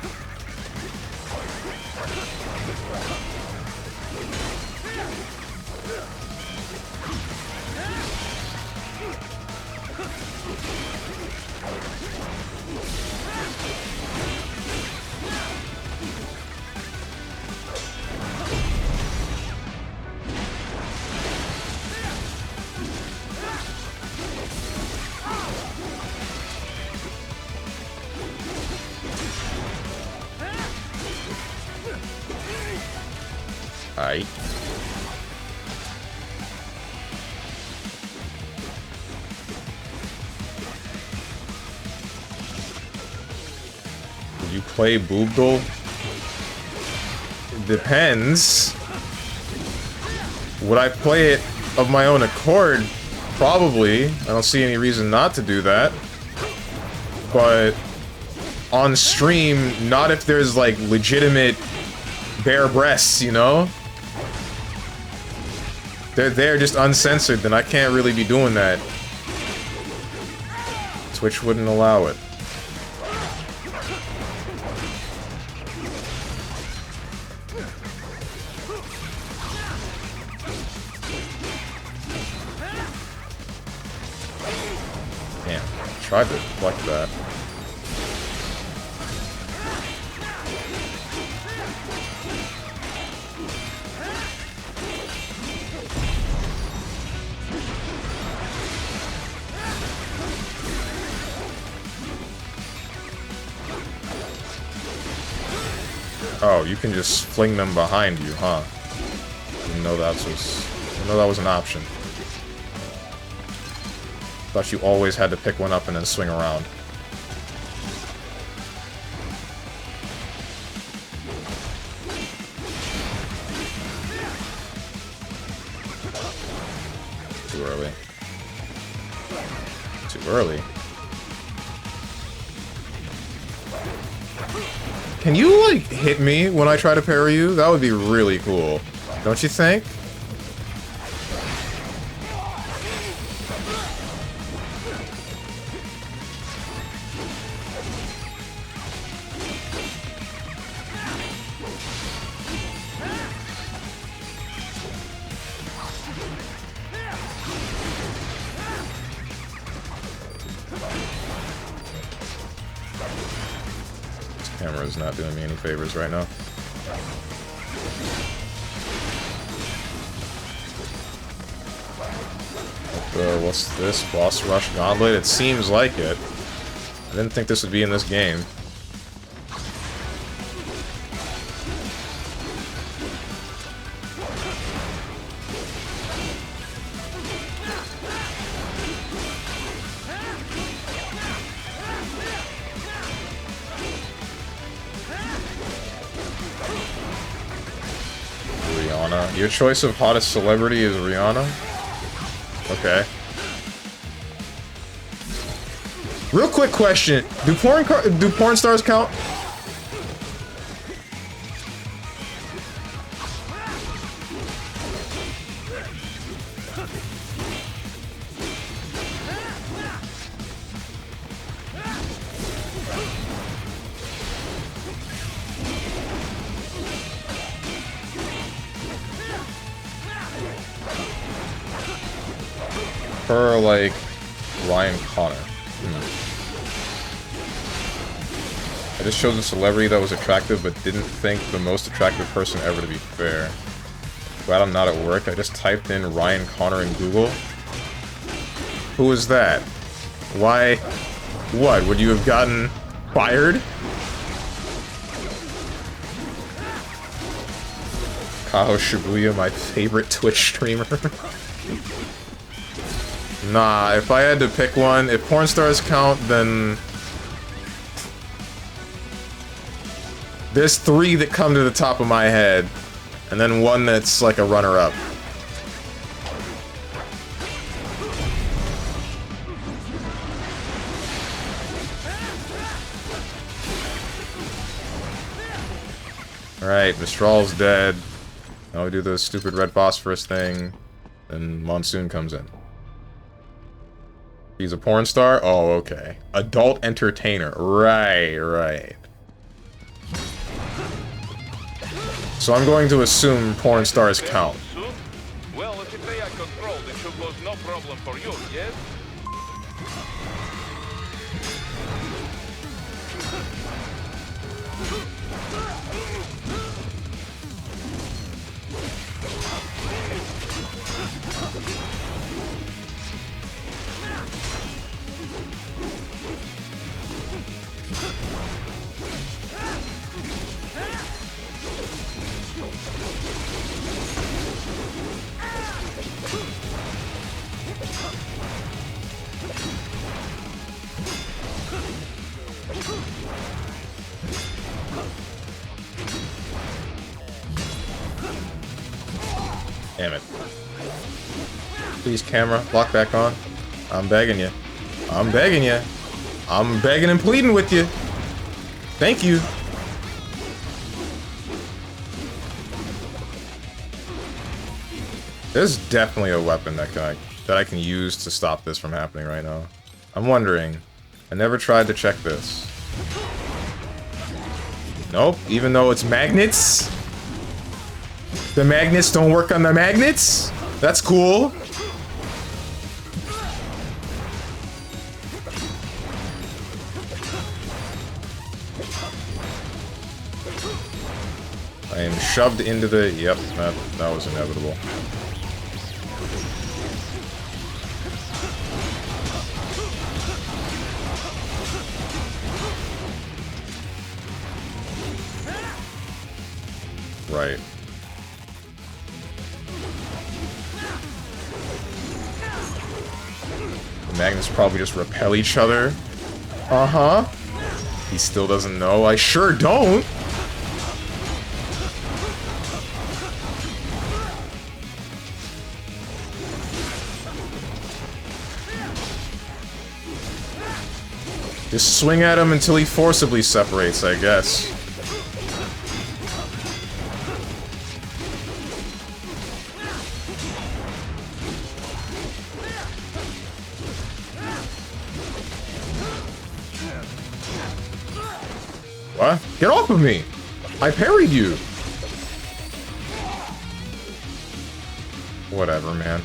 play Boobdle? It depends. Would I play it of my own accord? Probably. I don't see any reason not to do that. But on stream, not if there's like legitimate bare breasts, you know? They're just uncensored, then I can't really be doing that. Twitch wouldn't allow it. Damn, tried to deflect that. Oh, you can just fling them behind you, huh? Didn't know that was an option. Thought you always had to pick one up and then swing around. Too early. Too early. Can you, like, hit me when I try to parry you? That would be really cool. Don't you think? Camera's not doing me any favors right now. What's this? Boss Rush Gauntlet? It seems like it. I didn't think this would be in this game. Your choice of hottest celebrity is Rihanna? Okay. Real quick question. Do porn stars count? Her, like, Ryan Connor. I just chose a celebrity that was attractive but didn't think the most attractive person ever to be fair. Glad I'm not at work. I just typed in Ryan Connor in Google. Who is that? Why? What? Would you have gotten fired? Kaho Shibuya, my favorite Twitch streamer. Nah, if I had to pick one, if porn stars count, then there's 3 that come to the top of my head, and then one that's like a runner-up. Alright, Mistral's dead. Now we do the stupid red phosphorus thing, then Monsoon comes in. He's a porn star? Oh, okay. Adult entertainer. Right. So I'm going to assume porn stars count. Well, if it's AI controlled, it should pose no problem for you, yes? Damn it. Please, camera, lock back on. I'm begging you. I'm begging you. I'm begging and pleading with you. Thank you. There's definitely a weapon that I can use to stop this from happening right now. I'm wondering. I never tried to check this. Nope, even though it's magnets. The magnets don't work on the magnets? That's cool. I am shoved into the... Yep, that was inevitable. Right. The magnets probably just repel each other. Uh-huh. He still doesn't know. I sure don't. Just swing at him until he forcibly separates, I guess. What? Get off of me! I parried you! Whatever, man.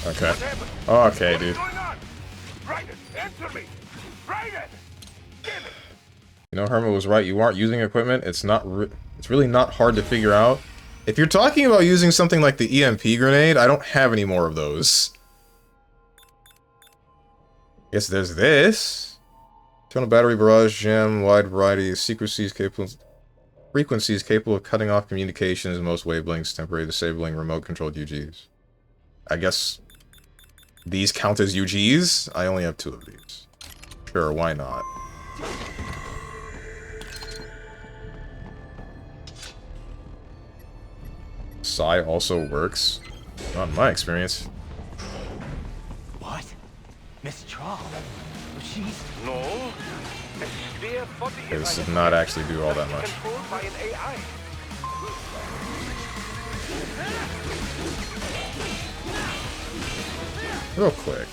Okay. Okay, dude. You know, Herman was right. You aren't using equipment. It's really not hard to figure out. If you're talking about using something like the EMP grenade, I don't have any more of those. Yes, there's this. Internal battery barrage gem, wide variety of frequencies capable of cutting off communications in most wavelengths, temporarily disabling remote-controlled UGs. I guess these count as UGs? I only have 2 of these. Sure, why not? Psi also works. Not in my experience. What? Miss Troll? She's... No. Okay, this did not actually do all that much. Controlled by an AI. Real quick.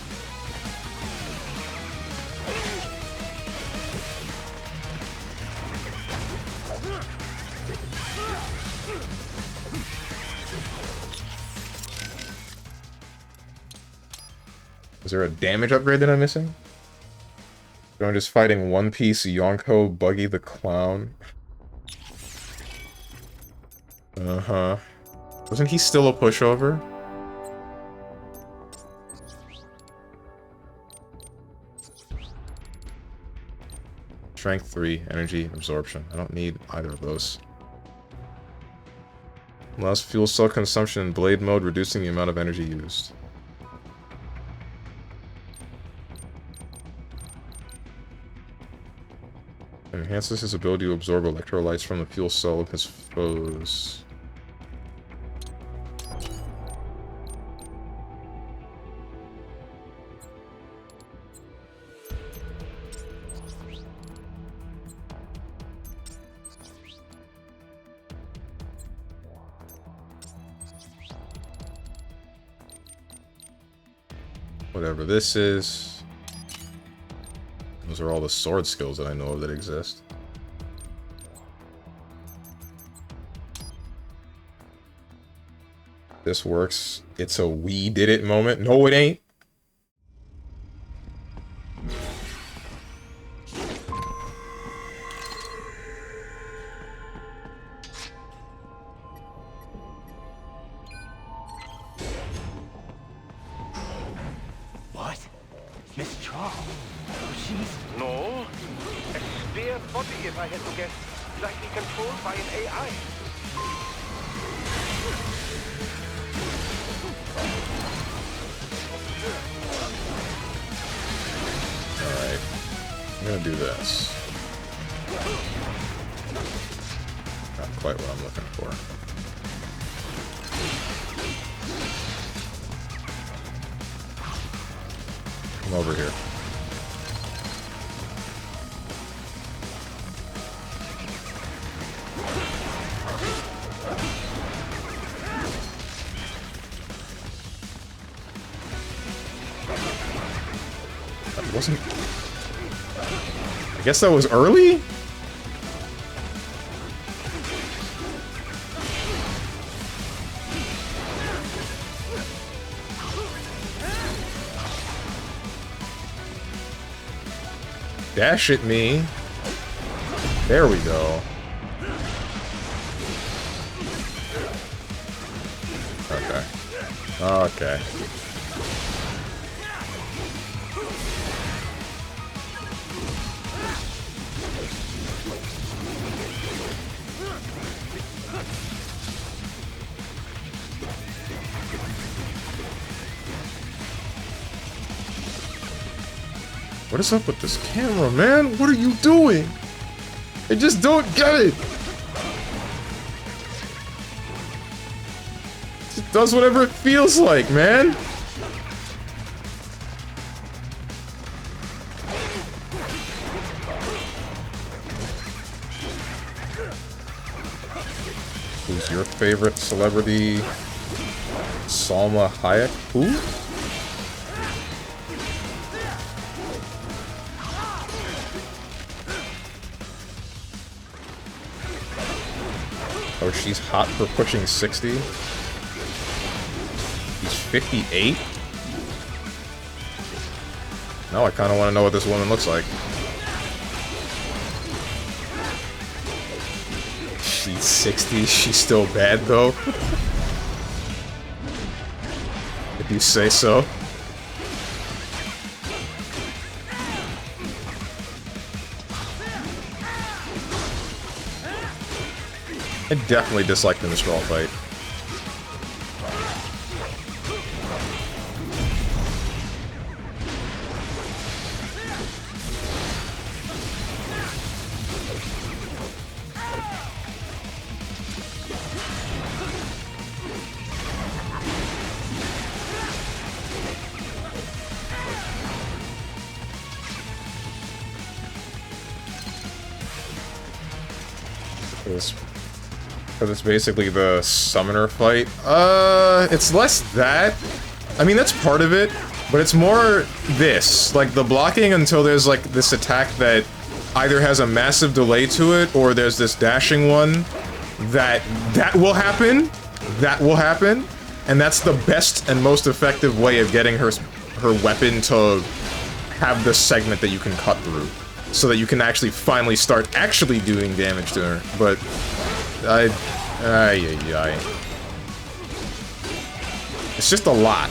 Is there a damage upgrade that I'm missing? So I'm just fighting One Piece Yonko Buggy the Clown. Uh-huh. Wasn't he still a pushover? Strength 3, energy absorption. I don't need either of those. Allows fuel cell consumption in blade mode, reducing the amount of energy used. Enhances his ability to absorb electrolytes from the fuel cell of his foes. Whatever this is. Those are all the sword skills that I know of that exist. This works. It's a we did it moment. No, it ain't. What? Miss Trawl? She's... No. A spare body, if I had to guess. Likely controlled by an AI. Alright. I'm gonna do this. Not quite what I'm looking for. Come over here. That wasn't... I guess that was early? Dash at me. There we go. Okay. Okay. What is up with this camera, man? What are you doing? I just don't get it. It does whatever it feels like, man. Who's your favorite celebrity? Salma Hayek? Who? Oh, she's hot for pushing 60. He's 58? Now I kind of want to know what this woman looks like. She's 60. She's still bad, though. If you say so. I definitely disliked the Mistral fight. Because it's basically the summoner fight. It's less that. I mean, that's part of it, but it's more this. Like, the blocking until there's, like, this attack that either has a massive delay to it, or there's this dashing one that will happen. That will happen. And that's the best and most effective way of getting her weapon to have the segment that you can cut through. So that you can actually finally start actually doing damage to her. But it's just a lot.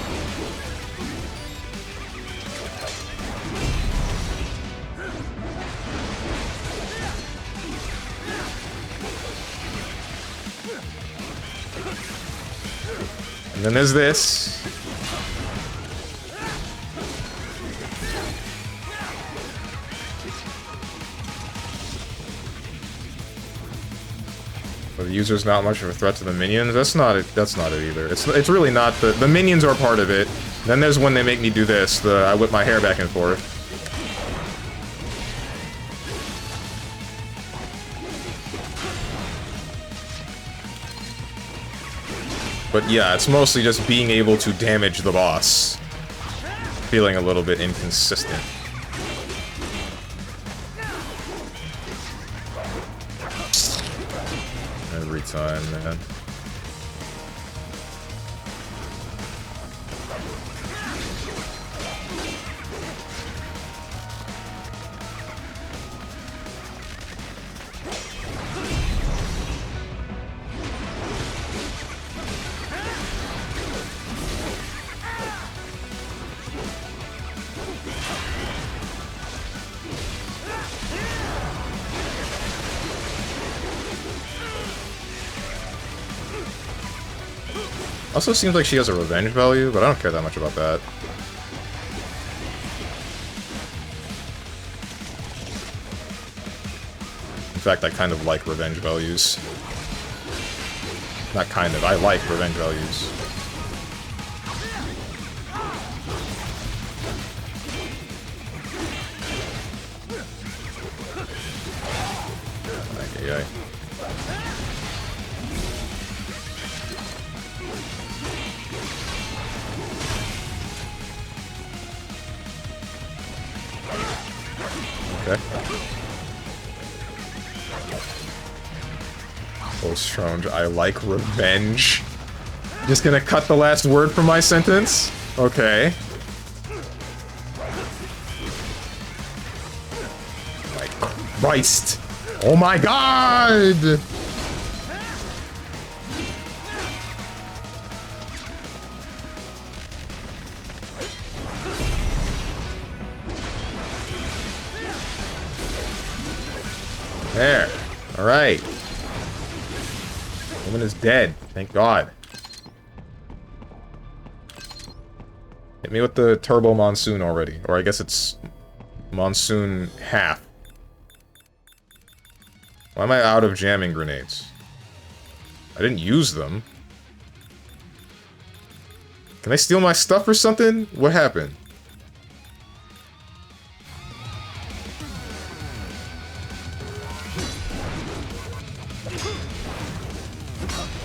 And then there's this. The user's not much of a threat to the minions. That's not it. That's not it either. It's really not the minions are part of it. Then there's when they make me do this. I whip my hair back and forth. But yeah, it's mostly just being able to damage the boss. Feeling a little bit inconsistent. Every time, man. Also seems like she has a revenge value, but I don't care that much about that. In fact, I kind of like revenge values. Not kind of, I like revenge values. Okay. Oh, Strange, I like revenge. Just gonna cut the last word from my sentence? Okay. My Christ! Oh my god! There. Alright. Woman is dead. Thank God. Hit me with the turbo monsoon already. Or I guess it's monsoon half. Why am I out of jamming grenades? I didn't use them. Can I steal my stuff or something? What happened?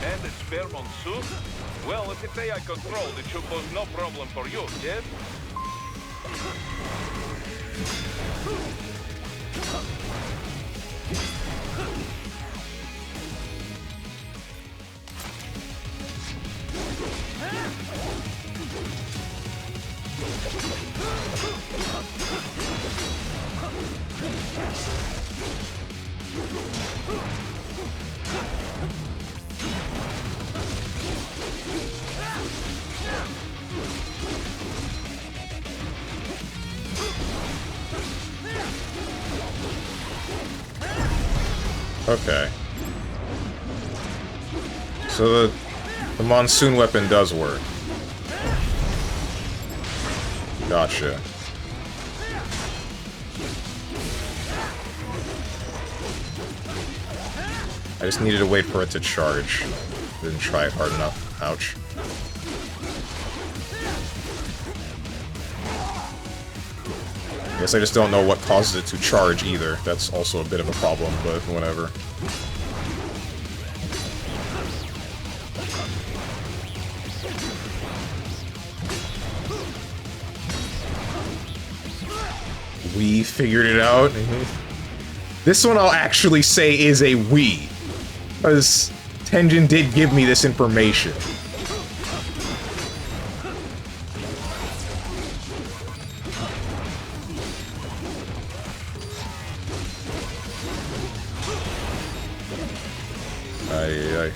And it's spare monsoon? Well, if it's AI controlled, it should pose no problem for you, yes? Okay. So the monsoon weapon does work. Gotcha. I just needed to wait for it to charge. Didn't try it hard enough. Ouch. Guess I just don't know what causes it to charge either. That's also a bit of a problem, but whatever. We figured it out. This one I'll actually say is a we. Because Tenjin did give me this information. Aye.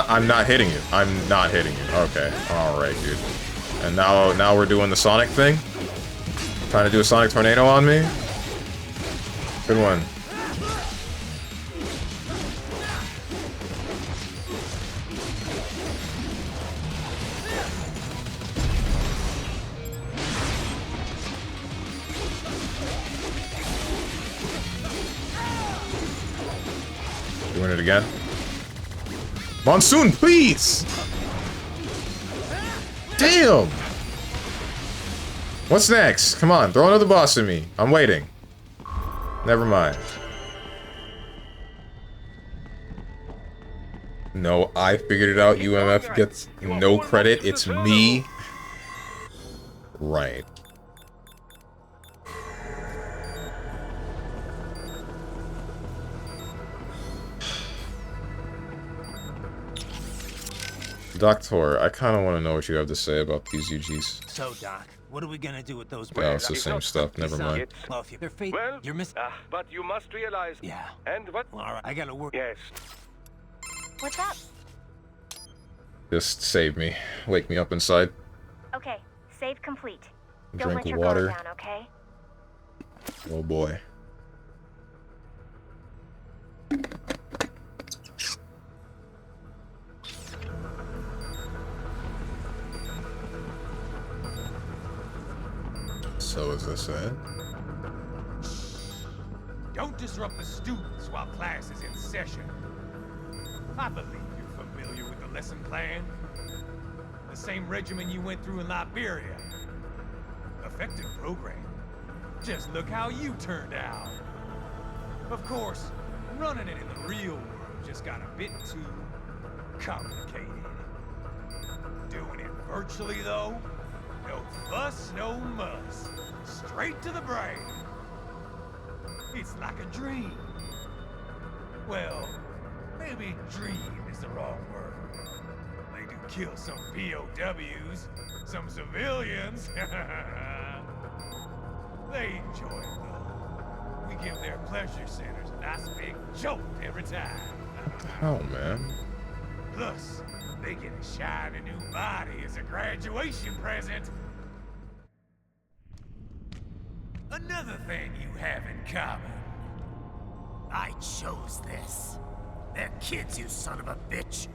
I'm not hitting you. I'm not hitting you. Okay. Alright, dude. And now we're doing the Sonic thing? Trying to do a Sonic Tornado on me? Good one. Doing it again. Monsoon, please! Damn! What's next? Come on, throw another boss at me. I'm waiting. Never mind. No, I figured it out. UMF gets no credit. It's me. Right. Doctor, I kind of want to know what you have to say about these UGs. So, Doc, what are we gonna do with those? Yeah, it's the same stuff. Never mind. Well, if they're fake, Well, you're missing. but you must realize... Yeah. And what? Well, all right, I gotta work. Yes. What's up? Just save me. Wake me up inside. Okay, save complete. Don't Drink let your water. guard down, okay? Oh boy. So is this it? Don't disrupt the students while class is in session. I believe you're familiar with the lesson plan. The same regimen you went through in Liberia. Effective program. Just look how you turned out. Of course, running it in the real world just got a bit too complicated. Doing it virtually, though, no fuss, no muss. Straight to the brain. It's like a dream. Well, maybe dream is the wrong word. They do kill some POWs, some civilians. They enjoy it, though. We give their pleasure centers a nice big jolt every time. Oh, man. Plus, they get a shiny new body as a graduation present. Another thing you have in common. I chose this. They're kids, you son of a bitch.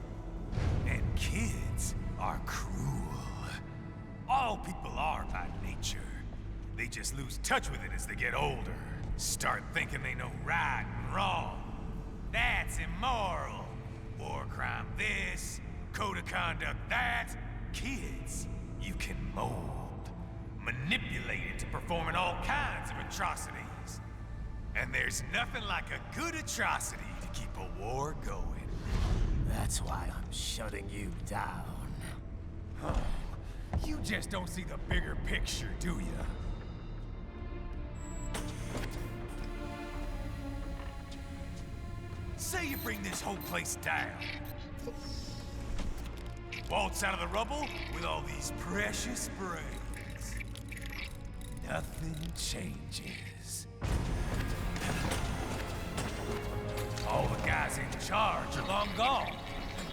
And kids are cruel. All people are by nature. They just lose touch with it as they get older. Start thinking they know right and wrong. That's immoral. War crime this, code of conduct that. Kids, you can mold, manipulate into performing all kinds of atrocities. And there's nothing like a good atrocity to keep a war going. That's why I'm shutting you down. Oh, you just don't see the bigger picture, do you? Say you bring this whole place down. Waltz out of the rubble with all these precious brains. Nothing changes. All the guys in charge are long gone.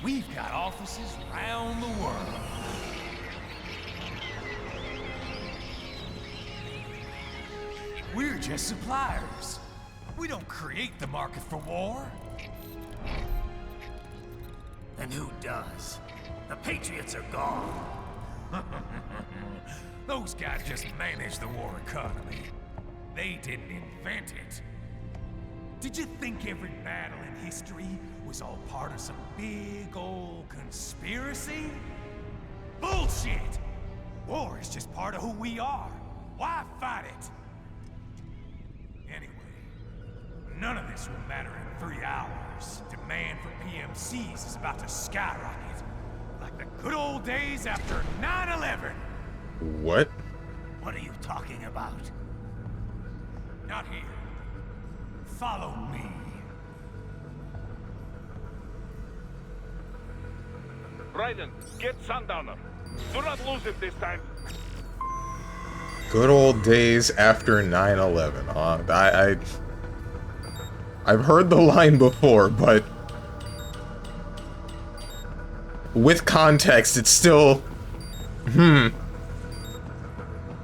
We've got offices around the world. We're just suppliers. We don't create the market for war. And who does? The Patriots are gone. Those guys just manage the war economy. They didn't invent it. Did you think every battle in history was all part of some big old conspiracy? Bullshit! War is just part of who we are. Why fight it? Anyway, none of this will matter in 3 hours. Demand for PMCs is about to skyrocket. Like the good old days after 9/11. What? What are you talking about? Not here. Follow me. Raiden, get Sundowner. Do not lose it this time. Good old days after 9/11. I've heard the line before, but with context, it's still...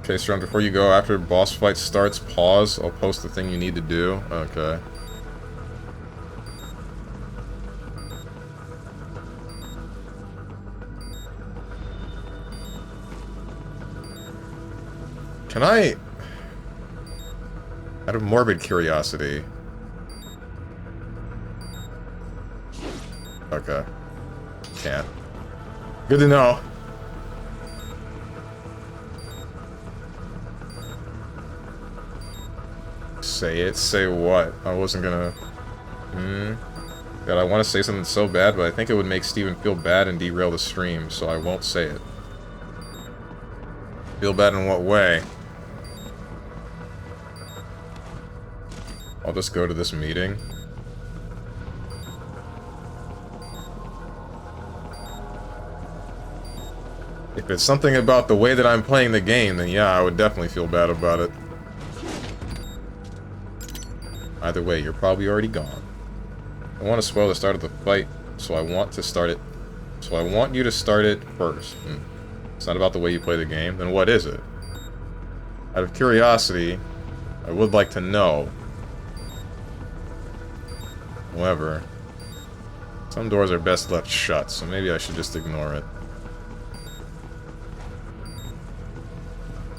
Okay, Strong, before you go, after boss fight starts, pause. I'll post the thing you need to do. Okay. Can I... Out of morbid curiosity... Okay. Can't. Good to know. Say it. Say what? I wasn't gonna... God, I want to say something so bad, but I think it would make Steven feel bad and derail the stream, so I won't say it. Feel bad in what way? I'll just go to this meeting. If it's something about the way that I'm playing the game, then yeah, I would definitely feel bad about it. Either way, you're probably already gone. I want to spoil the start of the fight, so I want to start it. So I want you to start it first. It's not about the way you play the game, then what is it? Out of curiosity, I would like to know. However, some doors are best left shut, so maybe I should just ignore it.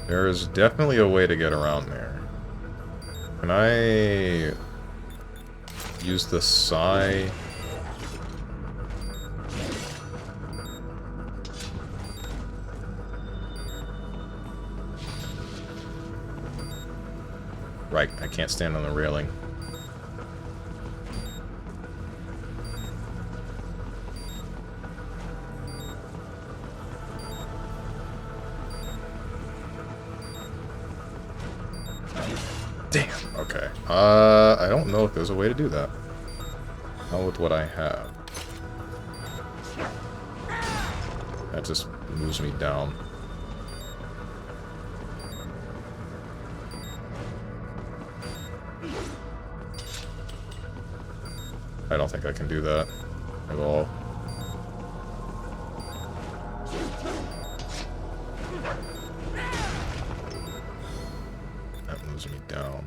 There is definitely a way to get around there. Can I use the Psy? Right, I can't stand on the railing. Damn, okay. I don't know if there's a way to do that. Not with what I have. That just moves me down. I don't think I can do that at all. That moves me down.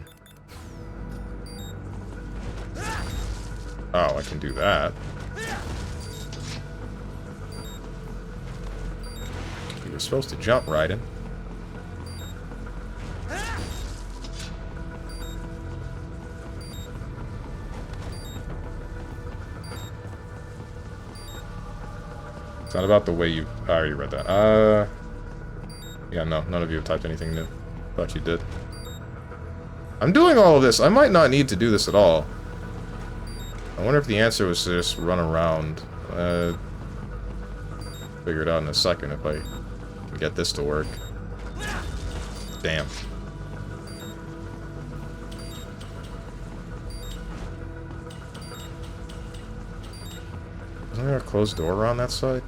Oh, I can do that. You were supposed to jump, Raiden. It's not about the way you... I already read that. Yeah, no. None of you have typed anything new. Thought you did. I'm doing all of this. I might not need to do this at all. I wonder if the answer was to just run around. Figure it out in a second if I can get this to work. Damn. Isn't there a closed door around that side?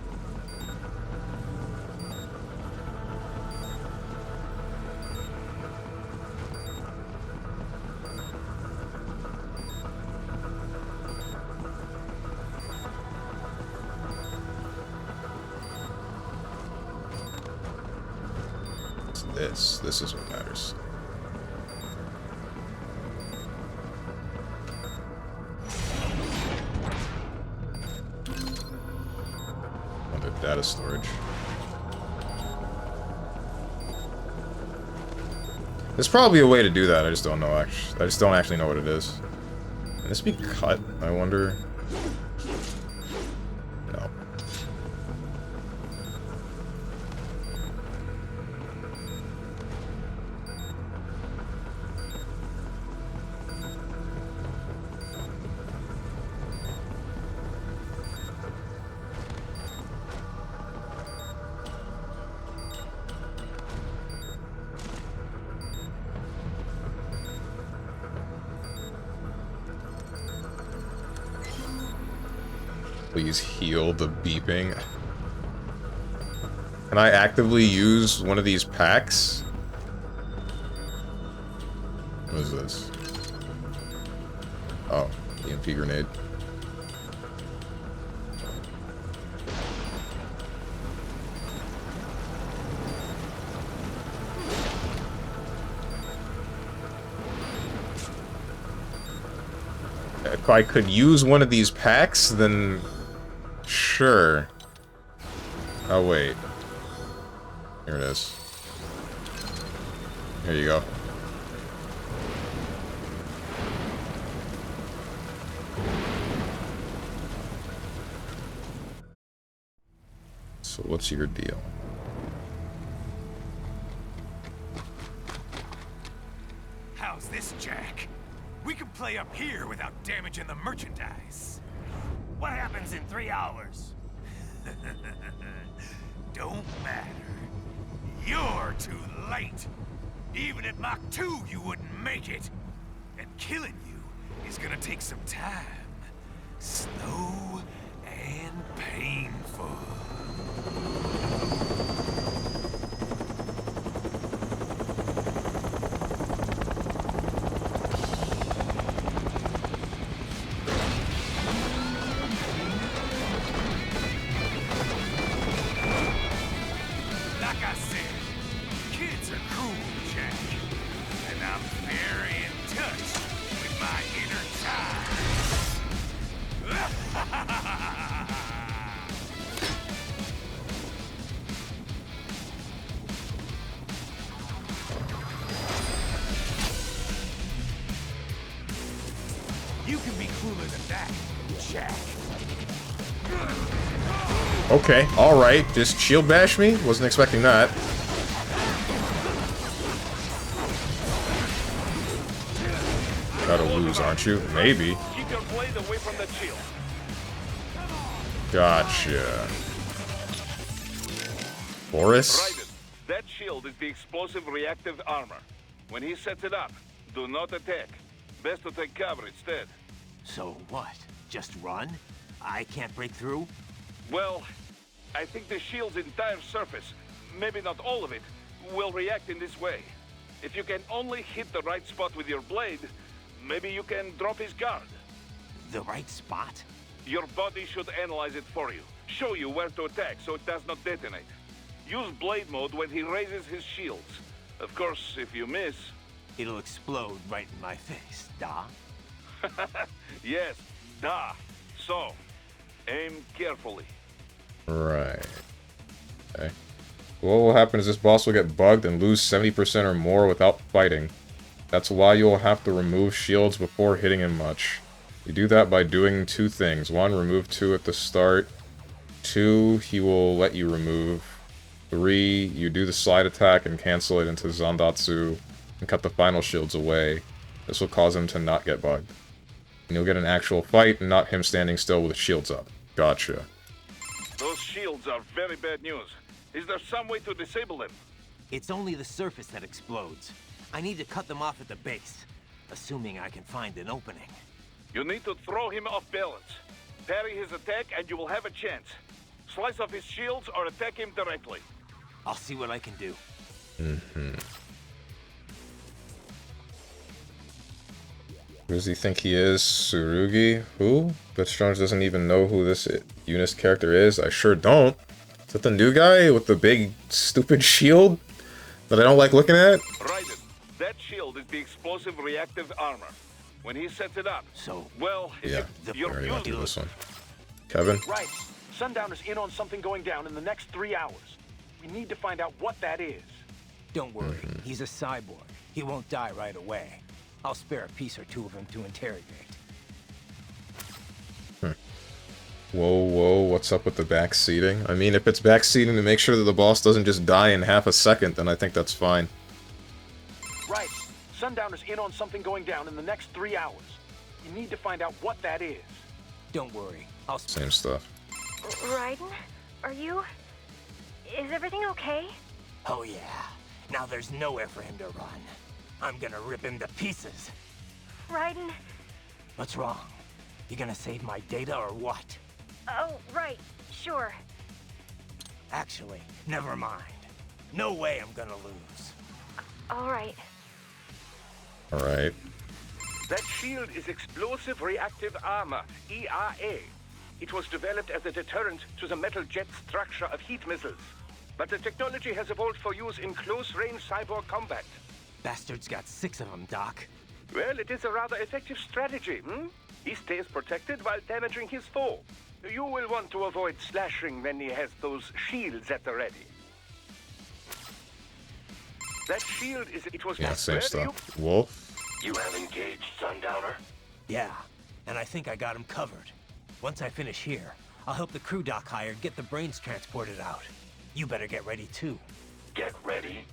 This is what matters. Under data storage. There's probably a way to do that. I just don't know. I just don't actually know what it is. Can this be cut? I wonder. No. Please heal the beeping. Can I actively use one of these packs? What is this? Oh, EMP grenade. If I could use one of these packs, then sure. Oh, wait. Here it is. Here you go. So what's your deal? How's this, Jack? We can play up here without damaging the merchandise. What happens in 3 hours? Don't matter. You're too late. Even at Mach 2, you wouldn't make it. And killing you is gonna take some time. Slow and painful. cooler than that, Jack. Okay, alright. Just shield bash me? Wasn't expecting that. Gotta lose, aren't you? Maybe. Keep your blade away from that shield. Gotcha. Boris? Raiden, that shield is the explosive reactive armor. When he sets it up, do not attack. Best to take cover instead. So what? Just run? I can't break through? Well, I think the shield's entire surface, maybe not all of it, will react in this way. If you can only hit the right spot with your blade, maybe you can drop his guard. The right spot? Your body should analyze it for you. Show you where to attack so it does not detonate. Use blade mode when he raises his shields. Of course, if you miss... It'll explode right in my face, da? Yes, da. So, aim carefully. Right. Okay. What will happen is this boss will get bugged and lose 70% or more without fighting. That's why you'll have to remove shields before hitting him much. You do that by doing two things. One, remove 2 at the start. 2, he will let you remove. 3, you do the slide attack and cancel it into Zandatsu and cut the final shields away. This will cause him to not get bugged. And you'll get an actual fight and not him standing still with shields up. Gotcha. Those shields are very bad news. Is there some way to disable them? It's only the surface that explodes. I need to cut them off at the base, assuming I can find an opening. You need to throw him off balance. Parry his attack and you will have a chance. Slice off his shields or attack him directly. I'll see what I can do. Mm-hmm. Who does he think he is? Tsurugi? Who? But Strong doesn't even know who this Eunice character is. I sure don't. Is that the new guy with the big, stupid shield that I don't like looking at? Raiden, that shield is the explosive reactive armor. When he sets it up, So, well, Yeah, I you're already went through using this one. Kevin? Right. Sundowner's in on something going down in the next 3 hours. We need to find out what that is. don't worry. He's a cyborg. He won't die right away. I'll spare a piece or two of him to interrogate. Whoa, whoa, what's up with the backseating? I mean, if it's backseating to make sure that the boss doesn't just die in half a second, then I think that's fine. Right. Sundowner's in on something going down in the next 3 hours. We need to find out what that is. Don't worry. I'll Same stuff. Raiden? Are you... Is everything okay? Oh yeah. Now there's nowhere for him to run. I'm gonna rip him to pieces. Raiden? What's wrong? You gonna save my data or what? Oh, right. Sure. Actually, never mind. No way I'm gonna lose. All right. Alright. That shield is Explosive Reactive Armor, ERA. It was developed as a deterrent to the metal jet structure of heat missiles. But the technology has evolved for use in close-range cyborg combat. Bastard's got 6 of them, Doc. Well, it is a rather effective strategy, hmm? He stays protected while damaging his foe. You will want to avoid slashing when he has those shields at the ready. That shield is... It was... Yeah, same Where do stuff. Wolf? You have engaged Sundowner? Yeah, and I think I got him covered. Once I finish here, I'll help the crew Doc hired get the brains transported out. You better get ready too. Get ready?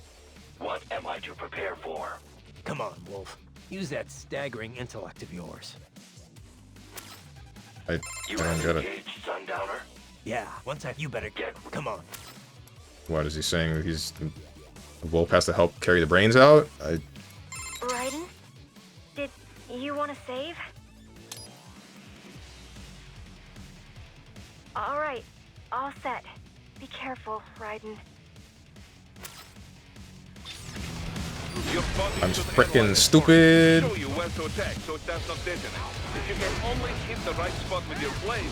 What am I to prepare for? Come on, Wolf. Use that staggering intellect of yours. I You don't have get it. engaged Sundowner? Yeah, once I... You better get... Come on. What, is he saying that he's... The wolf has to help carry the brains out? Raiden? Did you want to save? All right. All set. Be careful, Raiden. Your body I'm should frickin' analyze it stupid. for you. Show you where to attack so it does not detonate. If you can only hit the right spot with your blade,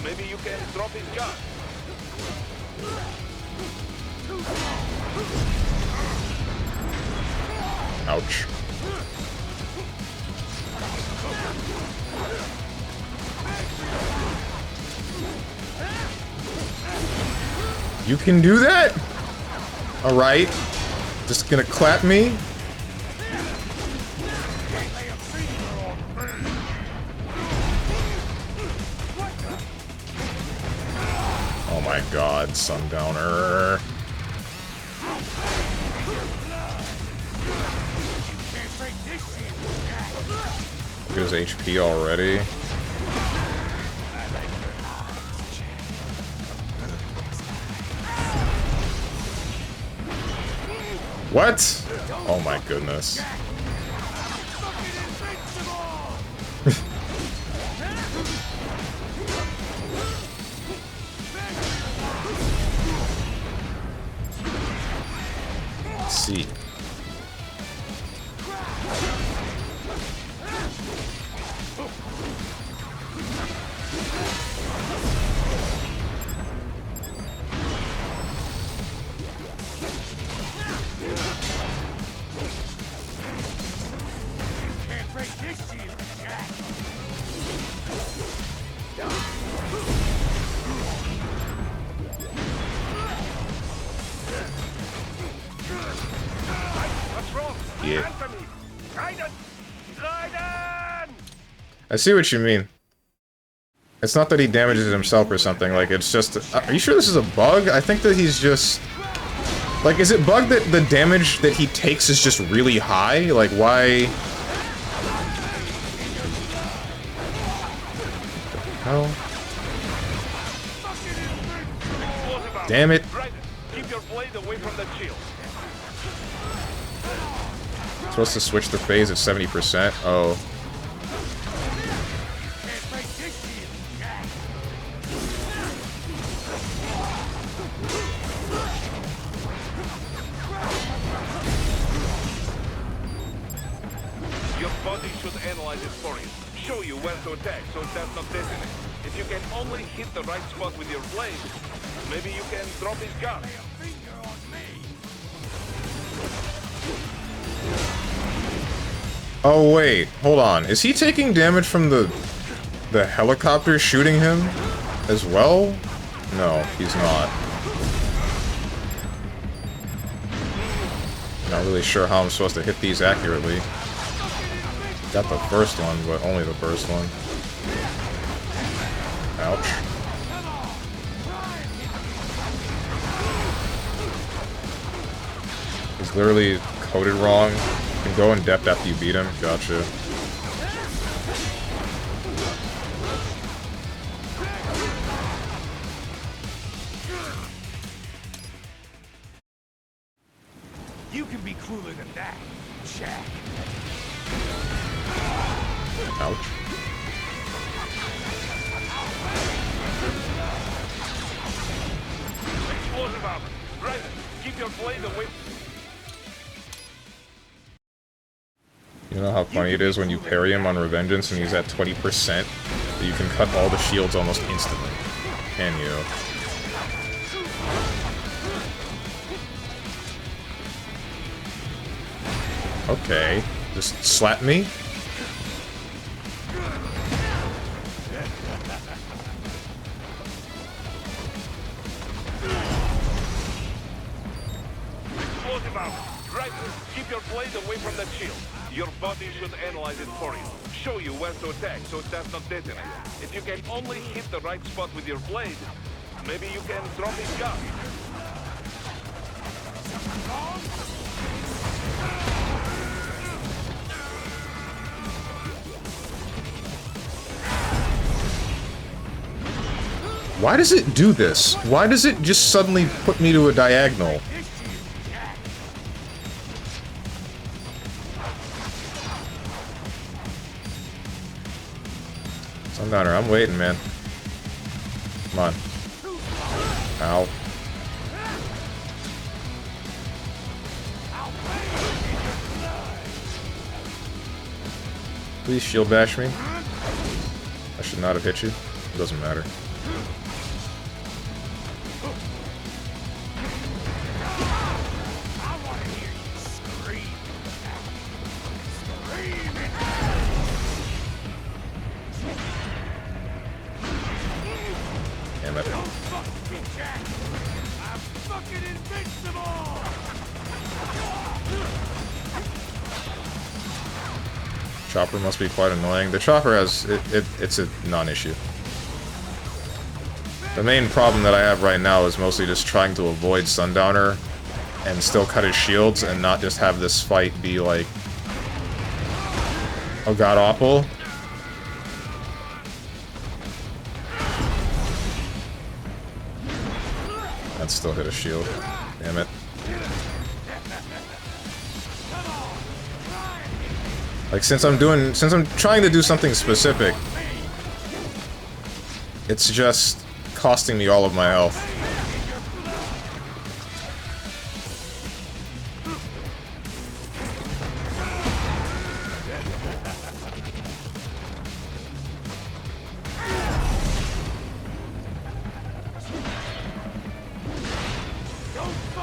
maybe you can drop his guard. Ouch. You can do that? Alright. Just gonna clap me? my god, Sundowner. Look at his HP already. What? Oh my goodness. Let's see. Yeah. I see what you mean. It's not that he damages himself or something, like, it's just... are you sure this is a bug? I think that he's just... Like, is it bug that the damage that he takes is just really high? Like, why... Hell? Damn it. Keep your blade away from that shield. Supposed to switch the phase at 70%. Oh. Your body should analyze it for you. Show you where to attack so it does not detonate. If you can only hit the right spot with your blade, maybe you can drop his guard. Oh wait, hold on. Is he taking damage from the helicopter shooting him as well? No, he's not. Not really sure how I'm supposed to hit these accurately. Got the first one, but only the first one. Ouch. He's literally coded wrong. You can go in depth after you beat him. Gotcha. You can be cooler than that, Jack. Ouch. Explosive armor. Right. Keep your blade away. You know how funny it is when you parry him on Revengeance and he's at 20%? That you can cut all the shields almost instantly. Can you? Okay. Just slap me? Explosive armor. Right. Keep your blade away from that shield. Your body should analyze it for you. Show you where to attack so it does not detonate. If you can only hit the right spot with your blade, maybe you can drop his guard. Why does it do this? Why does it just suddenly put me to a diagonal? Sundowner, I'm waiting, man. Come on. Ow. Please shield bash me. I should not have hit you. It doesn't matter. Damn it. Chopper must be quite annoying. The chopper has... it's a non-issue. The main problem that I have right now is mostly just trying to avoid Sundowner and still cut his shields and not just have this fight be like oh god awful. That still hit a shield. Damn it. Like since I'm trying to do something specific, it's just costing me all of my health.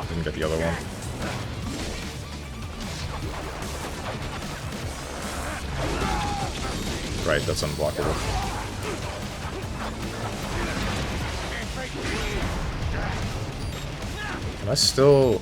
Didn't get the other one. Right, that's unblockable. Can I still...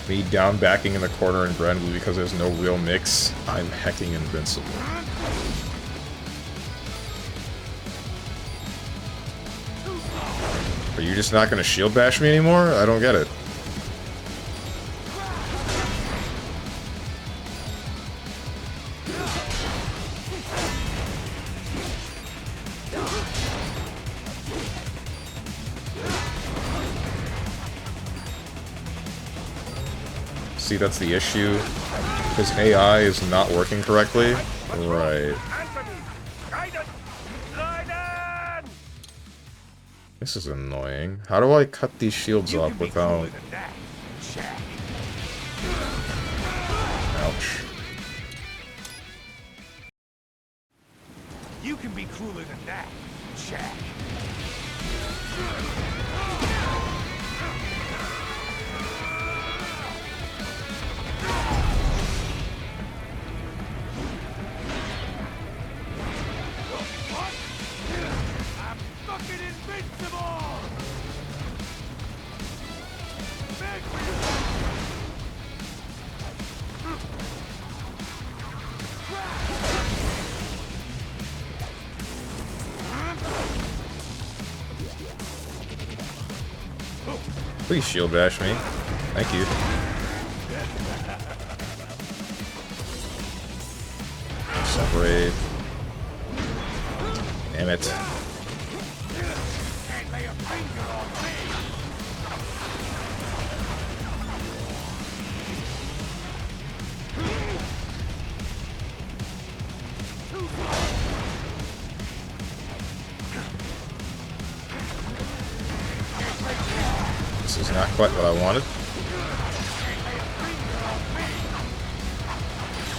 Me down backing in the corner and Brenblue because there's no real mix. I'm hecking invincible. Are you just not gonna shield bash me anymore? I don't get it. See, that's the issue. His AI is not working correctly. Right. This is annoying. How do I cut these shields off without... Ouch. You can be cooler than that, Jack. I'm fucking invincible! Please shield bash me. Thank you. Separate. Damn it. This is not quite what I wanted.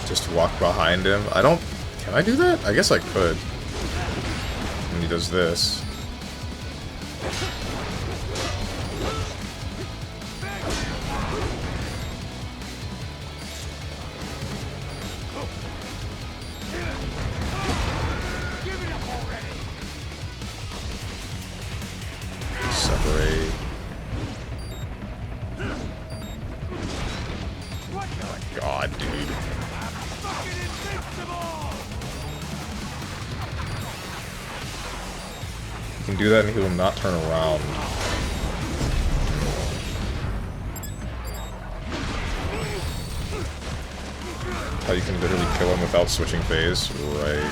Just walk behind him. I don't... Can I do that? I guess I could. When he does this. Separate. God, dude. You can do that and he will not turn around. How you can literally kill him without switching phase. Right.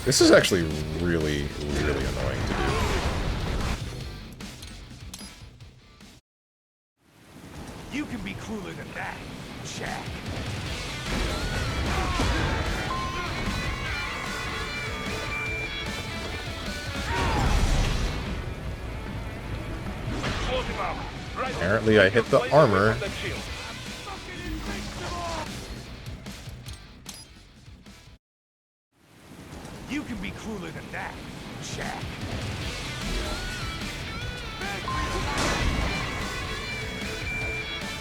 This is actually really, really annoying to do. You can be cooler than that, Jack. Apparently I hit the armor. You can be cooler than that, Jack.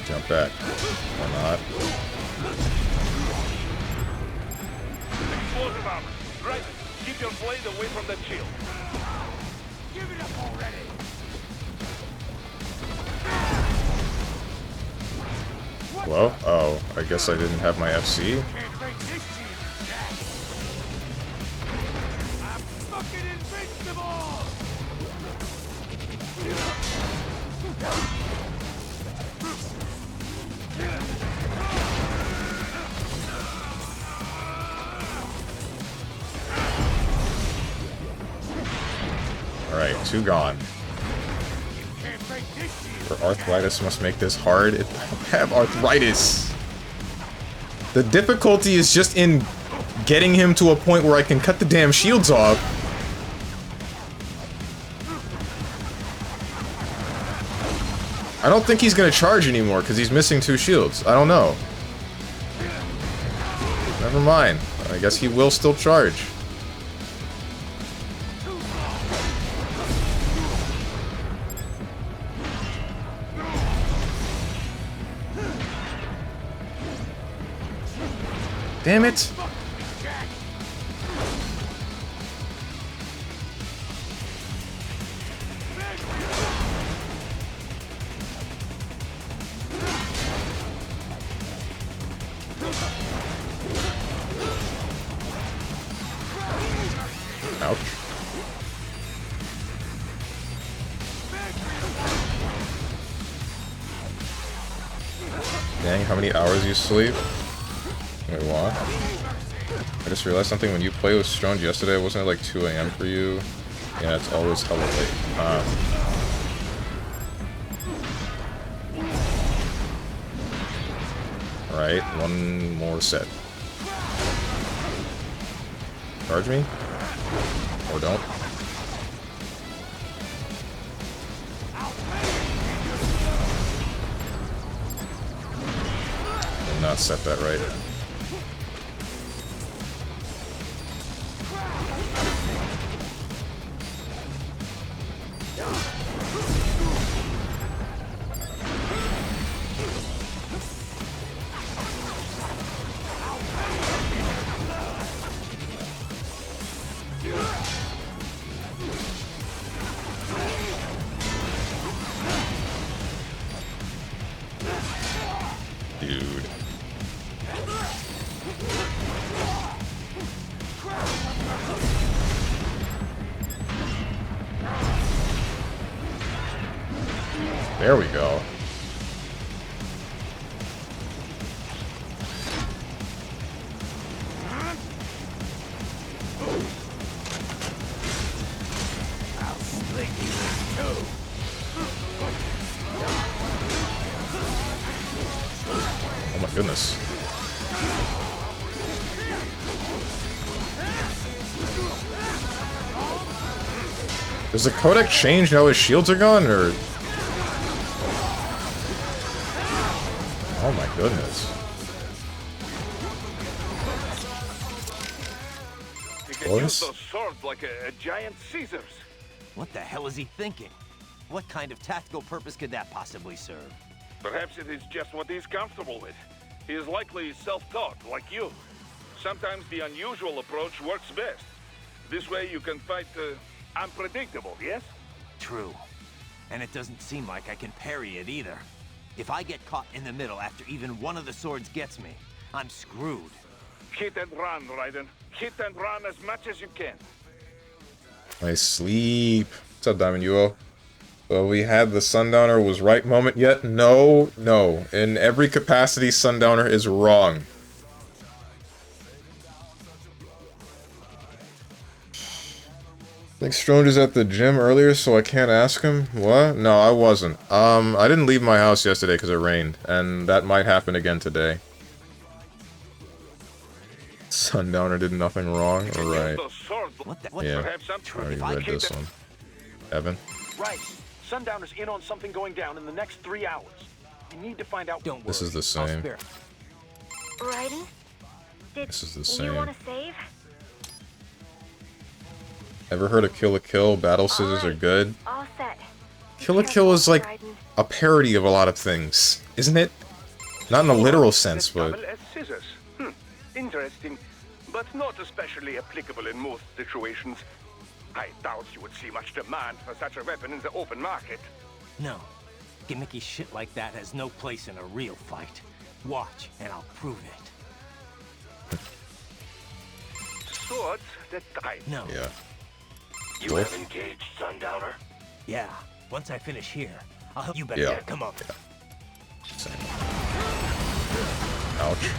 Jump back. Or not. Keep your blade away from that shield. Give it up already! Well, oh, I guess I didn't have my FC. Can't break this shield, Jack! I'm fucking invincible! Alright, 2 gone. Can't break this shield! Or arthritis must make this hard. I don't have arthritis. The difficulty is just in getting him to a point where I can cut the damn shields off. I don't think he's gonna charge anymore because he's missing 2 shields. I don't know. Never mind. I guess he will still charge. Damn it! Ouch. Dang, how many hours you sleep? Wait, what? I just realized something. When you play with Strong yesterday, wasn't it like 2 AM for you? Yeah, it's always hella late. Alright, 1 more set. Charge me? Or don't? Did not set that right. Dude. There we go. Oh my goodness. Does the codec change now his shields are gone, or...? Oh my goodness. You can Boys? use those swords like a giant Caesar's. What the hell is he thinking? What kind of tactical purpose could that possibly serve? Perhaps it is just what he's comfortable with. He is likely self-taught, like you. Sometimes the unusual approach works best. This way you can fight unpredictable, yes? True. And it doesn't seem like I can parry it either. If I get caught in the middle after even one of the swords gets me, I'm screwed. Hit and run, Raiden. Hit and run as much as you can. I sleep. What's up, Diamond Uo? Well, we had the Sundowner was right moment yet? No, no. In every capacity, Sundowner is wrong. I think Strong is at the gym earlier, so I can't ask him. What? No, I wasn't. I didn't leave my house yesterday because it rained, and that might happen again today. Sundowner did nothing wrong. All right. What the? What? Yeah, Perhaps I'm I already read this one. Evan? Right. Sundowner's in on something going down in the next 3 hours. You need to find out. Don't worry. This is the I'll same. spare. Raiden? Did This is the you same. want to save? Ever heard of Kill la Kill? Battle scissors are Alright, good. All set. Kill la Kill is like Raiden. a parody of a lot of things, isn't it? Not in a literal sense, Double but as scissors. Interesting, but not not especially applicable in most situations. I doubt you would see much demand for such a weapon in the open market. No. Gimmicky shit like that has no place in a real fight. Watch, and I'll prove it. Swords that die. No. Yeah. You have engaged Sundowner? Yeah. Once I finish here, I'll help you better. Yeah. Come on. Same. Ouch.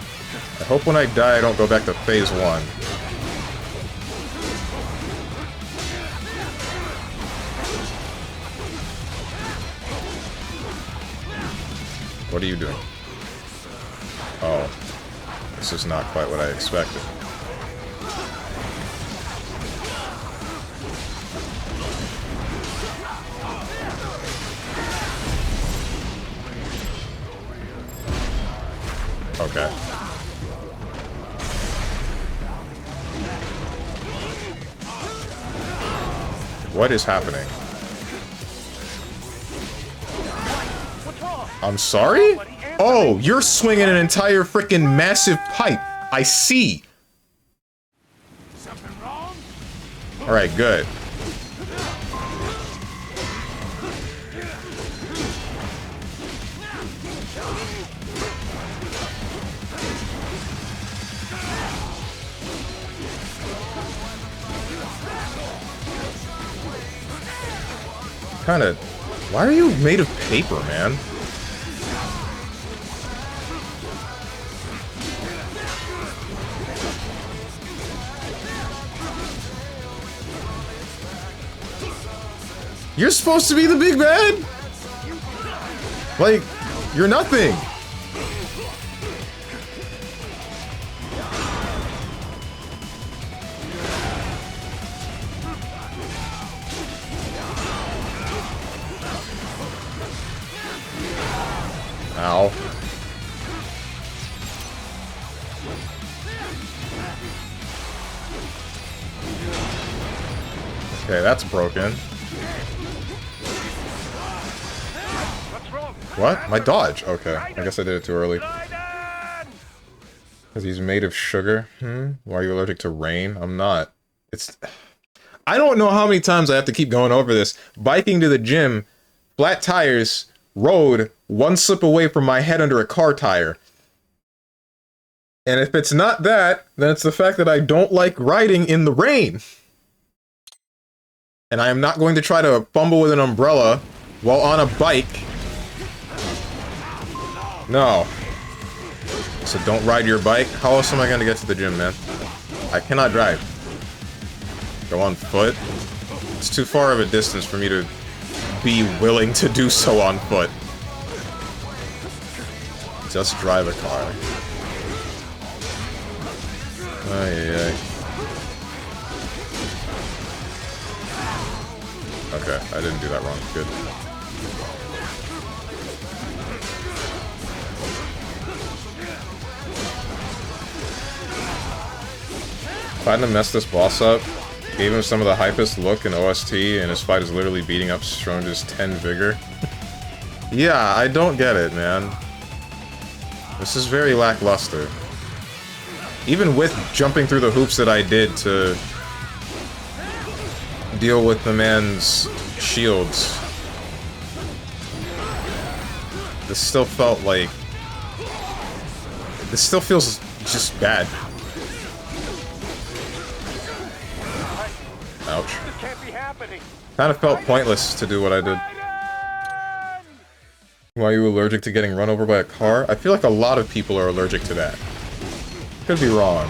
I hope when I die I don't go back to phase 1. What are you doing? Oh. This is not quite what I expected. Okay. What is happening? I'm sorry? Oh, you're swinging an entire freaking massive pipe. I see. Alright, good. Kinda... Why are you made of paper, man? You're supposed to be the big bad? Like, you're nothing. Ow. Okay, that's broken. What? My dodge? Okay. I guess I did it too early. Because he's made of sugar? Why are you allergic to rain? I'm not. It's... I don't know how many times I have to keep going over this. Biking to the gym, flat tires, road, one slip away from my head under a car tire. And if it's not that, then it's the fact that I don't like riding in the rain. And I am not going to try to fumble with an umbrella while on a bike. No. So don't ride your bike? How else am I going to get to the gym, man? I cannot drive. Go on foot? It's too far of a distance for me to be willing to do so on foot. Just drive a car. Ay, ay. Okay, I didn't do that wrong. Good. Platinum messed this boss up, gave him some of the hypest look in OST, and his fight is literally beating up Stronge's 10 vigor. Yeah, I don't get it, man. This is very lackluster. Even with jumping through the hoops that I did to deal with the man's shields, this still felt like... This still feels just bad. Ouch. Kind of felt pointless to do what I did. Why are you allergic to getting run over by a car? I feel like a lot of people are allergic to that. Could be wrong.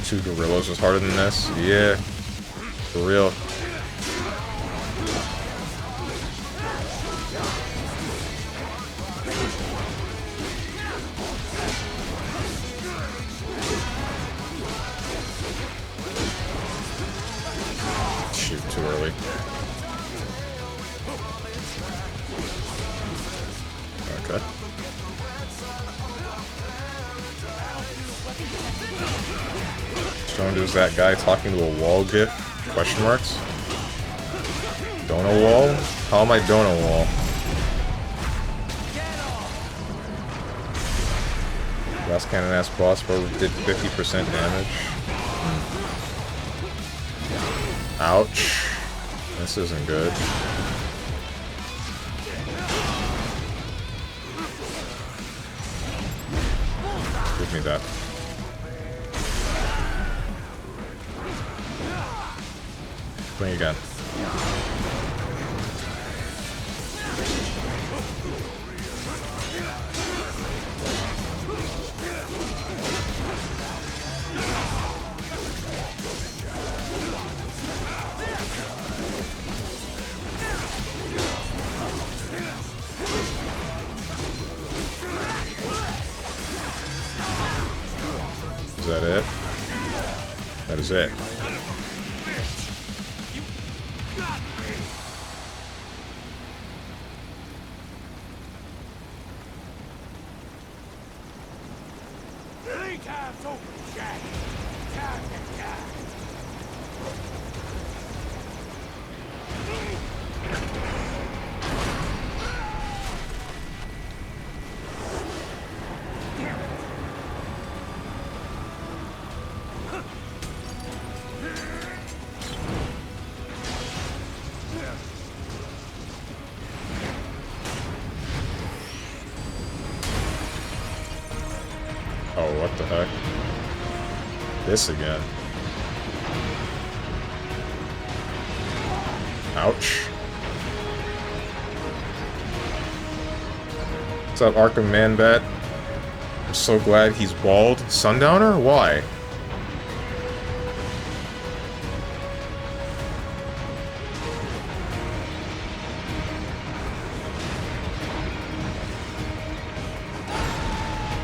Two gorillas was harder than this? Yeah. For real. Shoot, too early. Okay. Stronge is that guy talking to a wall gif? Question marks? Don't a wall? How am I don't a wall? Last cannon ass boss bro did 50% damage. Ouch. This isn't good. Give me that. Swing again. Is that it? That is it. Three times over, Jack. Time to die. Oh, what the heck? This again. Ouch. What's up, Arkham Man-Bat? I'm so glad he's bald. Sundowner? Why?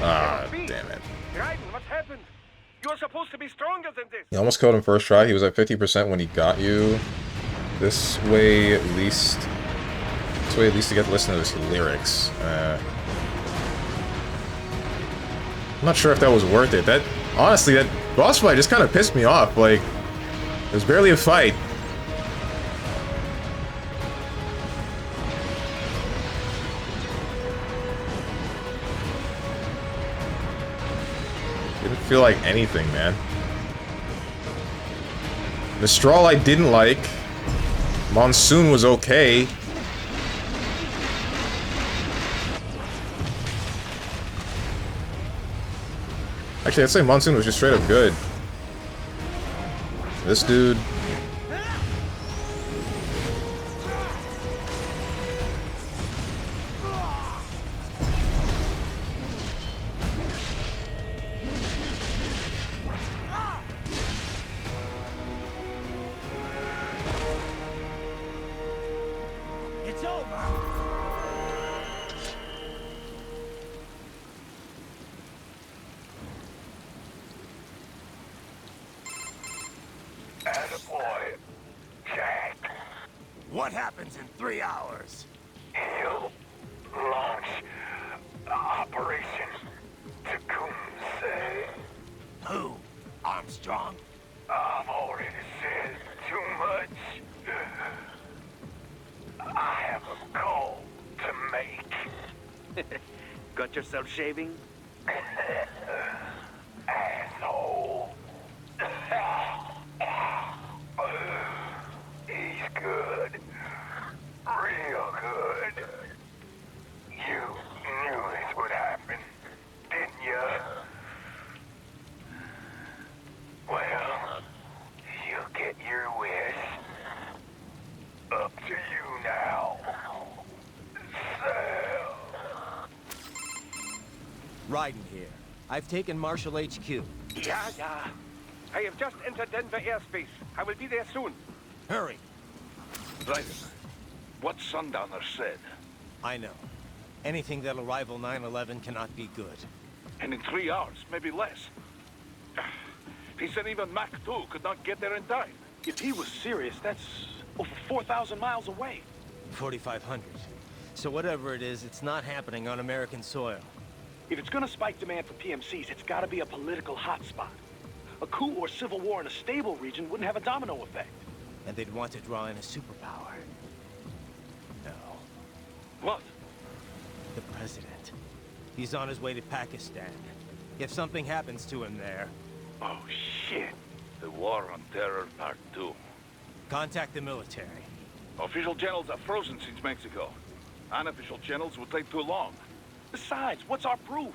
Ah, damn it. Raiden, what happened? You are supposed to be stronger than this. You almost killed him first try. He was at 50% when he got you. This way, at least you get to listen to his lyrics. I'm not sure if that was worth it. Honestly, that boss fight just kind of pissed me off. Like, it was barely a fight. Didn't feel like anything, man. Mistral I didn't like. Monsoon was okay. Actually, I'd say Monsoon was just straight up good. This dude... It's over. Attaboy, Jack. What happens in 3 hours? He'll launch Operation Tecumseh. Who? Armstrong? I've already said too much. I have a call to make. Got yourself shaving? Asshole. He's good. Real good. You knew this would happen, didn't you? Well, you get your wish. Up to you now. Sam. Raiden here. I've taken Marshall HQ. Yeah. I have just entered Denver airspace. I will be there soon. Hurry. Raiden, what Sundowner said. I know. Anything that'll rival 9/11 cannot be good. And in 3 hours, maybe less. He said even Mach 2 could not get there in time. If he was serious, that's over 4,000 miles away. 4,500. So whatever it is, it's not happening on American soil. If it's gonna spike demand for PMCs, it's gotta be a political hotspot. A coup or civil war in a stable region wouldn't have a domino effect. And they'd want to draw in a superpower. No. What? The president. He's on his way to Pakistan. If something happens to him there, Oh, shit. The War on Terror Part 2. contact the military. Official channels are frozen since Mexico. Unofficial channels would take too long. Besides, what's our proof?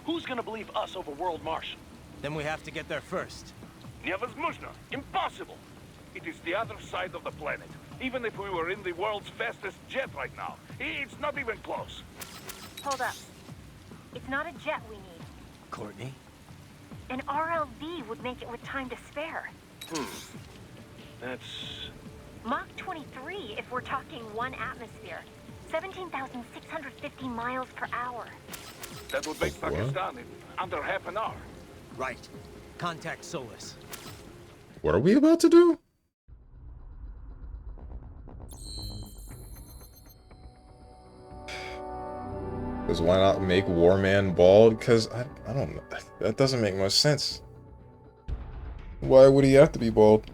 Who's gonna believe us over World Marshal? Then we have to get there first. Невозможно. Impossible. It is the other side of the planet. Even if we were in the world's fastest jet right now, it's not even close. Hold up. It's not a jet we need. Courtney? An RLV would make it with time to spare. That's... Mach 23 if we're talking 1 atmosphere. 17,650 miles per hour. That would make What? Pakistan in under half an hour. Right. Contact Solus. What are we about to do? Because why not make Warman bald? Because I don't know. That doesn't make much sense. Why would he have to be bald?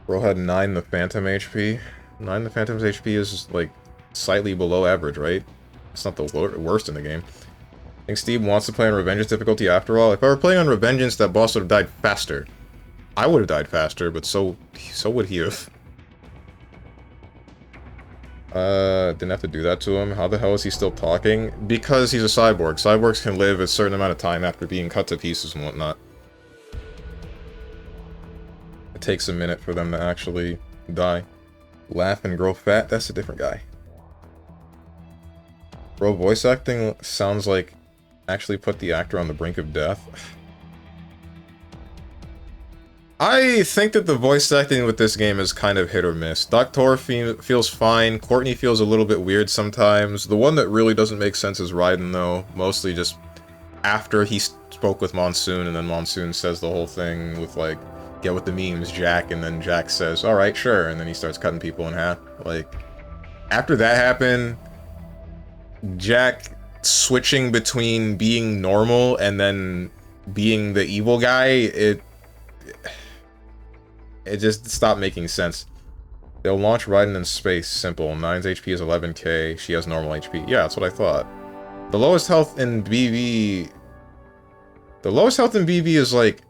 Bro had 9 the Phantom HP. 9 the Phantom's HP is like slightly below average, right? It's not the worst in the game. I think Steve wants to play on Revengeance difficulty after all. If I were playing on Revengeance, that boss would have died faster. I would have died faster, but so would he have. Didn't have to do that to him. How the hell is he still talking? Because he's a cyborg. Cyborgs can live a certain amount of time after being cut to pieces and whatnot. It takes a minute for them to actually die. Laugh and grow fat? That's a different guy. Bro, voice acting sounds like actually put the actor on the brink of death. I think that the voice acting with this game is kind of hit or miss. Doctor feels fine. Courtney feels a little bit weird sometimes. The one that really doesn't make sense is Raiden, though. Mostly just after he spoke with Monsoon, and then Monsoon says the whole thing with, like, get with the memes, Jack, and then Jack says, alright, sure, and then he starts cutting people in half. Like, after that happened, Jack switching between being normal and then being the evil guy, it just stopped making sense. They'll launch Raiden in space. Simple. 9's HP is 11k. She has normal HP. Yeah, that's what I thought. The lowest health in BV... The lowest health in BV is like...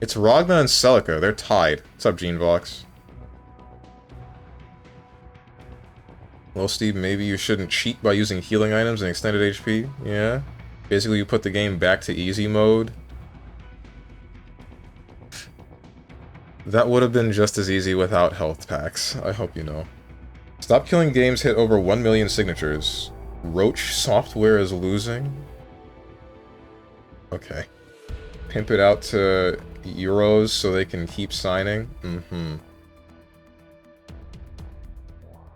It's Rogna and Celica. They're tied. What's up, Genebox? Well, Steve, maybe you shouldn't cheat by using healing items and extended HP. Yeah. Basically, you put the game back to easy mode. That would have been just as easy without health packs, I hope you know. Stop Killing Games hit over 1 million signatures. Roach Software is losing? Okay. Pimp it out to euros so they can keep signing?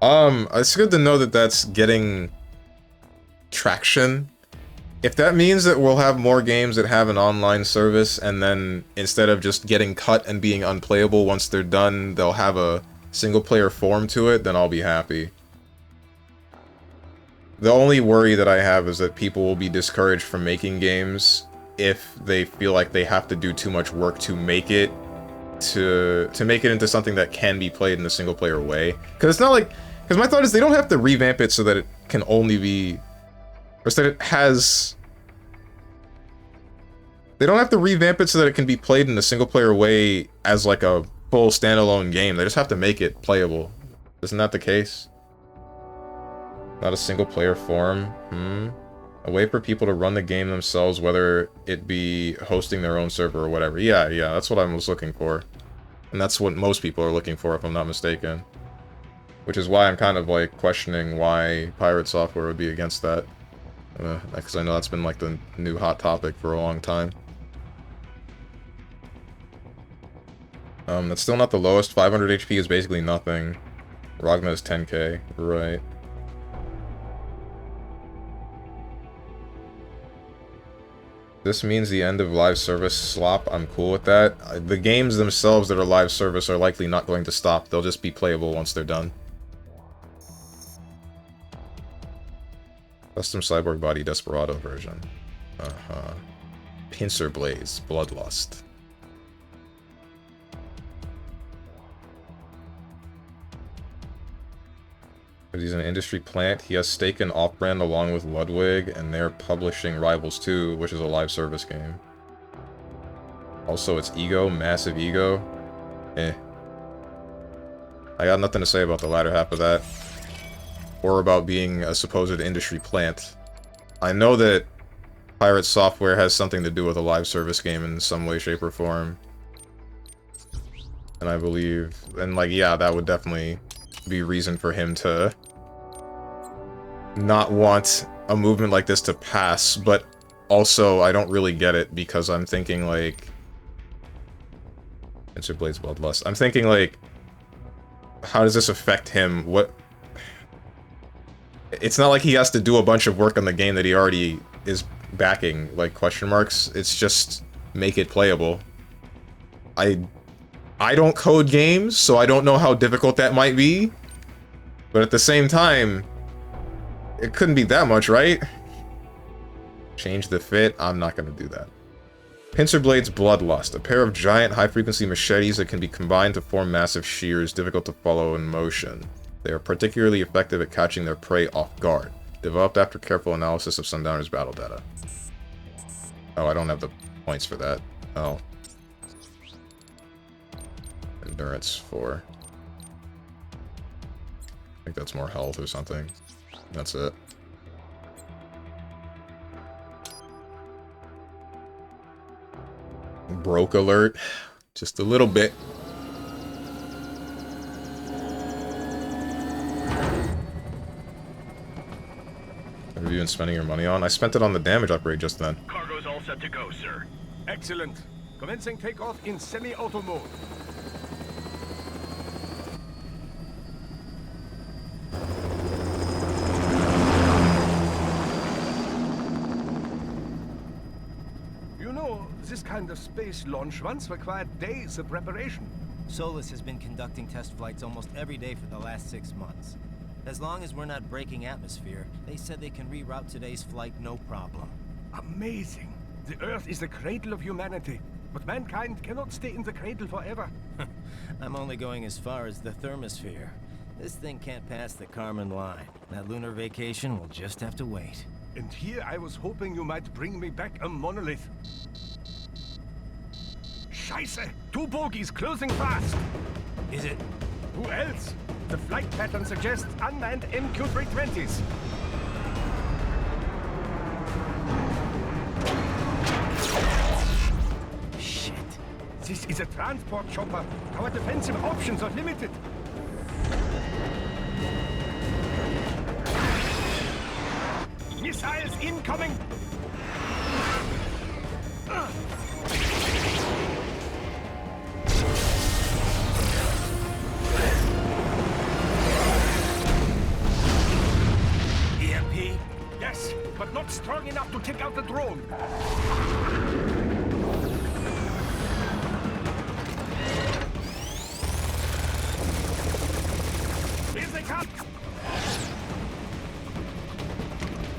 It's good to know that that's getting traction. If that means that we'll have more games that have an online service, and then instead of just getting cut and being unplayable once they're done, they'll have a single-player form to it, then I'll be happy. The only worry that I have is that people will be discouraged from making games if they feel like they have to do too much work to make it into something that can be played in a single-player way. Because it's not like... Because my thought is they don't have to revamp it so that it can only be... Or so that it has... They don't have to revamp it so that it can be played in a single-player way as like a full standalone game. They just have to make it playable. Isn't that the case? Not a single-player form? A way for people to run the game themselves, whether it be hosting their own server or whatever. Yeah, that's what I was looking for. And that's what most people are looking for, if I'm not mistaken. Which is why I'm kind of, like, questioning why Pirate Software would be against that. Because I know that's been, like, the new hot topic for a long time. That's still not the lowest. 500 HP is basically nothing. Rogna is 10k. Right. This means the end of live service slop. I'm cool with that. The games themselves that are live service are likely not going to stop. They'll just be playable once they're done. Custom Cyborg Body Desperado version. Pincer Blades. Bloodlust. But he's an industry plant. He has stake in Off-Brand along with Ludwig, and they're publishing Rivals 2, which is a live service game. Also, it's ego, massive ego. Eh. I got nothing to say about the latter half of that. Or about being a supposed industry plant. I know that Pirate Software has something to do with a live service game in some way, shape, or form. And I believe... And, like, yeah, that would definitely be reason for him to not want a movement like this to pass, but also I don't really get it because I'm thinking, like... Blade's Bloodlust. I'm thinking, like, how does this affect him? What... It's not like he has to do a bunch of work on the game that he already is backing, like, question marks. It's just make it playable. I don't code games, so I don't know how difficult that might be. But at the same time, it couldn't be that much, right? Change the fit? I'm not gonna do that. Pincer Blade's Bloodlust. A pair of giant high-frequency machetes that can be combined to form massive shears, difficult to follow in motion. They are particularly effective at catching their prey off guard. Developed after careful analysis of Sundowner's battle data. Oh, I don't have the points for that. Oh. Endurance 4. I think that's more health or something. That's it. Broke alert. Just a little bit. What have you been spending your money on? I spent it on the damage upgrade just then. Cargo's all set to go, sir. Excellent. Commencing takeoff in semi-auto mode. You know, this kind of space launch once required days of preparation. Solus has been conducting test flights almost every day for the last 6 months. As long as we're not breaking atmosphere, they said they can reroute today's flight no problem. Amazing. The Earth is the cradle of humanity, but mankind cannot stay in the cradle forever. I'm only going as far as the thermosphere. This thing can't pass the Karman line. That lunar vacation will just have to wait. And here I was hoping you might bring me back a monolith. Scheiße! 2 bogies closing fast! Is it? Who else? The flight pattern suggests unmanned MQ-320s. Shit. This is a transport chopper. Our defensive options are limited. Missiles incoming! EMP? Yes, but not strong enough to take out the drone. Here they come!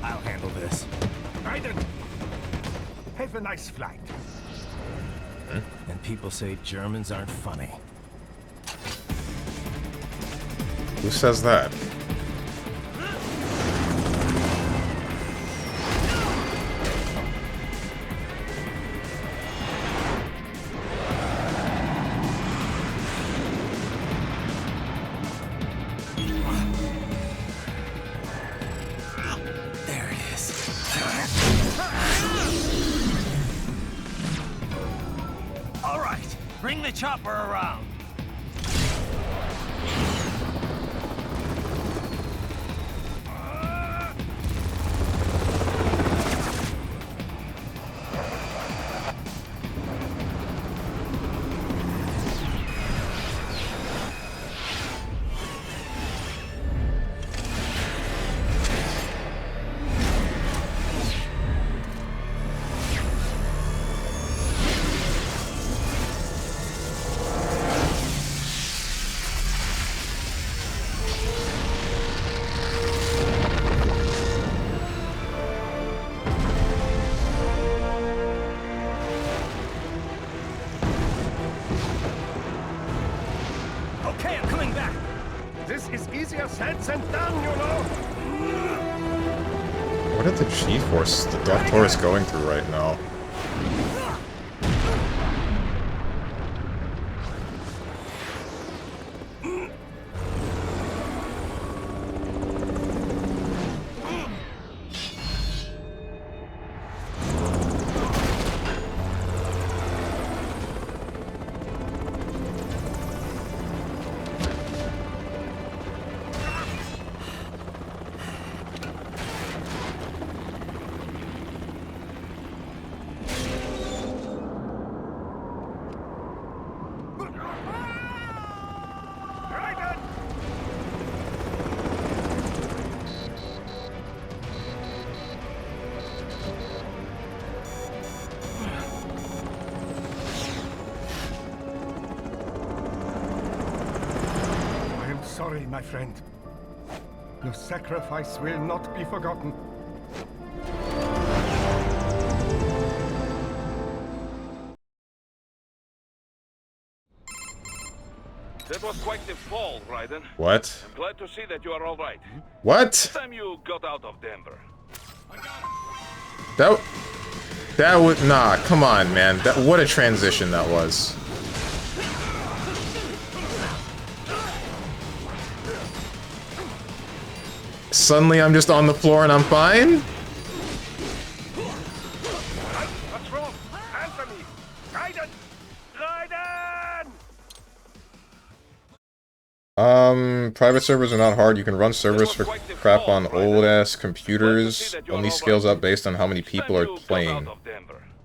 I'll handle this. Raiden! Have a nice flight. And people say Germans aren't funny. Who says that? There it is. All right, bring the chopper around. easier said than done, you know. What are the G-forces the Doctor is going through right now? I am sorry, my friend. Your sacrifice will not be forgotten. That was quite the fall, Raiden. What? I'm glad to see that you are all right. What? Time you got out of Denver. That would nah. Come on, man. What a transition that was. Suddenly, I'm just on the floor and I'm fine. What's wrong? Answer me! Raiden! Raiden! Private servers are not hard. You can run servers for crap on old-ass computers. Only scales up based on how many people are playing.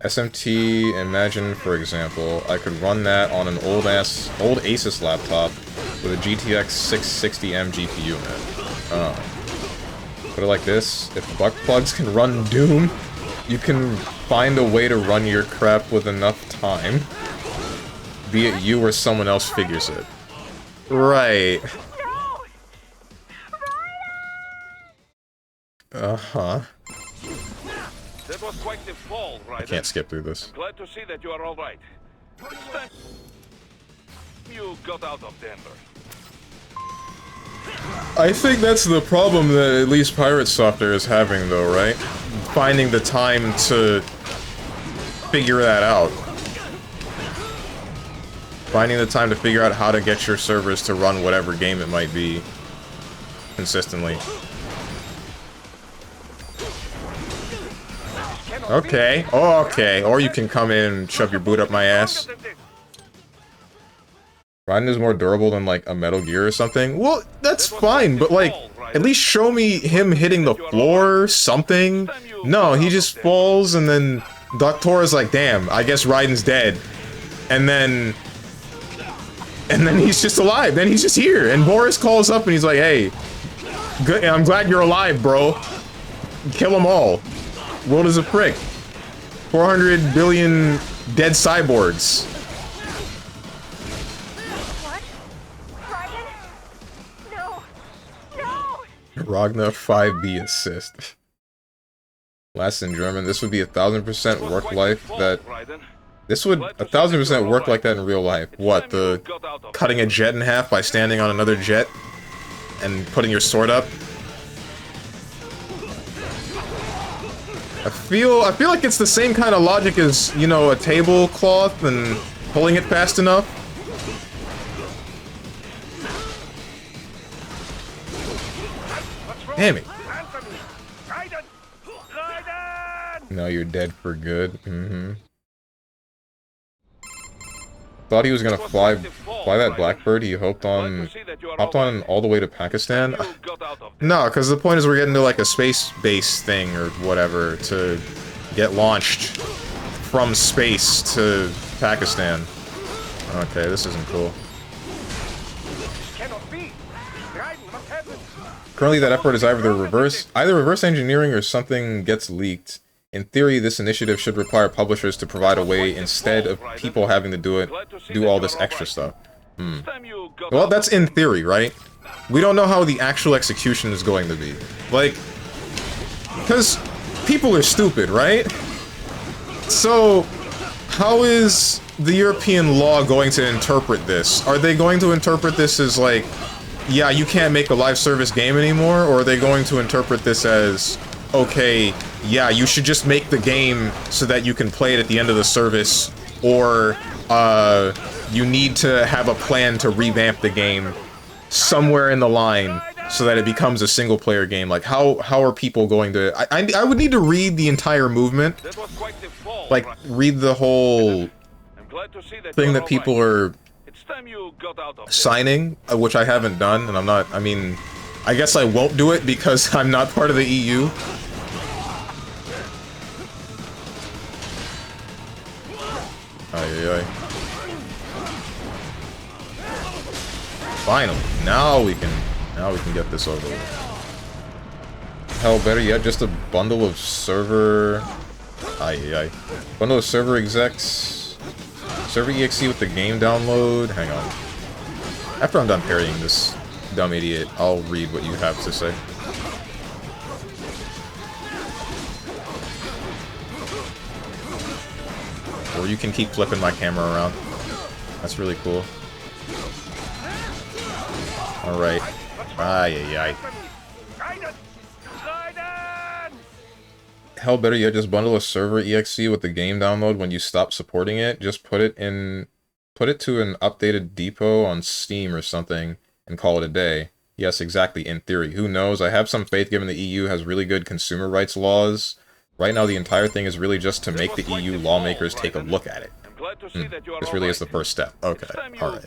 SMT, Imagine, for example, I could run that on an old Asus laptop with a GTX 660M GPU, man. Put it like this, if butt plugs can run Doom, you can find a way to run your crap with enough time. Be it you or someone else figures it. Right. Uh-huh. That was quite the fall, Raiden. I can't skip through this. Glad to see that you are all right. It's time you got out of Denver. I think that's the problem that at least Pirate Software is having, though, right? Finding the time to figure that out. Finding the time to figure out how to get your servers to run whatever game it might be consistently. Okay. Oh, okay. Or you can come in and shove your boot up my ass. Raiden is more durable than, like, a Metal Gear or something? Well, that's fine, but, like, at least show me him hitting the floor or something. No, he just falls, and then Doctor is like, damn, I guess Raiden's dead. And then he's just alive. Then he's just here. And Boris calls up and he's like, hey, good, I'm glad you're alive, bro. Kill them all. World is a prick. 400 billion dead cyborgs. Ragnar 5B assist. Last in German, this would be 1000% work life that... This would 1000% work like that in real life. What, the cutting a jet in half by standing on another jet and putting your sword up? I feel like it's the same kind of logic as, you know, a tablecloth and pulling it fast enough. Damn it. No, you're dead for good. Thought he was gonna fly that Blackbird. He hopped on all the way to Pakistan. No, because the point is we're getting to like a space base thing or whatever to get launched from space to Pakistan. Okay, this isn't cool. Currently, that effort is either reverse engineering or something gets leaked. In theory, this initiative should require publishers to provide a way instead of people having to do all this extra stuff. Well, that's in theory, right? We don't know how the actual execution is going to be. Like, because people are stupid, right? So, how is the European law going to interpret this? Are they going to interpret this as, like, yeah, you can't make a live service game anymore, or are they going to interpret this as, okay, yeah, you should just make the game so that you can play it at the end of the service, or you need to have a plan to revamp the game somewhere in the line so that it becomes a single-player game? Like, how are people going to... I would need to read the entire movement, That was quite the fall, like, right? read the whole I'm glad to see that thing you're that people all right. are It's time you got out of there. signing, which I haven't done, and I'm not... I mean, I guess I won't do it because I'm not part of the EU. Ay. Finally, now we can get this over with. Hell, better yet, just a bundle of server... Ay. Bundle of server execs... Server exe with the game download... Hang on. After I'm done parrying this dumb idiot, I'll read what you have to say. Or you can keep flipping my camera around. That's really cool. Alright. Ay. Hell, better yet, just bundle a server exe with the game download when you stop supporting it. Just put it to an updated depot on Steam or something and call it a day. Yes, exactly, in theory. Who knows? I have some faith given the EU has really good consumer rights laws. Right now, the entire thing is really just to make the EU lawmakers take a look at it. This really is the first step. Okay, alright.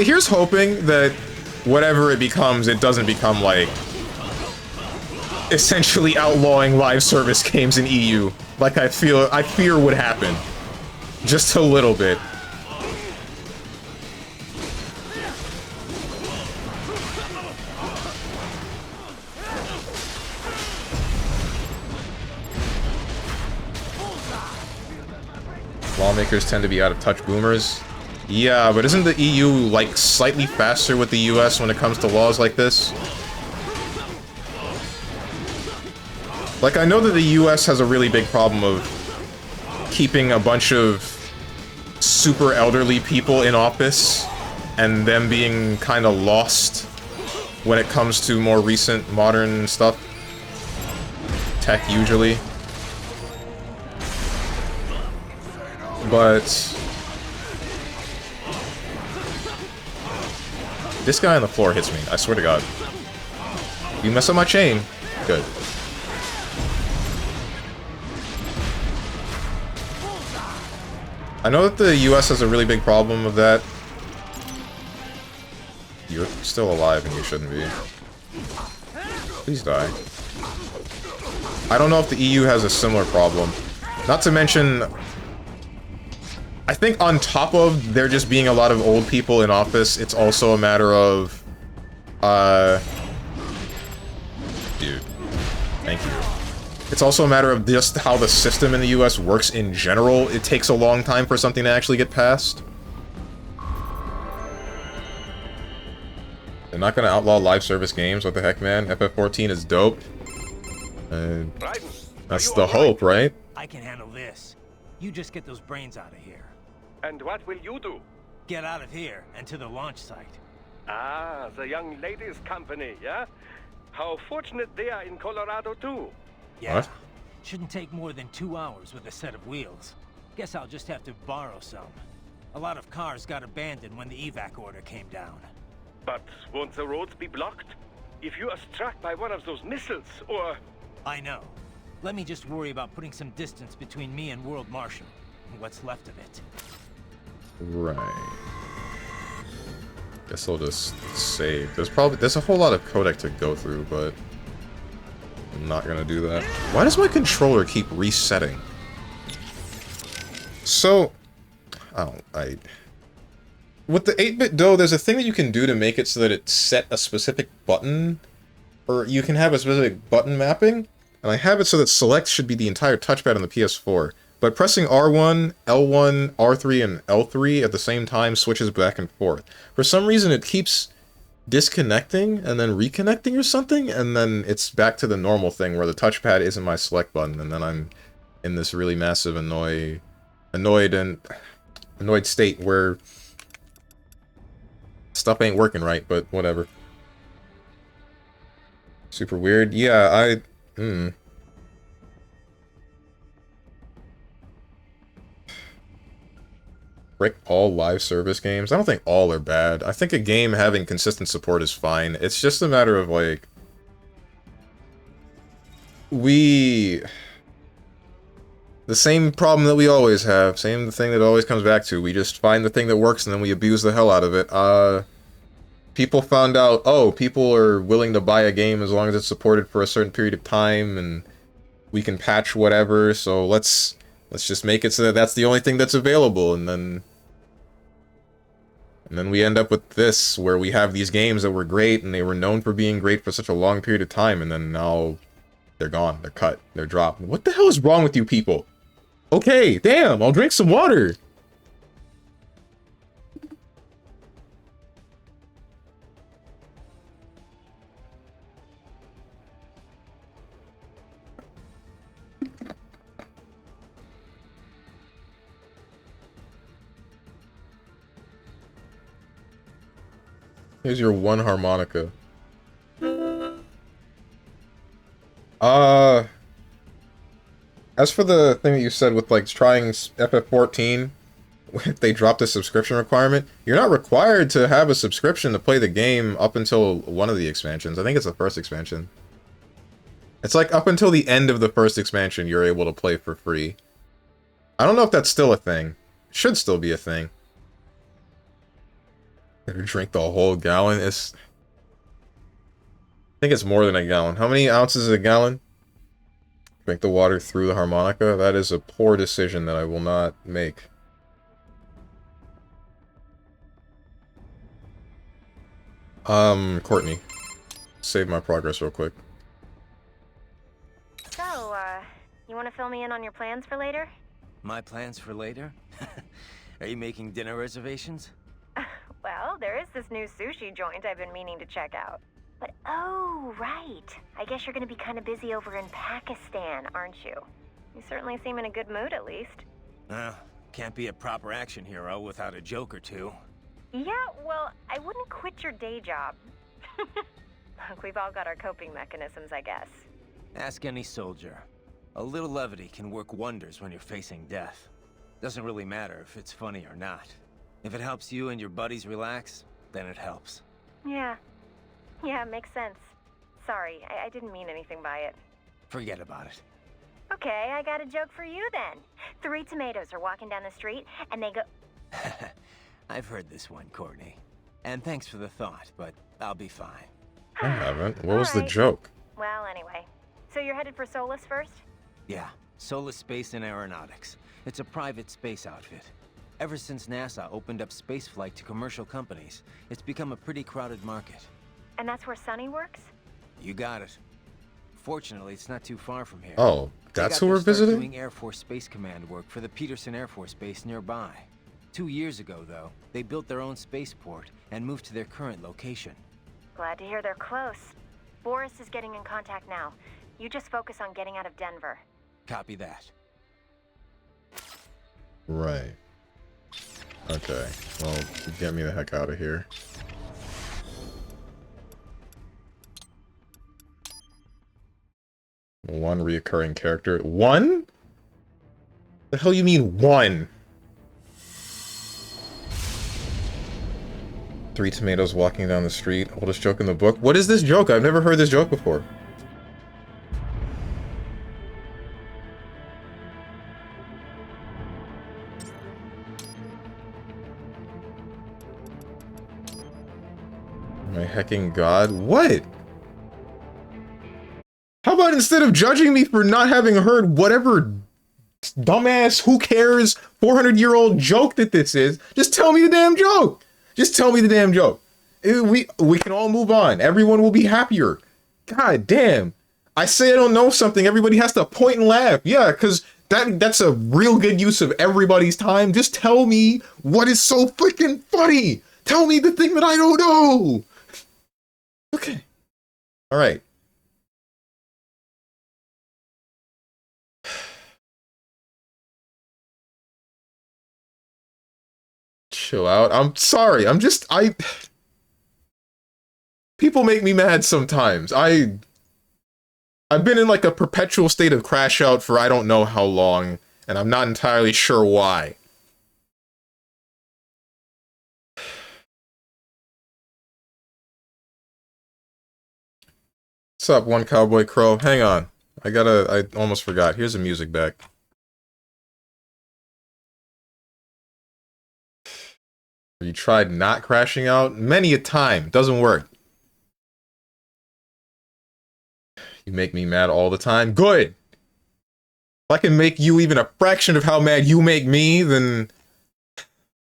Here's hoping that whatever it becomes, it doesn't become, like, essentially outlawing live service games in EU. Like I fear would happen. Just a little bit. Lawmakers tend to be out-of-touch boomers. Yeah, but isn't the EU, like, slightly faster with the US when it comes to laws like this? Like, I know that the US has a really big problem of keeping a bunch of super elderly people in office and them being kind of lost when it comes to more recent, modern stuff. Tech, usually. But this guy on the floor hits me, I swear to God. You mess up my chain. Good. I know that the US has a really big problem with that. You're still alive and you shouldn't be. Please die. I don't know if the EU has a similar problem. Not to mention, I think on top of there just being a lot of old people in office, it's also a matter of, dude, thank you. It's also a matter of just how the system in the US works in general. It takes a long time for something to actually get passed. They're not gonna outlaw live service games, what the heck, man? FF14 is dope. That's the hope, right? I can handle this. You just get those brains out of here. And what will you do? Get out of here and to the launch site. Ah, the young ladies' company, yeah? How fortunate they are in Colorado, too. Yeah. What? Shouldn't take more than 2 hours with a set of wheels. Guess I'll just have to borrow some. A lot of cars got abandoned when the evac order came down. But won't the roads be blocked? If you are struck by one of those missiles, or... I know. Let me just worry about putting some distance between me and World Marshal, and what's left of it. Right. Guess I'll just save. There's a whole lot of codec to go through, but I'm not gonna do that. Why does my controller keep resetting? So, with the 8-bit DOE, there's a thing that you can do to make it so that it set a specific button, or you can have a specific button mapping, and I have it so that select should be the entire touchpad on the PS4. But pressing R1, L1, R3, and L3 at the same time switches back and forth. For some reason, it keeps disconnecting and then reconnecting or something, and then it's back to the normal thing where the touchpad isn't my select button, and then I'm in this really massive annoyed state where Stuff ain't working right, but whatever. Super weird. Yeah, break all live service games. I don't think all are bad. I think a game having consistent support is fine. It's just a matter of, like... The same problem that we always have. Same thing that always comes back to. We just find the thing that works and then we abuse the hell out of it. People found out, oh, people are willing to buy a game as long as it's supported for a certain period of time, and we can patch whatever, so let's just make it so that that's the only thing that's available, and then we end up with this, where we have these games that were great, and they were known for being great for such a long period of time, and then now they're gone, they're cut, they're dropped. What the hell is wrong with you people? Okay, damn, I'll drink some water. Here's your one harmonica. As for the thing that you said with, like, trying FF14, if they dropped a subscription requirement, you're not required to have a subscription to play the game up until one of the expansions. I think it's the first expansion. It's like up until the end of the first expansion, you're able to play for free. I don't know if that's still a thing. It should still be a thing. Drink the whole gallon. I think it's more than a gallon. How many ounces is a gallon? Drink the water through the harmonica? That is a poor decision that I will not make. Courtney. Save my progress real quick. So, you want to fill me in on your plans for later? My plans for later? Are you making dinner reservations? Well, there is this new sushi joint I've been meaning to check out. But, oh, right. I guess you're gonna be kind of busy over in Pakistan, aren't you? You certainly seem in a good mood, at least. Can't be a proper action hero without a joke or two. Yeah, well, I wouldn't quit your day job. Look, we've all got our coping mechanisms, I guess. Ask any soldier. A little levity can work wonders when you're facing death. Doesn't really matter if it's funny or not. If it helps you and your buddies relax, then it helps. Yeah, makes sense. Sorry, I didn't mean anything by it. Forget about it. Okay, I got a joke for you then. 3 tomatoes are walking down the street, and they go... I've heard this one, Courtney. And thanks for the thought, but I'll be fine. I haven't. What was the joke? Well, anyway. So you're headed for Solus first? Yeah, Solus Space and Aeronautics. It's a private space outfit. Ever since NASA opened up spaceflight to commercial companies, it's become a pretty crowded market. And that's where Sonny works? You got it. Fortunately, it's not too far from here. Oh, that's who we're They got their start visiting? doing Air Force Space Command work for the Peterson Air Force Base nearby. 2 years ago, though, they built their own spaceport and moved to their current location. Glad to hear they're close. Boris is getting in contact now. You just focus on getting out of Denver. Copy that. Right. Okay. Well, get me the heck out of here. One reoccurring character. One? The hell you mean one? 3 tomatoes walking down the street. Oldest joke in the book. What is this joke? I've never heard this joke before. My hecking god. What? How about instead of judging me for not having heard whatever dumbass, who cares, 400-year-old joke that this is, just tell me the damn joke. Just tell me the damn joke. We can all move on. Everyone will be happier. God damn. I say I don't know something, everybody has to point and laugh. Yeah, because that's a real good use of everybody's time. Just tell me what is so freaking funny. Tell me the thing that I don't know. Okay. All right. Chill out. I'm sorry. People make me mad sometimes. I've been in like a perpetual state of crash out for I don't know how long, and I'm not entirely sure why. What's up, One Cowboy Crow? Hang on. I almost forgot. Here's the music back. You tried not crashing out? Many a time. Doesn't work. You make me mad all the time? Good! If I can make you even a fraction of how mad you make me, then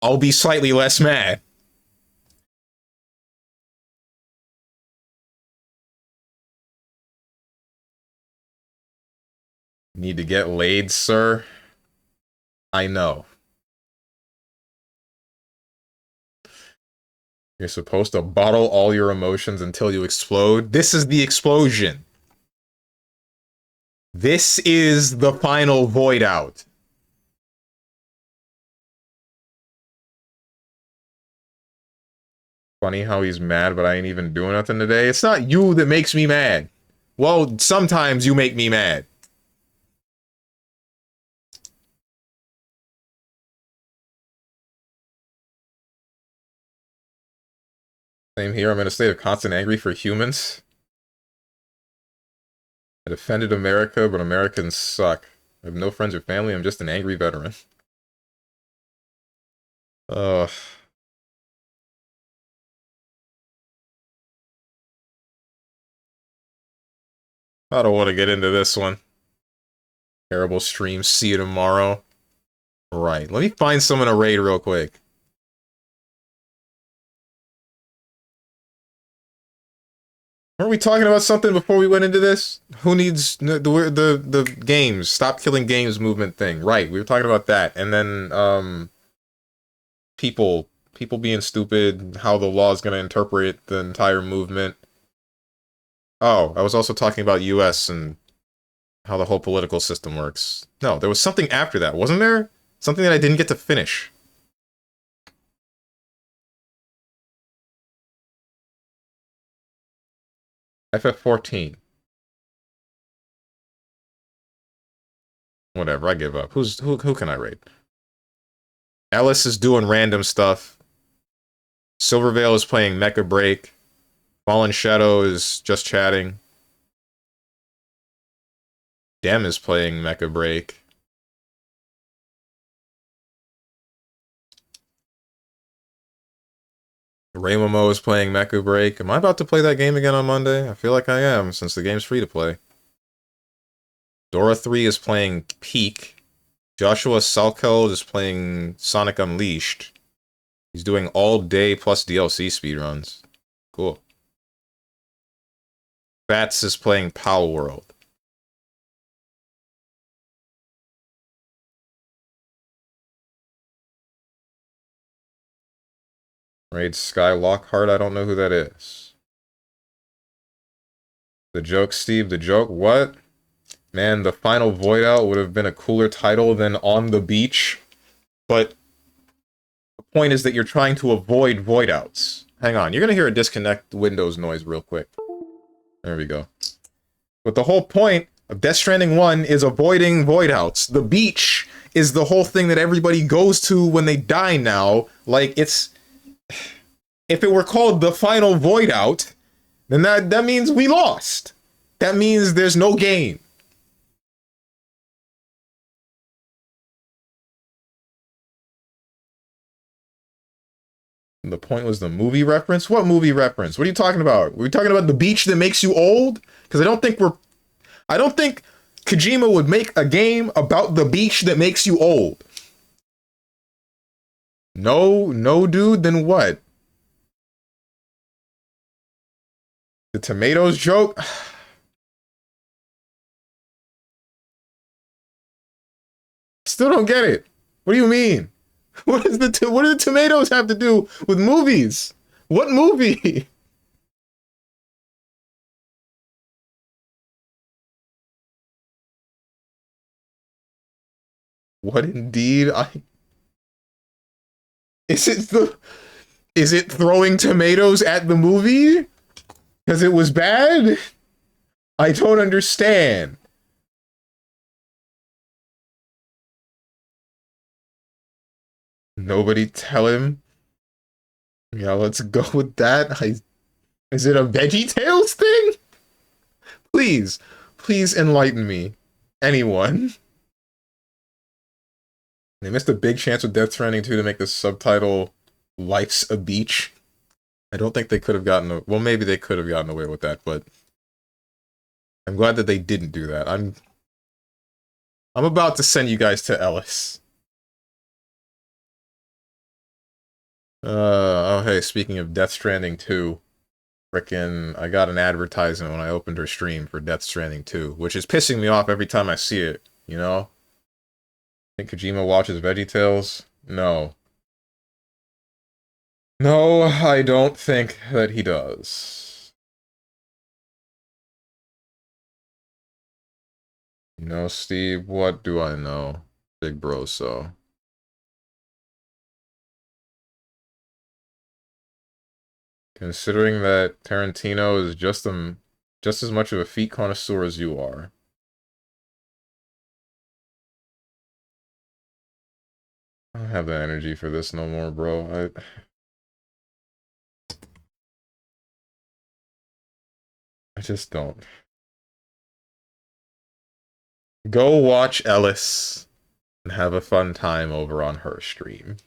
I'll be slightly less mad. Need to get laid, sir? I know. You're supposed to bottle all your emotions until you explode. This is the explosion. This is the final void out. Funny how he's mad, but I ain't even doing nothing today. It's not you that makes me mad. Well, sometimes you make me mad. Same here. I'm in a state of constant angry for humans. I defended America, but Americans suck. I have no friends or family. I'm just an angry veteran. Ugh. I don't want to get into this one. Terrible stream. See you tomorrow. Right. Let me find someone to raid real quick. Weren't we talking about something before we went into this? Who needs the games? Stop killing games movement thing. Right. We were talking about that. And then people being stupid, how the law is going to interpret the entire movement. Oh, I was also talking about US and how the whole political system works. No, there was something after that, wasn't there? Something that I didn't get to finish. FF14. Whatever, I give up. Who can I raid? Ellis is doing random stuff. Silvervale is playing Mecha Break. Fallen Shadow is just chatting. Dem is playing Mecha Break. Raymomo is playing Mecha Break. Am I about to play that game again on Monday? I feel like I am, since the game's free to play. Dora 3 is playing Peak. Joshua Salkel is playing Sonic Unleashed. He's doing all day plus DLC speedruns. Cool. Bats is playing Pal World. Raid Sky Lockhart, I don't know who that is. The joke, Steve, the joke, what? Man, the final Void Out would have been a cooler title than On the Beach. But the point is that you're trying to avoid Void Outs. Hang on, you're gonna hear a disconnect Windows noise real quick. There we go. But the whole point of Death Stranding 1 is avoiding Void Outs. The beach is the whole thing that everybody goes to when they die now. Like, it's... If it were called the final Void Out, then that means we lost. That means there's no game. The point was the movie reference? What movie reference? What are you talking about? Were we talking about the beach that makes you old? Because I don't think Kojima would make a game about the beach that makes you old. No, dude, then what? The tomatoes joke? Still don't get it. What do you mean? What do the tomatoes have to do with movies? What movie? What indeed? Is it throwing tomatoes at the movie? Because it was bad? I don't understand. Nobody tell him. Yeah, let's go with that. Is it a VeggieTales thing? Please, please enlighten me. Anyone. They missed a big chance with Death Stranding 2 to make the subtitle Life's a Beach. I don't think they could have gotten... Well, maybe they could have gotten away with that, but... I'm glad that they didn't do that. I'm about to send you guys to Ellis. Oh hey, speaking of Death Stranding 2, frickin' I got an advertisement when I opened her stream for Death Stranding 2, which is pissing me off every time I see it, you know? Think Kojima watches VeggieTales? No. No, I don't think that he does. You know, Steve, what do I know? Big bro, so... Considering that Tarantino is just as much of a feet connoisseur as you are. I don't have the energy for this no more, bro. I just don't. Go watch Ellis and have a fun time over on her stream.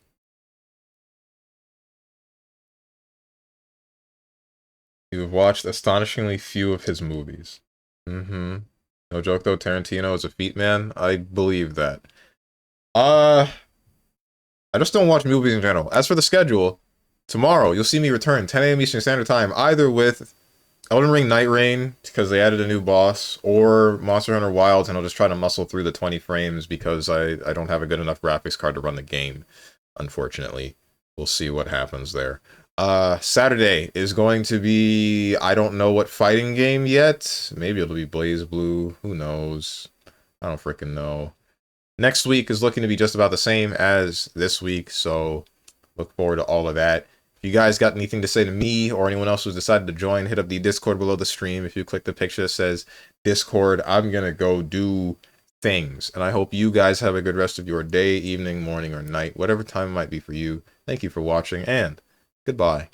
You've watched astonishingly few of his movies. Mm-hmm. No joke though, Tarantino is a feet man. I believe that. I just don't watch movies in general. As for the schedule, tomorrow you'll see me return 10 a.m. Eastern Standard Time, either with Elden Ring Night Rain, because they added a new boss, or Monster Hunter Wilds, and I'll just try to muscle through the 20 frames because I don't have a good enough graphics card to run the game, unfortunately. We'll see what happens there. Saturday is going to be, I don't know what fighting game yet. Maybe it'll be Blaze Blue. Who knows? I don't freaking know. Next week is looking to be just about the same as this week, so look forward to all of that. If you guys got anything to say to me or anyone else who's decided to join, hit up the Discord below the stream. If you click the picture that says Discord, I'm going to go do things. And I hope you guys have a good rest of your day, evening, morning, or night, whatever time it might be for you. Thank you for watching, and goodbye.